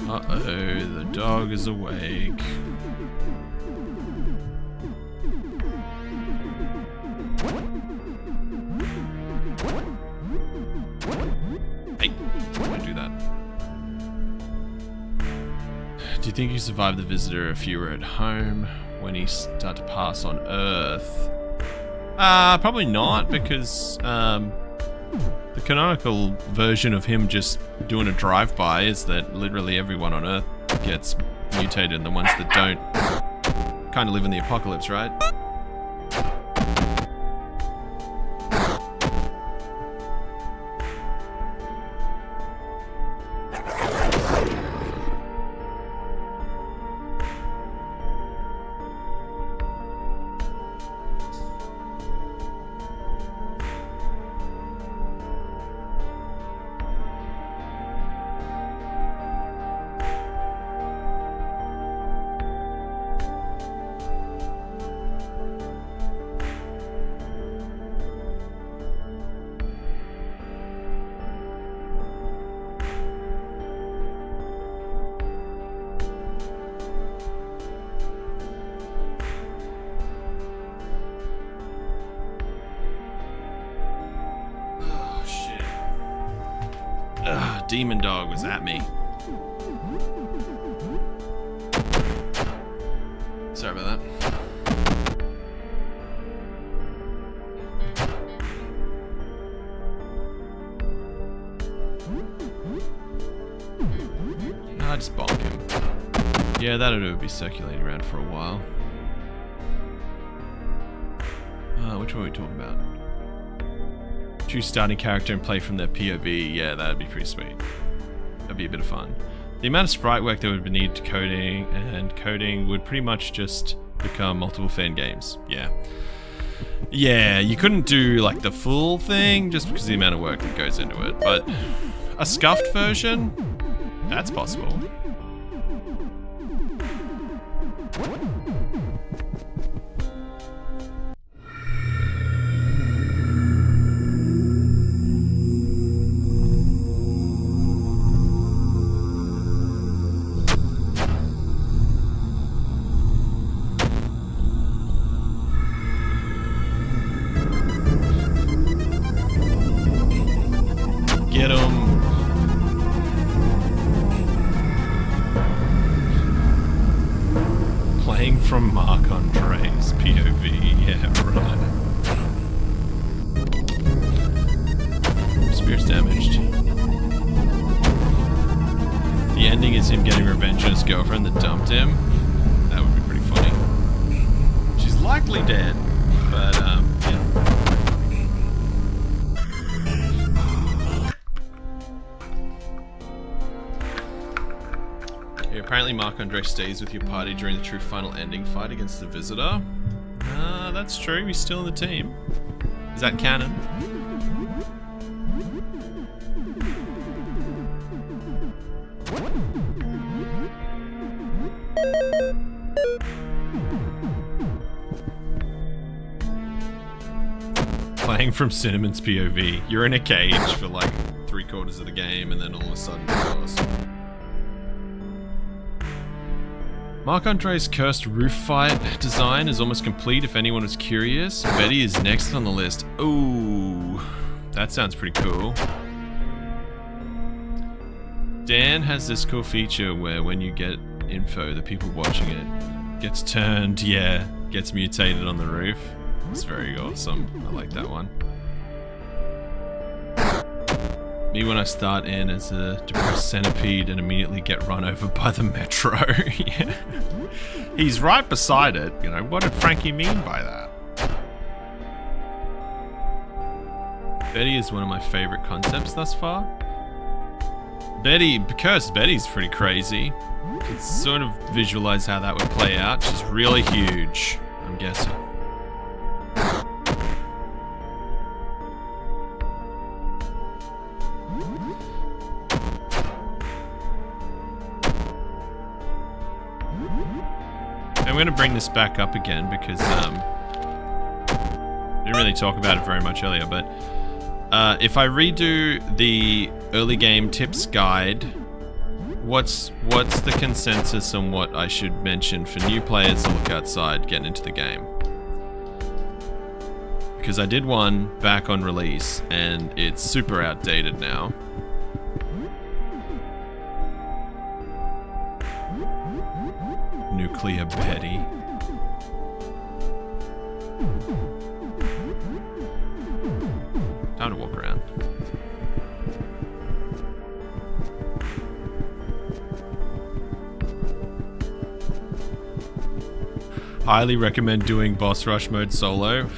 Uh-oh, the dog is awake. Hey, don't do that. Do you think you survived the visitor if you were at home when he started to pass on Earth? Probably not, because the canonical version of him just doing a drive-by is that literally everyone on Earth gets mutated, and the ones that don't kind of live in the apocalypse, right? Demon dog was at me. Sorry about that. I just bonk him. Yeah, that'll be circulating around for a while. Which one are we talking about? choose starting character and play from their POV. Yeah, that'd be pretty sweet. That'd be a bit of fun. The amount of sprite work that would be needed to coding, and coding would pretty much just become multiple fan games. Yeah. Yeah, you couldn't do like the full thing just because of the amount of work that goes into it, but a scuffed version, that's possible. Get him. Playing from Mark Andre's POV. Yeah, right. Spirit's damaged. The ending is him getting revenge on his girlfriend that dumped him. That would be pretty funny. She's likely dead, but yeah. Apparently Mark Andre stays with your party during the true final ending fight against the Visitor. That's true, he's still in the team. Is that canon? Playing from Cinnamon's POV. You're in a cage for like 3/4 of the game and then all of a sudden it's awesome. Mark Andre's cursed roof fight design is almost complete if anyone was curious. Betty is next on the list. Ooh, that sounds pretty cool. Dan has this cool feature where when you get info, the people watching it gets turned, yeah, gets mutated on the roof. It's very awesome. I like that one. Me when I start in as a depressed centipede and immediately get run over by the metro. Yeah. He's right beside it. You know, what did Frankie mean by that? Betty is one of my favorite concepts thus far. Betty, because Betty's pretty crazy. You can sort of visualize how that would play out. She's really huge, I'm guessing. I'm going to bring this back up again because I didn't really talk about it very much earlier, but if I redo the early game tips guide, what's the consensus on what I should mention for new players to look outside getting into the game? Because I did one back on release and it's super outdated now. Nuclear Betty. Time to walk around. Highly recommend doing boss rush mode solo.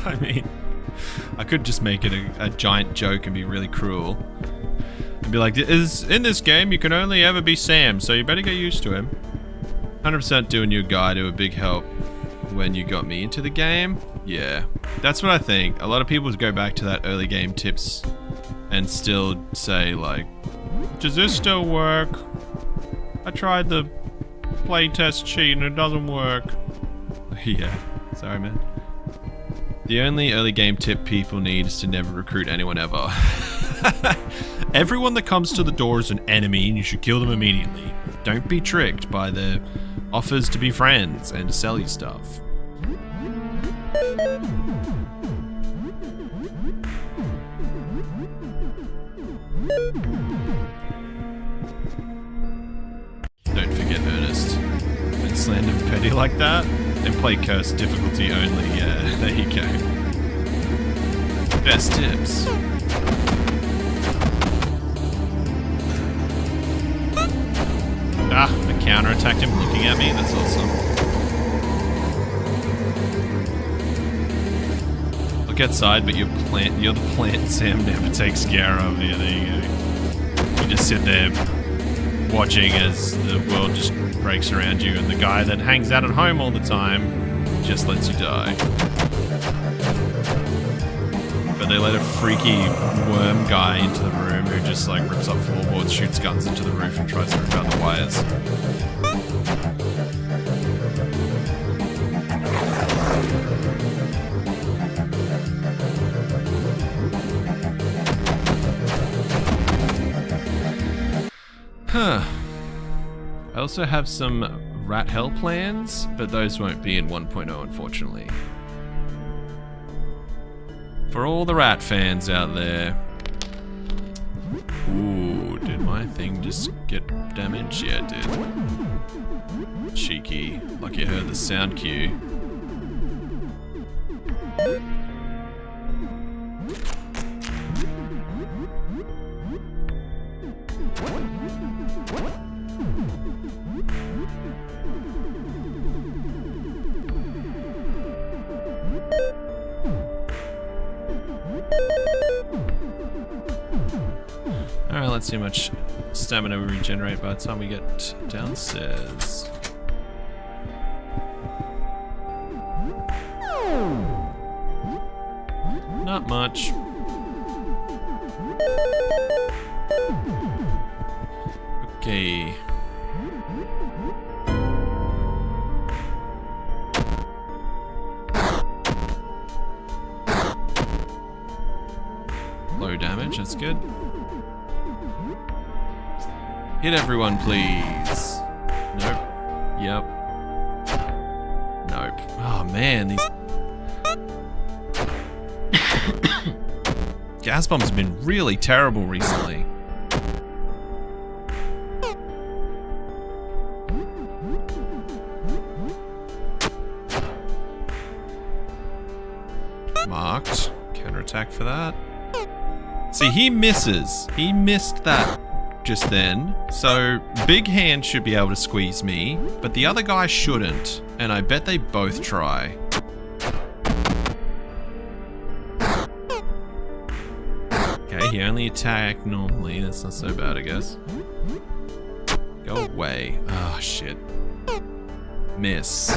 I mean, I could just make it a giant joke and be really cruel. Be like, in this game you can only ever be Sam, so you better get used to him. 100% doing your guide to a big help when you got me into the game. Yeah, that's what I think. A lot of people go back to that early game tips and still say like, does this still work? I tried the playtest cheat and it doesn't work. Yeah, sorry man. The only early game tip people need is to never recruit anyone ever. Everyone that comes to the door is an enemy and you should kill them immediately. Don't be tricked by their offers to be friends and to sell you stuff. Don't forget Ernest. When slander petty like that, then play curse difficulty only. Yeah, there you go. Best tips. Ah, I counterattacked him looking at me. That's awesome. Look look outside, but you're the plant Sam never takes care of. Yeah, there you go. You just sit there watching as the world just breaks around you, and the guy that hangs out at home all the time just lets you die. But they let a freaky worm guy into the room who just like rips up floorboards, shoots guns into the roof, and tries to rip out the wires. Huh. I also have some rat hell plans, but those won't be in 1.0 unfortunately. For all the rat fans out there. Ooh, did my thing just get damaged? Yeah, it did. Cheeky. Like you heard the sound cue. Alright, let's see how much stamina we regenerate by the time we get downstairs. Not much. Okay. Low damage, that's good. Hit everyone, please. Nope. Yep. Nope. Oh man, these gas bombs have been really terrible recently. Marked. Counterattack for that. See, he misses. He missed that just then. So, Big Hand should be able to squeeze me, but the other guy shouldn't. And I bet they both try. Okay, he only attacked normally. That's not so bad, I guess. Go away. Oh, shit. Miss.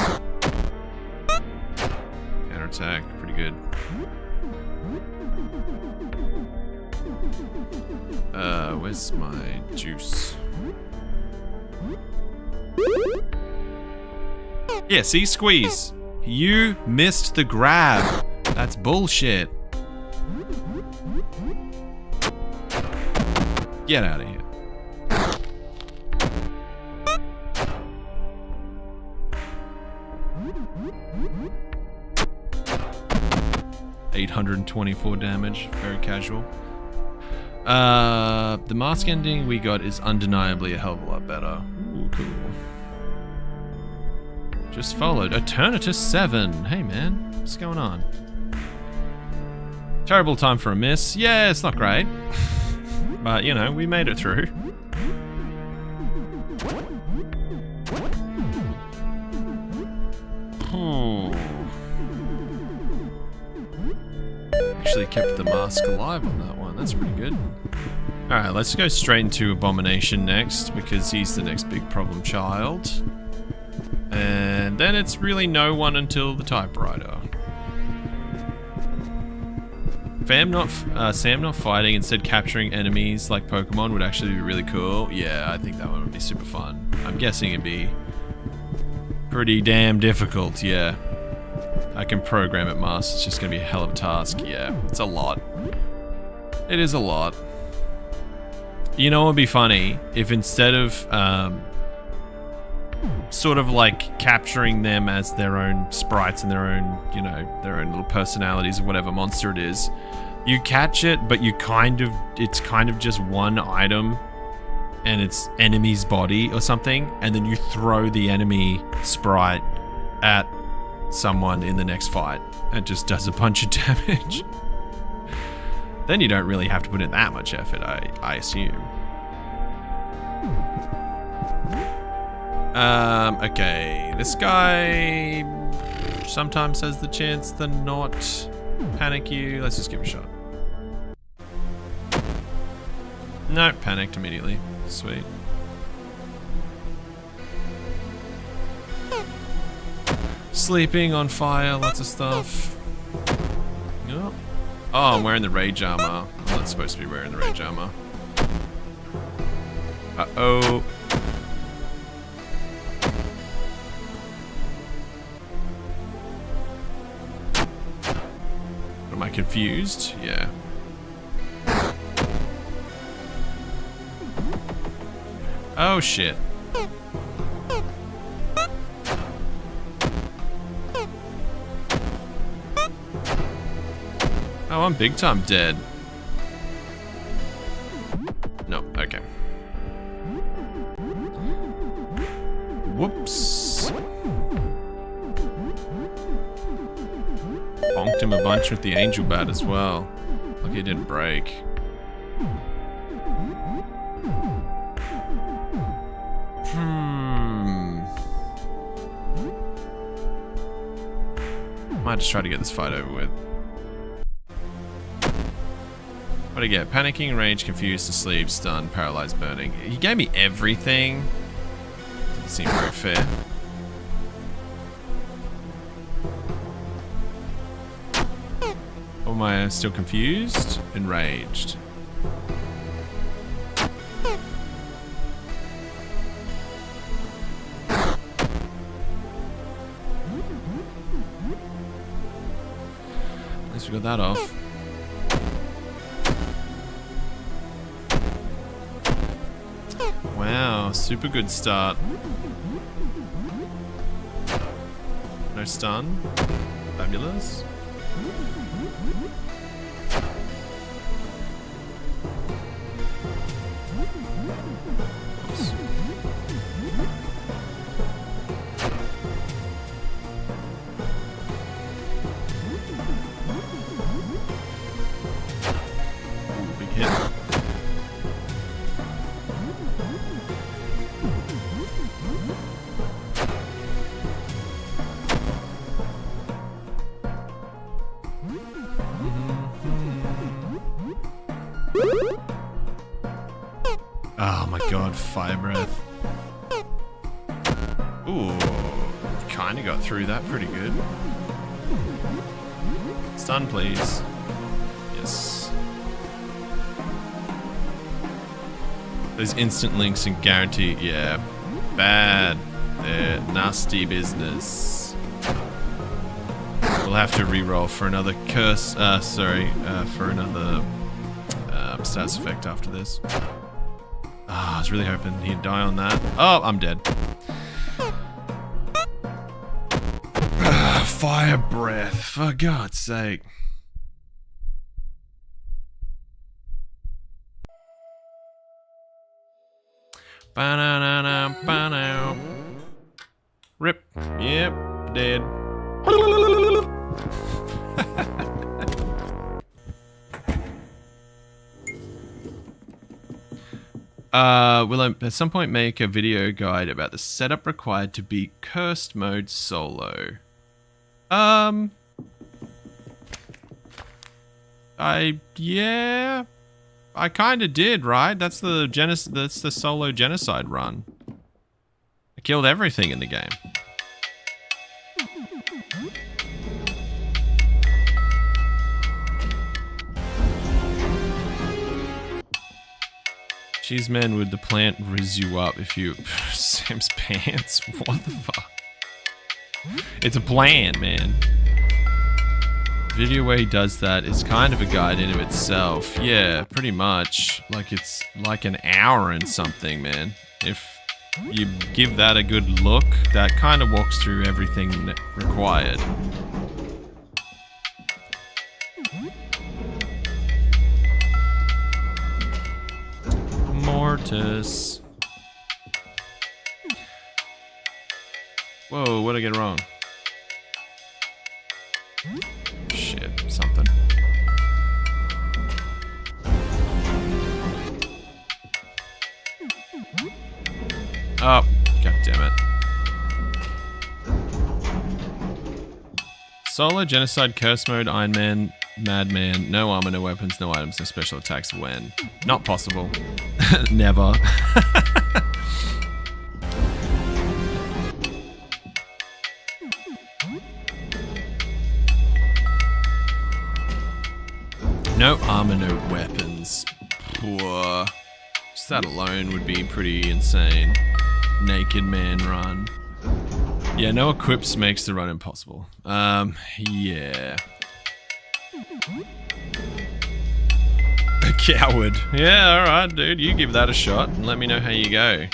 Counterattack. Pretty good. Where's my juice? Yeah, see, squeeze. You missed the grab. That's bullshit. Get out of here. $824 damage. Very casual. The mask ending we got is undeniably a hell of a lot better. Ooh, cool. Just followed. Eternatus 7. Hey, man. What's going on? Terrible time for a miss. Yeah, it's not great. But, you know, we made it through. Actually kept the mask alive on that one. That's pretty good. Alright, let's go straight into Abomination next, because he's the next big problem child. And then it's really no one until the typewriter. Sam not fighting, instead capturing enemies like Pokemon would actually be really cool. Yeah, I think that one would be super fun. I'm guessing it'd be pretty damn difficult, yeah. I can program it, Mars. It's just gonna be a hell of a task. Yeah, it's a lot. It is a lot. You know what would be funny? If instead of sort of like capturing them as their own sprites and their own, you know, their own little personalities or whatever monster it is, you catch it, but you it's kind of just one item and it's enemy's body or something, and then you throw the enemy sprite at someone in the next fight and just does a bunch of damage. Then you don't really have to put in that much effort, I assume. Okay, this guy sometimes has the chance to not Panic you. Let's just give it a shot. No, panicked immediately. Sweet. Sleeping on fire, lots of stuff. Oh, I'm wearing the rage armor. I'm not supposed to be wearing the rage armor. Uh-oh. Am I confused? Yeah. Oh shit. Oh, I'm big time dead. No, okay. Whoops. Bonked him a bunch with the angel bat as well. Lucky it didn't break. Might just try to get this fight over with. What do I get? Panicking, rage, confused, asleep, stunned, paralyzed, burning. He gave me everything. Doesn't seem very fair. Or am I still confused? Enraged. At least we got that off. Wow, super good start. No stun. Fabulous. Oops. Ooh, big hit. Oh my god, fire breath. Ooh, kinda got through that pretty good. Stun, please. Yes. Those instant links and guarantee, yeah. Bad. They're nasty business. We'll have to re-roll for another curse, for another stats effect after this. I was really hoping he'd die on that. Oh, I'm dead. Fire breath, for God's sake. Ba-na-na-na, ba-na. Rip. Yep, dead. Will I at some point make a video guide about the setup required to beat Cursed Mode solo? Yeah, I kind of did, right? That's the solo genocide run. I killed everything in the game. Cheese man, would the plant rizz you up if you... Sam's pants? What the fuck? It's a plan, man. Video where he does that is kind of a guide in of itself. Yeah, pretty much. Like it's like an hour and something, man. If you give that a good look, that kind of walks through everything required. Mortis. Whoa, what'd I get wrong? Shit, something. Oh, god damn it. Solo, Genocide, Curse Mode, Iron Man, Madman, no armor, no weapons, no items, no special attacks. When? Not possible. Never. No armor, no weapons. Poor. Just that alone would be pretty insane. Naked man run. Yeah, no equips makes the run impossible. Yeah. A coward. Yeah, alright, dude. You give that a shot and let me know how you go.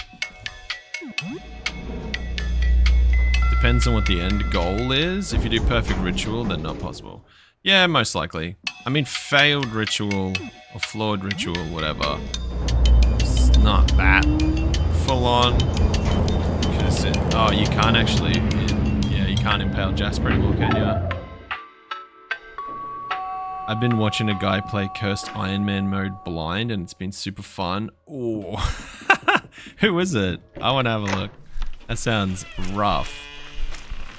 Depends on what the end goal is. If you do perfect ritual, then not possible. Yeah, most likely. I mean, failed ritual or flawed ritual, whatever. It's not that full on. Because oh, you can't actually. Yeah, you can't impale Jasper anymore, can you? I've been watching a guy play Cursed Iron Man mode blind, and it's been super fun. Oh, who is it? I want to have a look. That sounds rough,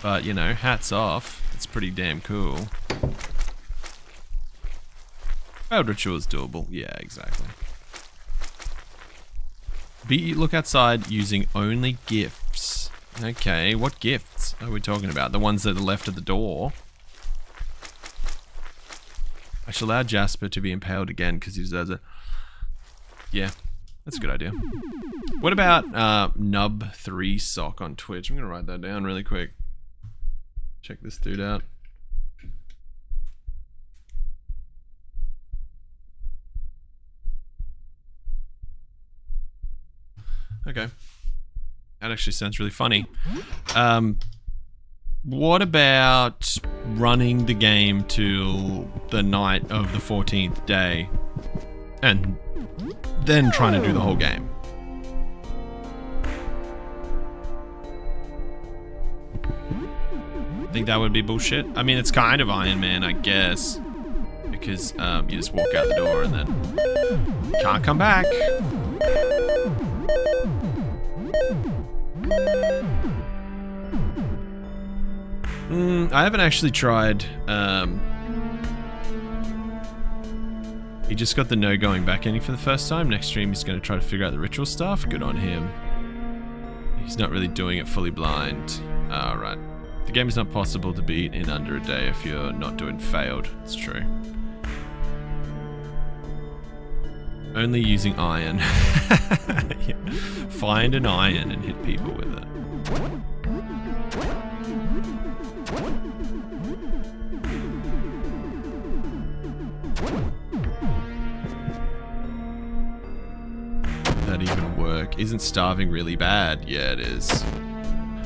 but you know, hats off. It's pretty damn cool. Failed ritual is doable. Yeah, exactly. Look outside using only gifts. Okay, what gifts are we talking about? The ones that are left at the door. I shall allow Jasper to be impaled again because he deserves it. Yeah, that's a good idea. What about Nub3 Sock on Twitch? I'm going to write that down really quick. Check this dude out. Okay. That actually sounds really funny. What about running the game till the night of the 14th day and then trying to do the whole game? Think that would be bullshit? I mean, it's kind of Iron Man, I guess. Because you just walk out the door and then can't come back. I haven't actually tried. He just got the no going back ending for the first time. Next stream he's going to try to figure out the ritual stuff. Good on him. He's not really doing it fully blind. Alright. The game is not possible to beat in under a day if you're not doing failed. It's true. Only using iron. Yeah. Find an iron and hit people with it. Would that even work? Isn't starving really bad? Yeah, it is.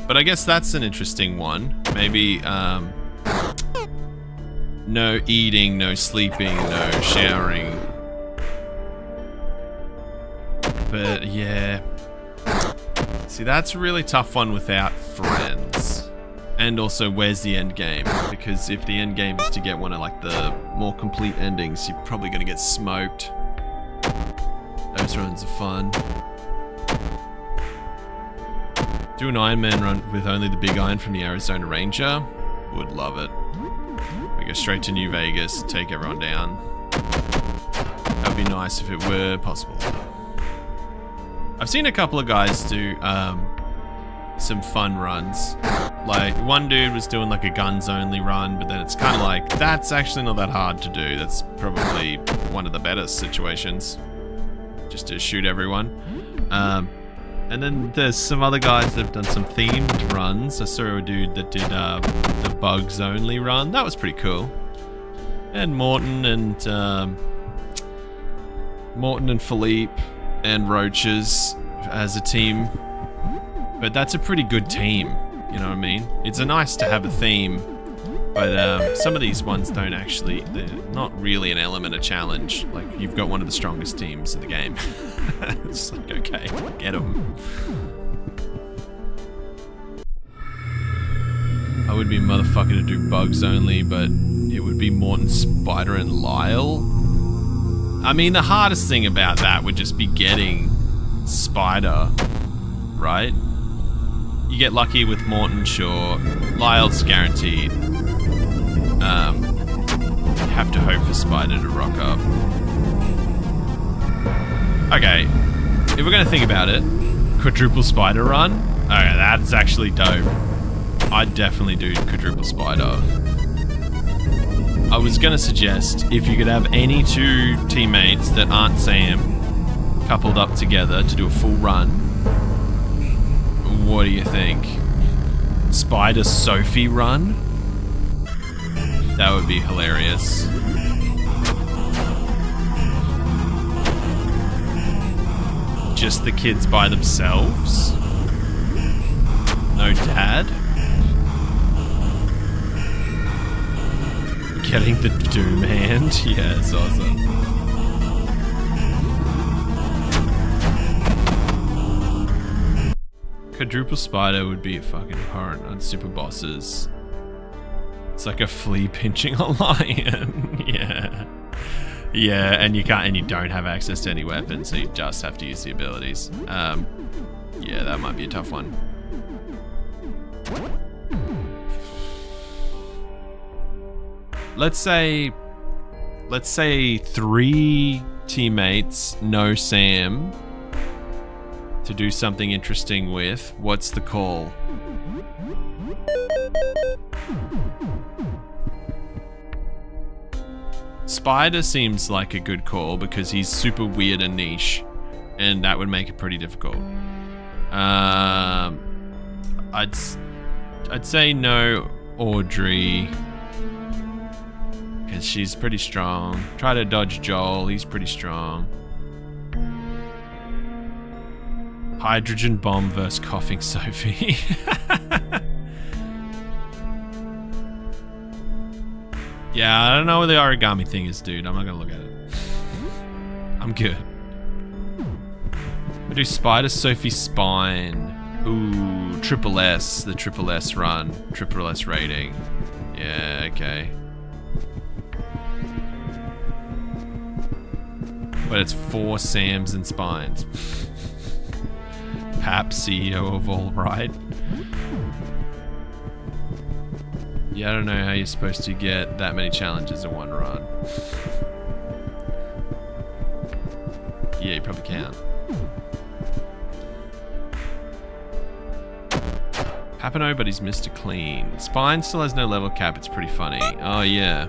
But I guess that's an interesting one. Maybe, no eating, no sleeping, no showering. But yeah, see, that's a really tough one without friends. And also, where's the end game? Because if the end game is to get one of like the more complete endings, you're probably gonna get smoked. Those runs are fun. Do an Iron Man run with only the big iron from the Arizona Ranger. Would love it. We go straight to New Vegas, take everyone down. That'd be nice if it were possible. I've seen a couple of guys do some fun runs. Like, one dude was doing like a guns only run, but then it's kind of like, that's actually not that hard to do. That's probably one of the better situations. Just to shoot everyone. And then there's some other guys that have done some themed runs. I saw a dude that did the bugs only run. That was pretty cool. And Morton and Philippe and Roaches as a team. But that's a pretty good team, you know what I mean? It's nice to have a theme, but some of these ones don't actually, they're not really an element of challenge. Like, you've got one of the strongest teams in the game. It's like, okay, get them. I would be a motherfucker to do bugs only, but it would be Morton, Spider, and Lyle. I mean, the hardest thing about that would just be getting Spider, right? You get lucky with Morton, sure. Lyle's guaranteed. You have to hope for Spider to rock up. Okay, if we're gonna think about it, quadruple Spider run. Okay, that's actually dope. I'd definitely do quadruple Spider. I was gonna suggest if you could have any two teammates that aren't Sam coupled up together to do a full run. What do you think? Spider Sophie run? That would be hilarious. Just the kids by themselves? No dad? Getting the Doom hand? Yeah, it's awesome. Quadruple Spider would be a fucking abhorrent on super bosses. It's like a flea pinching a lion. Yeah. Yeah, and you can't, and you don't have access to any weapons, so you just have to use the abilities. Yeah, that might be a tough one. Let's say 3 teammates know Sam to do something interesting with. What's the call? Spider seems like a good call because he's super weird and niche, and that would make it pretty difficult. I'd say no Audrey because she's pretty strong. Try to dodge Joel, he's pretty strong. Hydrogen bomb versus coughing Sophie. Yeah, I don't know what the origami thing is, dude. I'm not gonna look at it. I'm good. We do Spider Sophie Spine. Ooh, triple S, the triple S run. Triple S rating. Yeah, okay. But it's 4 Sams and Spines. Pap, CEO of All Right. Yeah, I don't know how you're supposed to get that many challenges in one run. Yeah, you probably can. Papano, but he's Mr. Clean. Spine still has no level cap, it's pretty funny. Oh yeah.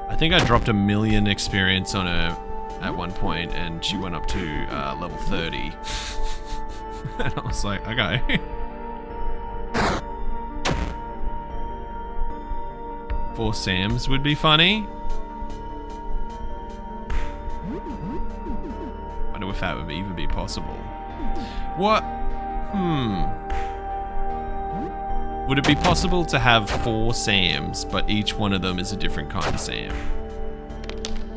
I think I dropped 1 million experience on her at one point and she went up to level 30. And I was like, okay. 4 Sams would be funny. Wonder if that would even be possible. What? Would it be possible to have 4 Sams, but each one of them is a different kind of Sam?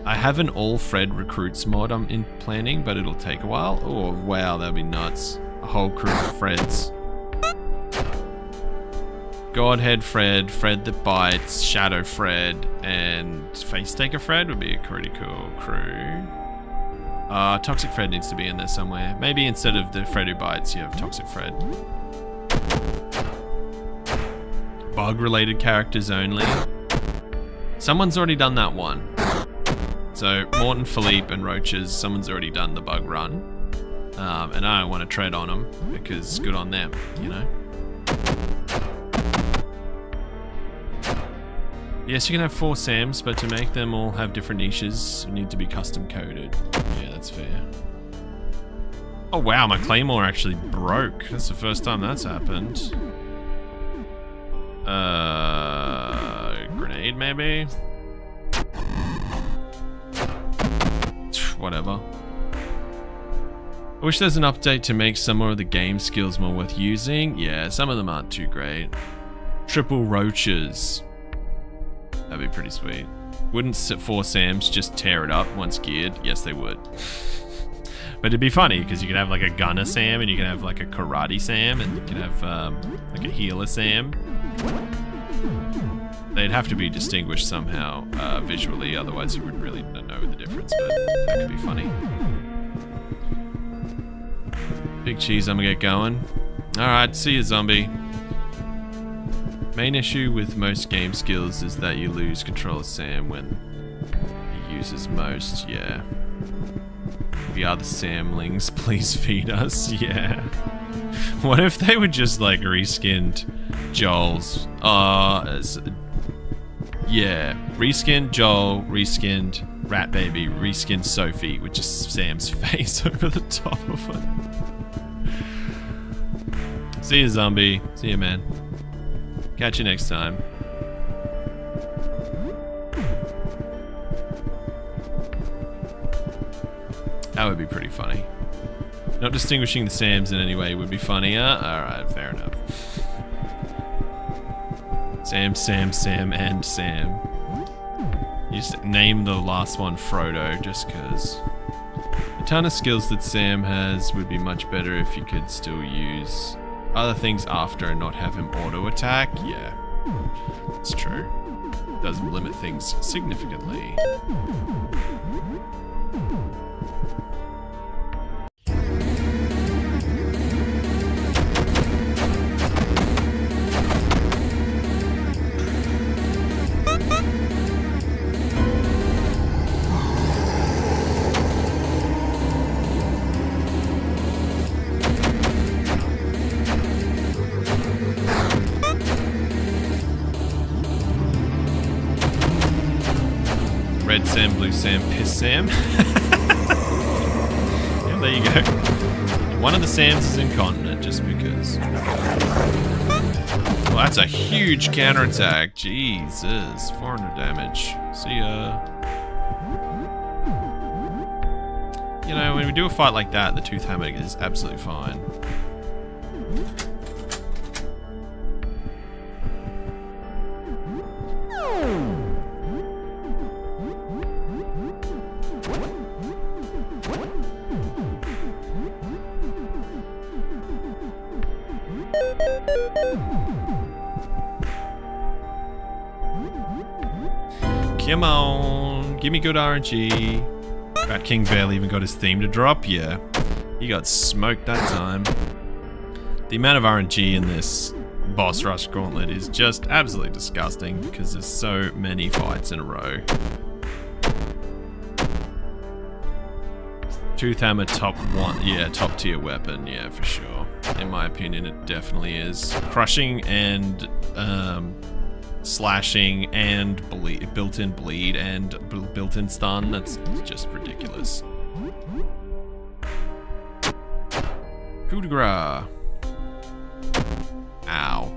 I have an all Fred recruits mod I'm in planning, but it'll take a while. Oh wow, that'd be nuts. A whole crew of Freds. Godhead Fred, Fred that bites, Shadow Fred, and Face Taker Fred would be a pretty cool crew. Toxic Fred needs to be in there somewhere. Maybe instead of the Fred who bites, you have Toxic Fred. Bug-related characters only. Someone's already done that one. So Morton, Philippe, and Roaches, someone's already done the bug run. And I don't want to tread on them because good on them, you know? Yes, you can have 4 Sams, but to make them all have different niches, you need to be custom coded. Yeah, that's fair. Oh wow, my Claymore actually broke. That's the first time that's happened. Grenade maybe? Whatever. I wish there's an update to make some more of the game skills more worth using. Yeah, some of them aren't too great. Triple Roaches. That'd be pretty sweet. Wouldn't 4 Sams just tear it up once geared? Yes, they would. But it'd be funny because you could have like a gunner Sam and you can have like a karate Sam and you can have like a healer Sam. They'd have to be distinguished somehow visually, otherwise you would really not know the difference, but that could be funny. Big cheese, I'm gonna get going. Alright, see you, zombie. Main issue with most game skills is that you lose control of Sam when he uses most, yeah. We are the Samlings, please feed us, yeah. What if they were just like reskinned Joel's, yeah, reskinned Joel, reskinned Rat Baby, reskinned Sophie with just Sam's face over the top of it. See you, zombie. See you, man. Catch you next time. That would be pretty funny. Not distinguishing the Sams in any way would be funnier. Alright, fair enough. Sam, Sam, Sam, and Sam. You just name the last one Frodo just because. A ton of skills that Sam has would be much better if you could still use other things after and not have him auto attack. Yeah, that's true. Does limit things significantly. Red Sam, Blue Sam, Piss Sam. Yeah, there you go. One of the Sams is incontinent, just because. Well, that's a huge counterattack. Jesus. 400 damage. See ya. You know, when we do a fight like that, the Tooth Hammer is absolutely fine. Come on, give me good RNG. Rat King barely even got his theme to drop, yeah. He got smoked that time. The amount of RNG in this boss rush gauntlet is just absolutely disgusting because there's so many fights in a row. Tooth Hammer top tier weapon, yeah, for sure. In my opinion, it definitely is. Crushing and slashing and built-in bleed and built-in stun, that's just ridiculous. Coup de grace. Ow.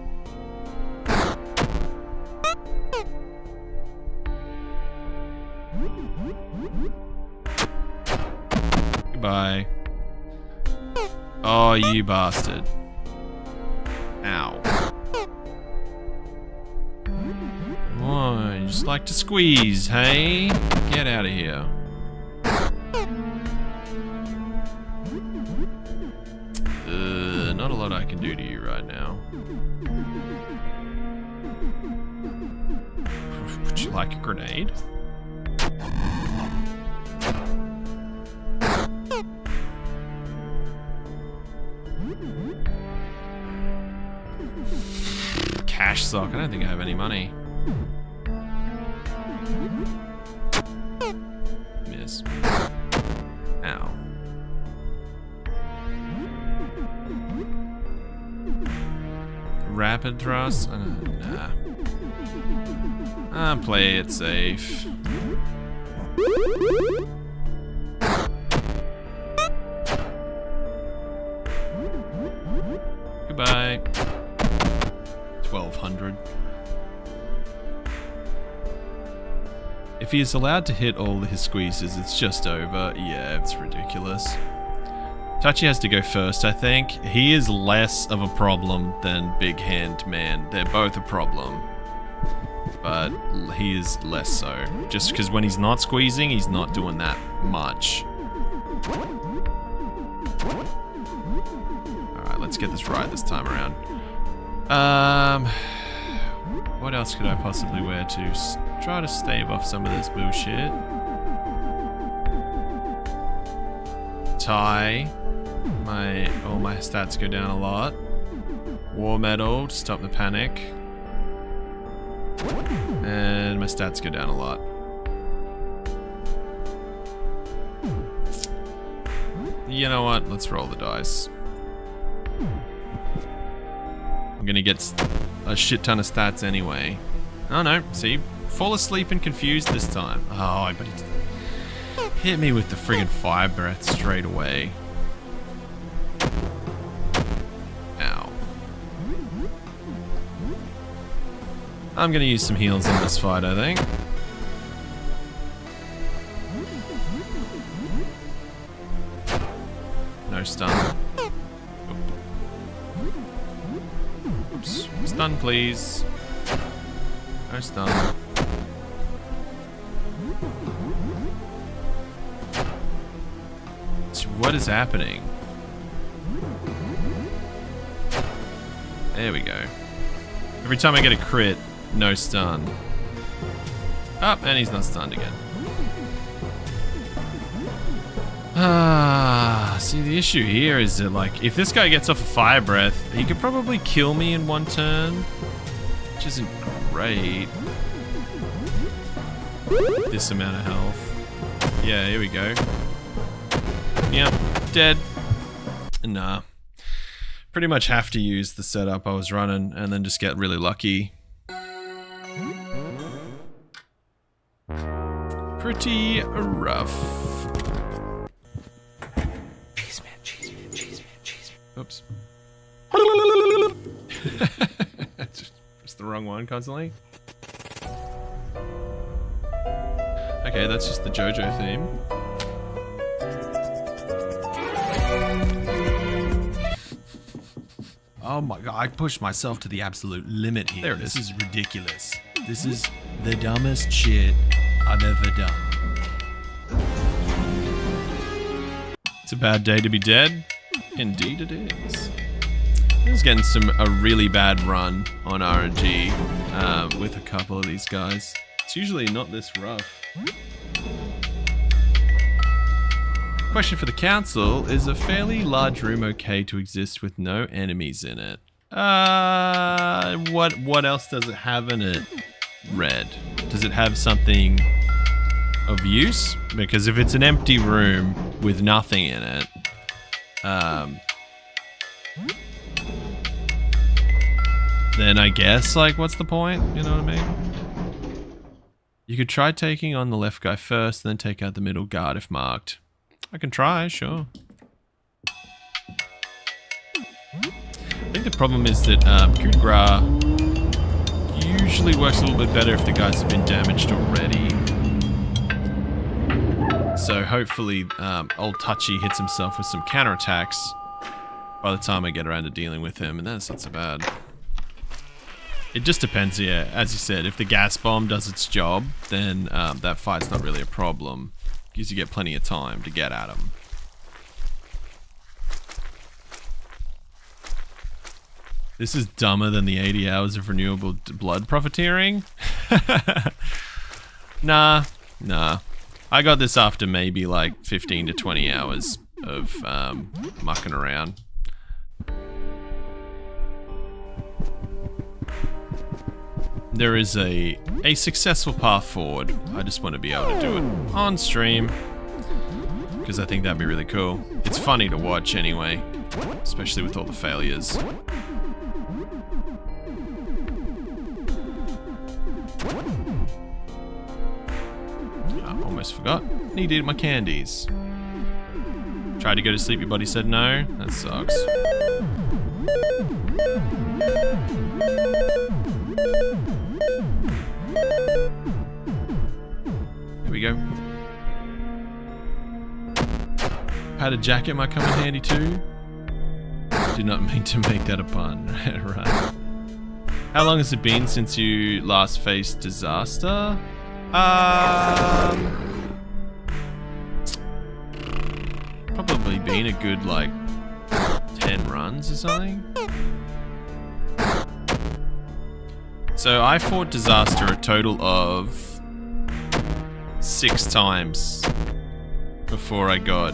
Goodbye. Oh, you bastard. Ow. Oh, you just like to squeeze, hey? Get out of here. Not a lot I can do to you right now. Would you like a grenade? Cash sock, I don't think I have any money. Miss. Ow. Rapid thrust? Nah. Play it safe. Goodbye. 1200. If he is allowed to hit all his squeezes, it's just over. Yeah, it's ridiculous. Tachi has to go first, I think. He is less of a problem than Big Hand Man. They're both a problem. But he is less so. Just because when he's not squeezing, he's not doing that much. Alright, let's get this right this time around. What else could I possibly wear to try to stave off some of this bullshit? Tie. All my stats go down a lot. War medal to stop the panic. And my stats go down a lot. You know what? Let's roll the dice. I'm gonna get a shit ton of stats anyway. Oh no, see? Fall asleep and confused this time. Oh, but he hit me with the friggin' fire breath straight away. Ow. I'm gonna use some heals in this fight, I think. No stun. Oops. Stun, please. No stun. What is happening? There we go. Every time I get a crit, no stun. Oh, and he's not stunned again. See, the issue here is that, like, if this guy gets off a fire breath, he could probably kill me in one turn, which isn't great. This amount of health. Yeah, here we go. Yep, dead. Nah. Pretty much have to use the setup I was running and then just get really lucky. Pretty rough. Oops. Just the wrong one constantly. Okay, that's just the JoJo theme. Oh my god, I pushed myself to the absolute limit here. There it is. This is ridiculous. This is the dumbest shit I've ever done. It's a bad day to be dead. Indeed it is. I was getting a really bad run on RNG with a couple of these guys. It's usually not this rough. Question for the council: is a fairly large room okay to exist with no enemies in it? What else does it have in it? Red. Does it have something of use? Because if it's an empty room with nothing in it, then I guess, like, what's the point? You know what I mean? You could try taking on the left guy first, then take out the middle guard if marked. I can try, sure. I think the problem is that coup de grace usually works a little bit better if the guys have been damaged already. So hopefully old Touchy hits himself with some counterattacks by the time I get around to dealing with him, and that's not so bad. It just depends, yeah. As you said, if the gas bomb does its job, then that fight's not really a problem. Because you get plenty of time to get at him. This is dumber than the 80 hours of renewable blood profiteering. Nah. I got this after maybe like 15 to 20 hours of mucking around. There is a successful path forward. I just want to be able to do it on stream, because I think that'd be really cool. It's funny to watch anyway, especially with all the failures. I almost forgot. Need to eat my candies. Tried to go to sleep, your buddy said no. That sucks. Here we go. Padded jacket might come in handy too. Did not mean to make that a pun. Right. How long has it been since you last faced disaster? Probably been a good like 10 runs or something. So I fought disaster a total of 6 times before I got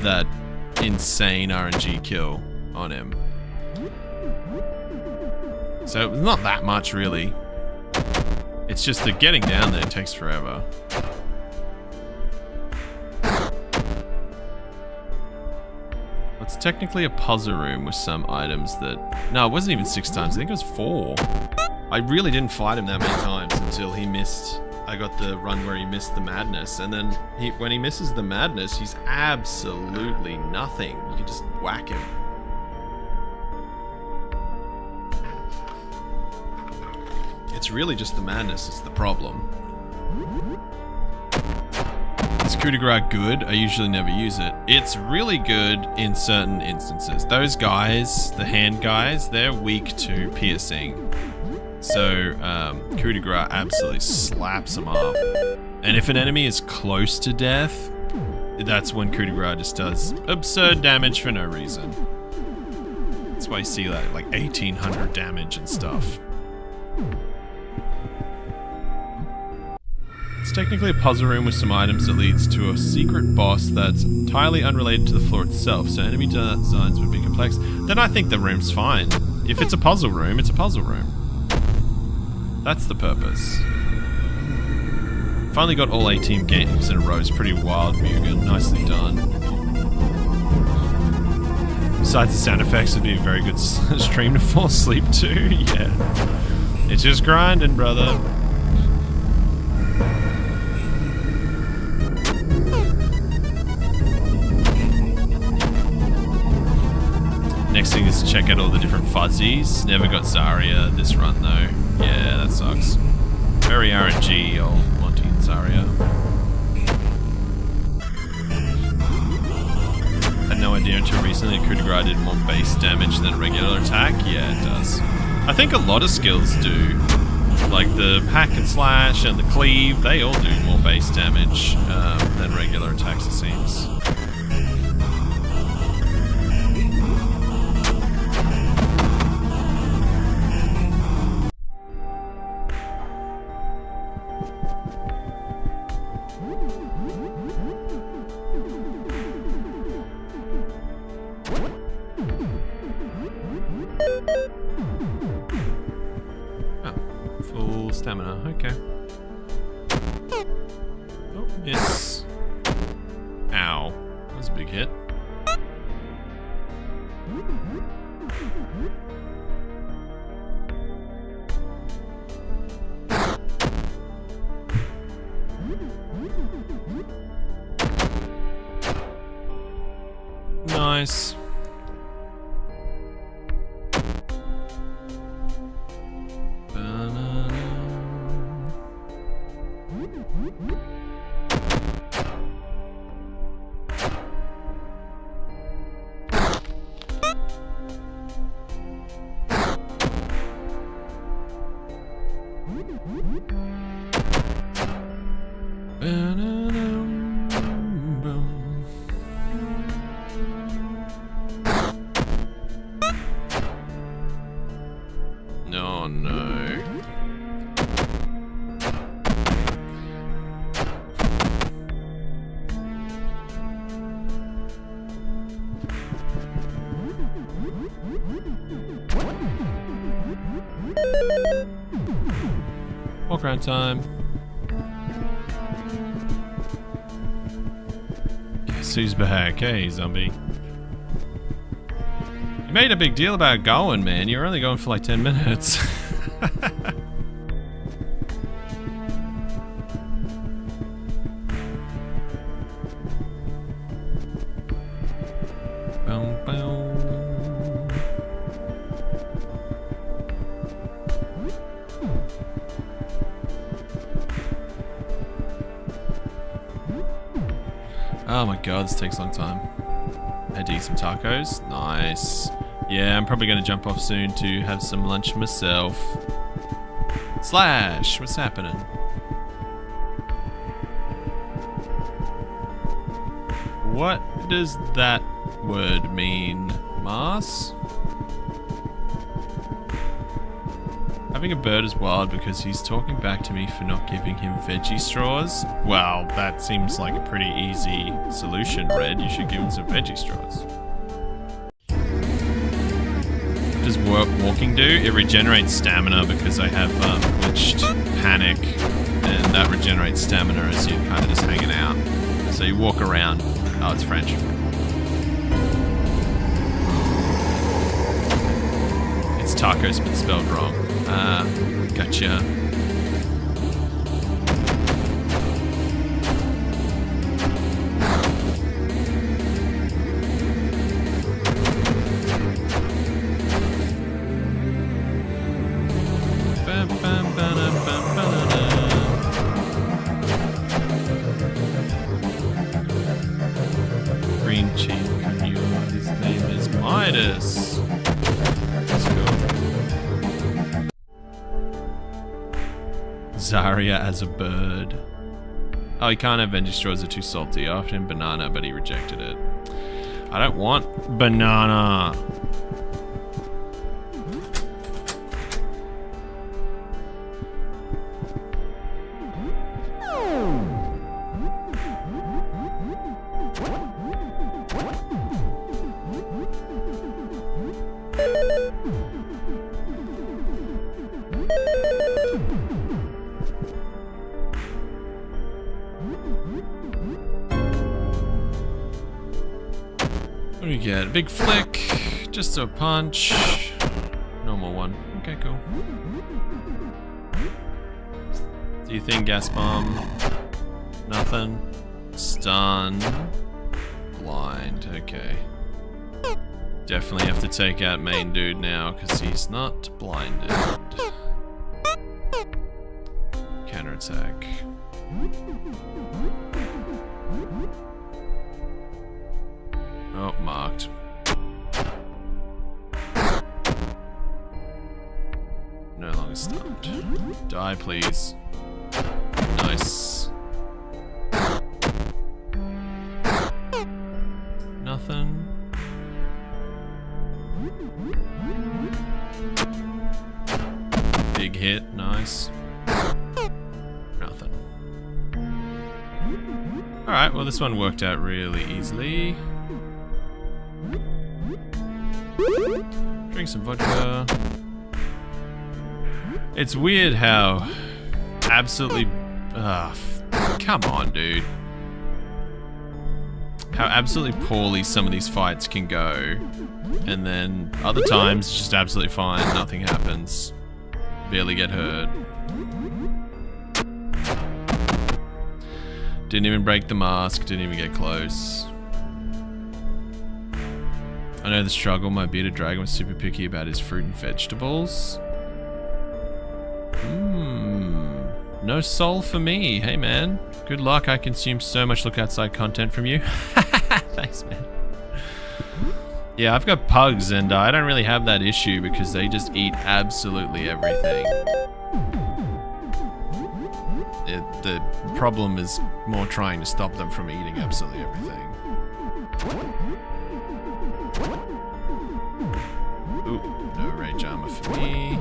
that insane RNG kill on him. So it's not that much, really. It's just that getting down there takes forever. It's technically a puzzle room with some items that... No, it wasn't even 6 times. I think it was 4. I really didn't fight him that many times until he missed... I got the run where he missed the madness. And then when he misses the madness, he's absolutely nothing. You can just whack him. It's really just the madness that's the problem. Is coup de grace good? I usually never use it. It's really good in certain instances. Those guys, the hand guys, they're weak to piercing. So, coup de grace absolutely slaps them up. And if an enemy is close to death, that's when coup de grace just does absurd damage for no reason. That's why you see like 1800 damage and stuff. It's technically a puzzle room with some items that leads to a secret boss that's entirely unrelated to the floor itself, so enemy designs would be complex. Then I think the room's fine. If it's a puzzle room, it's a puzzle room. That's the purpose. Finally got all 18 games in a row. It's pretty wild, Mugen. Nicely done. Besides the sound effects, it'd be a very good stream to fall asleep to. Yeah. It's just grinding, brother. Next thing is to check out all the different fuzzies. Never got Zarya this run though. Yeah, that sucks. Very RNG, old Monty and Zarya. Had no idea until recently that coup de grace did more base damage than regular attack. Yeah, it does. I think a lot of skills do. Like the hack and slash and the cleave, they all do more base damage than regular attacks, it seems. Stamina, okay. Oh, miss. Ow. That was a big hit. Nice. Oh no. Walk around time. Guess who's back? Hey, zombie. You made a big deal about going, man. You're only going for like 10 minutes. Boom, boom. Oh my god, this takes a long time. Had to eat some tacos. Nice. Yeah, I'm probably going to jump off soon to have some lunch myself. Slash, what's happening? What does that word mean, Mars? Having a bird is wild because he's talking back to me for not giving him veggie straws. Well, that seems like a pretty easy solution, Red. You should give him some veggie straws. does walking do? It regenerates stamina because I have glitched panic, and that regenerates stamina as you're kind of just hanging out. So you walk around. Oh, it's French. It's tacos, but spelled wrong. Gotcha. Green cheese canoe. His name is Midas. Let's go. Zarya as a bird. Oh, he can't have veggie straws, are too salty. I offered him banana, but he rejected it. I don't want banana. What do we get? A big flick, just a punch, normal one. Okay, cool. Do you think gas bomb? Nothing. Stun. Blind. Okay. Definitely have to take out main dude now because he's not blinded. Counterattack. Oh, marked. No longer stunned. Die, please. Nice. Nothing. Big hit, nice. Nothing. Alright, well this one worked out really easily. Drink some vodka. It's weird how absolutely... come on, dude. How absolutely poorly some of these fights can go. And then other times, it's just absolutely fine. Nothing happens. Barely get hurt. Didn't even break the mask. Didn't even get close. I know the struggle. My bearded dragon was super picky about his fruit and vegetables. No soul for me. Hey, man. Good luck. I consume so much look outside content from you. Thanks, man. Yeah, I've got pugs, and I don't really have that issue because they just eat absolutely everything. The problem is more trying to stop them from eating absolutely everything. Ooh, no rage armor for me.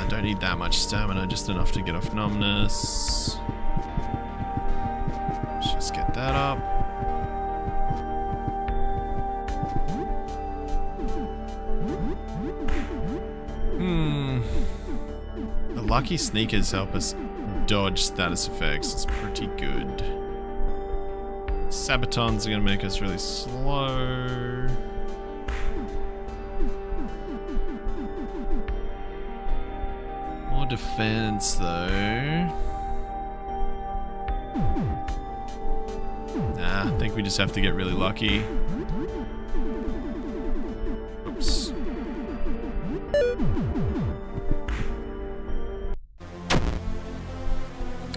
Don't need that much stamina, just enough to get off numbness. Let's just get that up. The lucky sneakers help us dodge status effects. It's pretty good. Sabatons are going to make us really slow. More defense, though. Nah, I think we just have to get really lucky. Oops.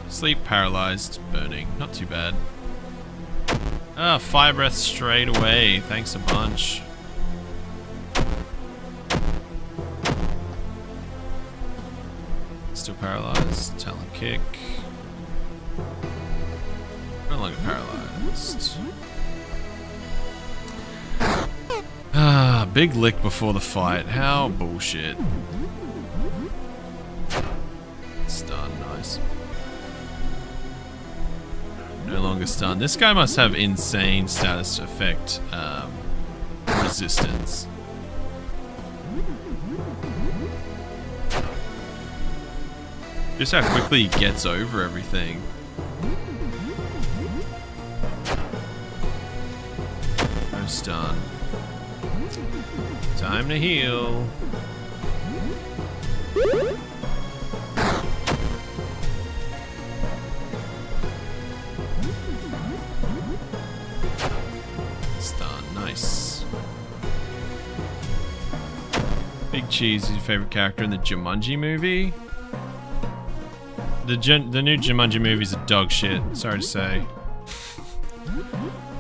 Sleep, paralyzed, burning. Not too bad. Ah, fire breath straight away. Thanks a bunch. Still paralyzed. Talon kick. No longer paralyzed. Ah, big lick before the fight. How bullshit. Stun, nice. No longer stunned. This guy must have insane status effect resistance. Just how quickly he gets over everything. No stun. Time to heal. Stun, nice. Big Cheese is your favorite character in the Jumanji movie? The new Jumanji movie's a dog shit, sorry to say.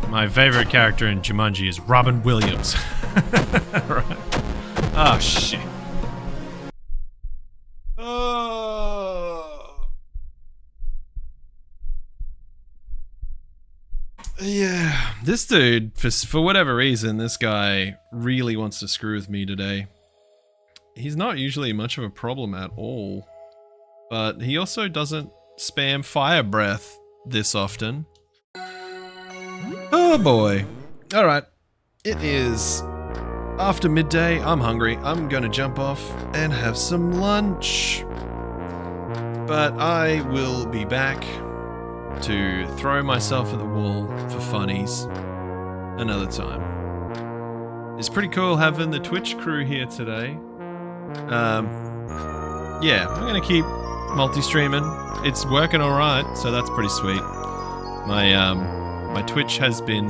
My favorite character in Jumanji is Robin Williams. Right. Oh, shit. Oh. Yeah, this dude, for whatever reason, this guy really wants to screw with me today. He's not usually much of a problem at all. But he also doesn't spam fire breath this often. Oh boy. Alright. It is after midday. I'm hungry. I'm gonna jump off and have some lunch. But I will be back to throw myself at the wall for funnies another time. It's pretty cool having the Twitch crew here today. Yeah, I'm gonna keep multi-streaming. It's working alright, so that's pretty sweet. My Twitch has been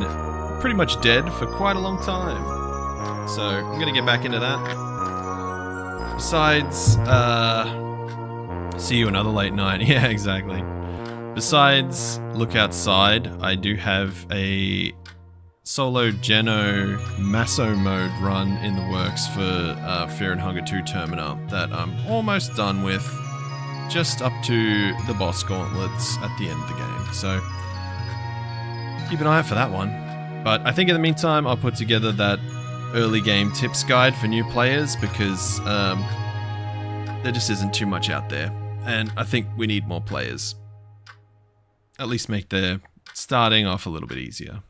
pretty much dead for quite a long time. So I'm gonna get back into that. Besides, see you another late night. Yeah, exactly. Besides Look Outside, I do have a solo Geno Masso mode run in the works for Fear and Hunger 2 Termina that I'm almost done with. Just up to the boss gauntlets at the end of the game. So keep an eye out for that one. But I think in the meantime, I'll put together that early game tips guide for new players because there just isn't too much out there. And I think we need more players. At least make their starting off a little bit easier.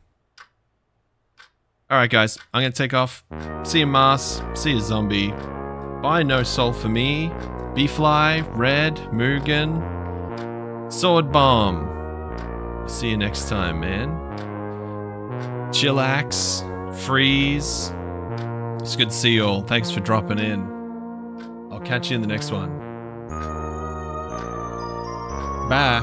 Alright guys, I'm going to take off. See you Mars, see you Zombie. Bye No Soul for me. B-Fly, Red, Mugen, Sword Bomb. See you next time, man. Chillax, Freeze. It's good to see you all. Thanks for dropping in. I'll catch you in the next one. Bye.